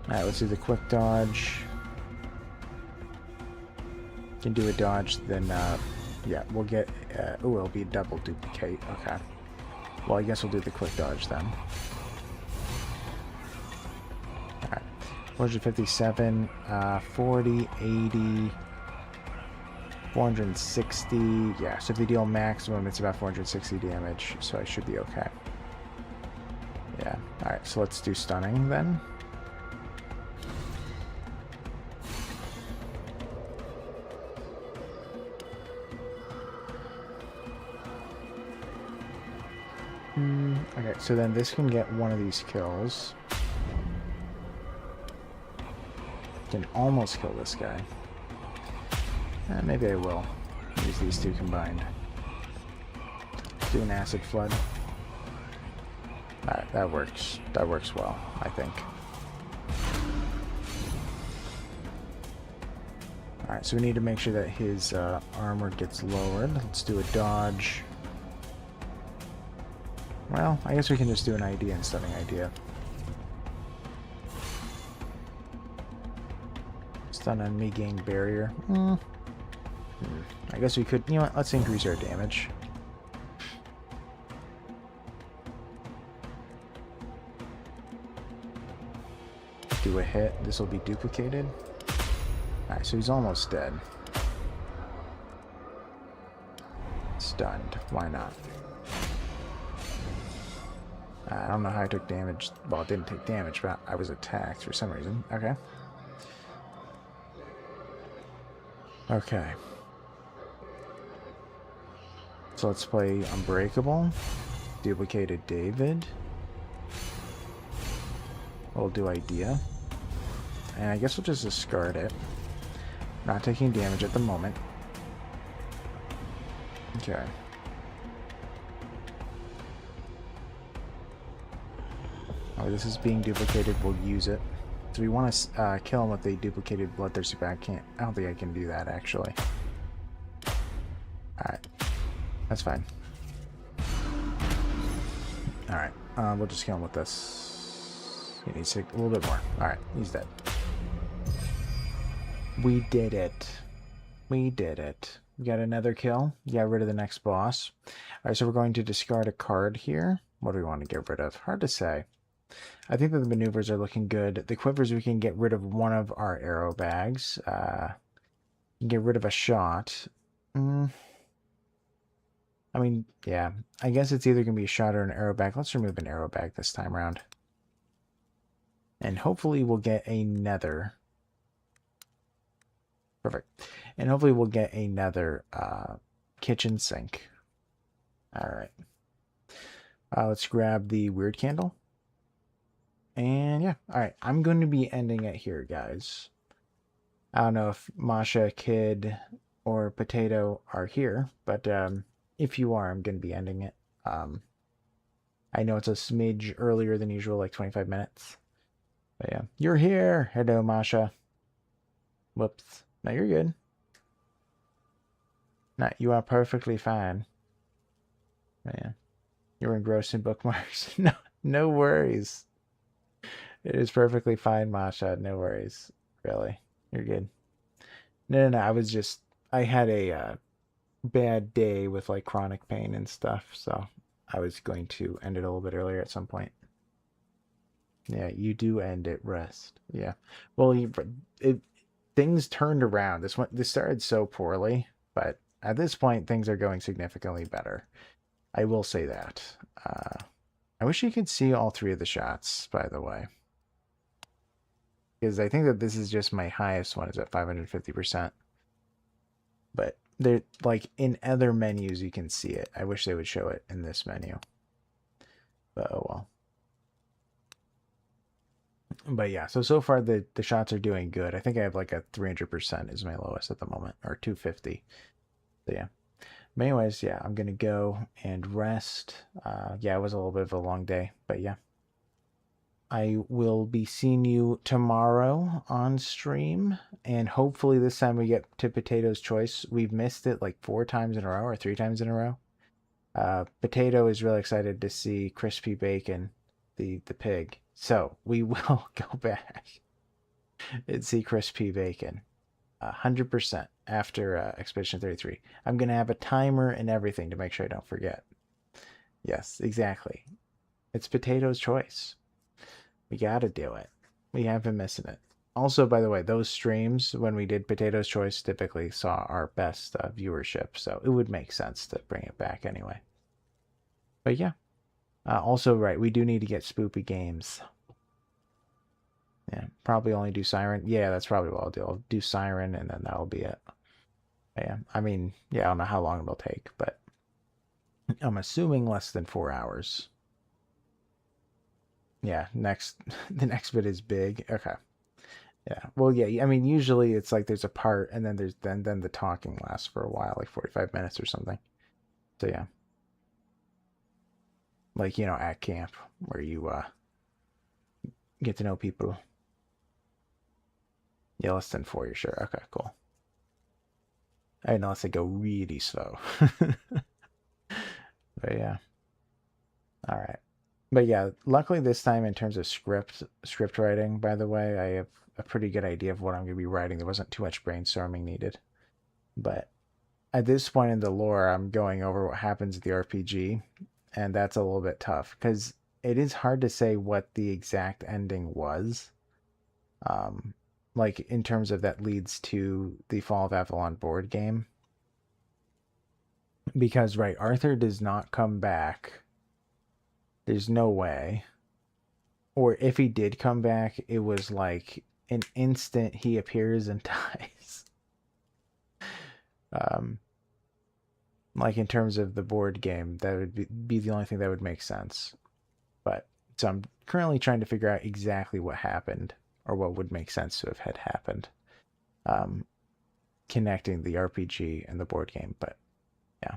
Alright, let's do the quick dodge. Can do a dodge, then, yeah, we'll get, oh, it'll be a double duplicate, okay. Well, I guess we'll do the quick dodge then. Alright, 457, 40, 80, 460, yeah, so if they deal maximum, it's about 460 damage, so I should be okay. Yeah, alright, so let's do stunning then. Okay, so then this can get one of these kills. Can almost kill this guy. Maybe I will use these two combined. Do an acid flood. Alright, that works. That works well, I think. Alright, so we need to make sure that his armor gets lowered. Let's do a dodge. Well, I guess we can just do an idea and stunning idea. Stun on me, gain barrier. I guess we could, you know what, let's increase our damage. Do a hit, this will be duplicated. Alright, so he's almost dead. Stunned, why not? I don't know how I took damage. Well, it didn't take damage, but I was attacked for some reason. Okay. Okay. So let's play Unbreakable. Duplicated David. We'll do Idea. And I guess we'll just discard it. Not taking damage at the moment. Okay. Oh, this is being duplicated. We'll use it. So we want to kill him with a duplicated bloodthirsty, but I can't. I don't think I can do that actually. All right, that's fine. All right, we'll just kill him with this. He needs to take a little bit more. All right, he's dead. We did it. We did it. We got another kill. Got rid of the next boss. All right, so we're going to discard a card here. What do we want to get rid of? Hard to say. I think that the maneuvers are looking good. The quivers, we can get rid of one of our arrow bags. Get rid of a shot. I mean, yeah. I guess it's either going to be a shot or an arrow bag. Let's remove an arrow bag this time around. And hopefully we'll get another. Perfect. And hopefully we'll get another kitchen sink. All right. Let's grab the weird candle. And yeah, all right, I'm going to be ending it here, guys. I don't know if Masha, Kid, or Potato are here, but if you are, I'm going to be ending it. I know it's a smidge earlier than usual, like 25 minutes. But yeah, you're here. Hello, Masha. Whoops. No, you're good. No, you are perfectly fine. But yeah, you're engrossed in bookmarks. No worries. It is perfectly fine, Masha. No worries. Really. You're good. No. I had a bad day with like chronic pain and stuff, so I was going to end it a little bit earlier at some point. Yeah, you do end at rest. Yeah. Well, things turned around. This started so poorly, but at this point, things are going significantly better. I will say that. I wish you could see all three of the shots, by the way. Because I think that this is just my highest one is at 550%. But they're like in other menus you can see it. I wish they would show it in this menu. But oh well. But yeah, so far the shots are doing good. I think I have like a 300% is my lowest at the moment, or 250. So yeah. But anyways, yeah, I'm gonna go and rest. Yeah, it was a little bit of a long day, but yeah. I will be seeing you tomorrow on stream, and hopefully this time we get to Potato's Choice. We've missed it like 4 times in a row or 3 times in a row. Potato is really excited to see Crispy Bacon, the pig. So we will go back and see Crispy Bacon. 100% after Expedition 33. I'm going to have a timer and everything to make sure I don't forget. Yes, exactly. It's Potato's Choice. We got to do it. We have been missing it. Also, by the way, those streams when we did Potato's Choice typically saw our best viewership, so it would make sense to bring it back anyway. But yeah. Also, right, we do need to get spoopy games. Yeah, probably only do Siren. Yeah, that's probably what I'll do. I'll do Siren, and then that'll be it. Yeah, I mean, yeah, I don't know how long it'll take, but I'm assuming less than 4 hours. Yeah, the next bit is big. Okay. Yeah. Well, yeah, I mean, usually it's like there's a part and then then the talking lasts for a while, like 45 minutes or something. So yeah. Like, at camp where you get to know people. Yeah, less than 4, you're sure. Okay, cool. I know, unless they go really slow. But yeah. All right. But yeah, luckily this time in terms of script writing, by the way, I have a pretty good idea of what I'm going to be writing. There wasn't too much brainstorming needed. But at this point in the lore, I'm going over what happens at the RPG, and that's a little bit tough because it is hard to say what the exact ending was. Like in terms of that leads to the Fall of Avalon board game. Because right, Arthur does not come back. There's no way. Or if he did come back, it was like an instant he appears and dies. Like in terms of the board game, that would be the only thing that would make sense. But so I'm currently trying to figure out exactly what happened or what would make sense to have had happened, connecting the RPG and the board game. But yeah,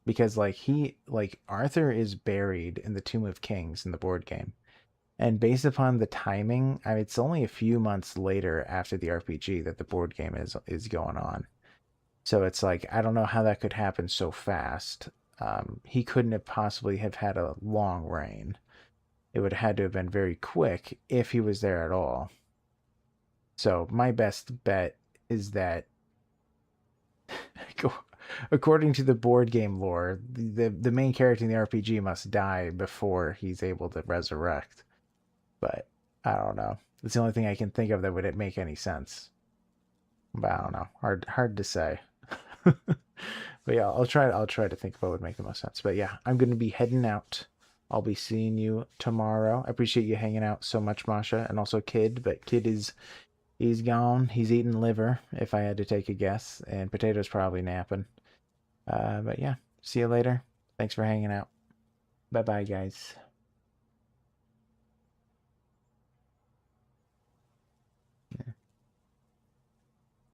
because like Arthur is buried in the Tomb of Kings in the board game. And based upon the timing, I mean, it's only a few months later after the RPG that the board game is going on. So it's like I don't know how that could happen so fast. He couldn't have possibly have had a long reign. It would have had to have been very quick if he was there at all. So my best bet is that, according to the board game lore, the main character in the RPG must die before he's able to resurrect. But I don't know. It's the only thing I can think of that would make any sense. But I don't know. Hard to say. But yeah, I'll try to think of what would make the most sense. But yeah, I'm gonna be heading out. I'll be seeing you tomorrow. I appreciate you hanging out so much, Masha, and also Kid. But Kid he's gone. He's eating liver, if I had to take a guess, and Potato's probably napping. But yeah, see you later. Thanks for hanging out. Bye bye, guys.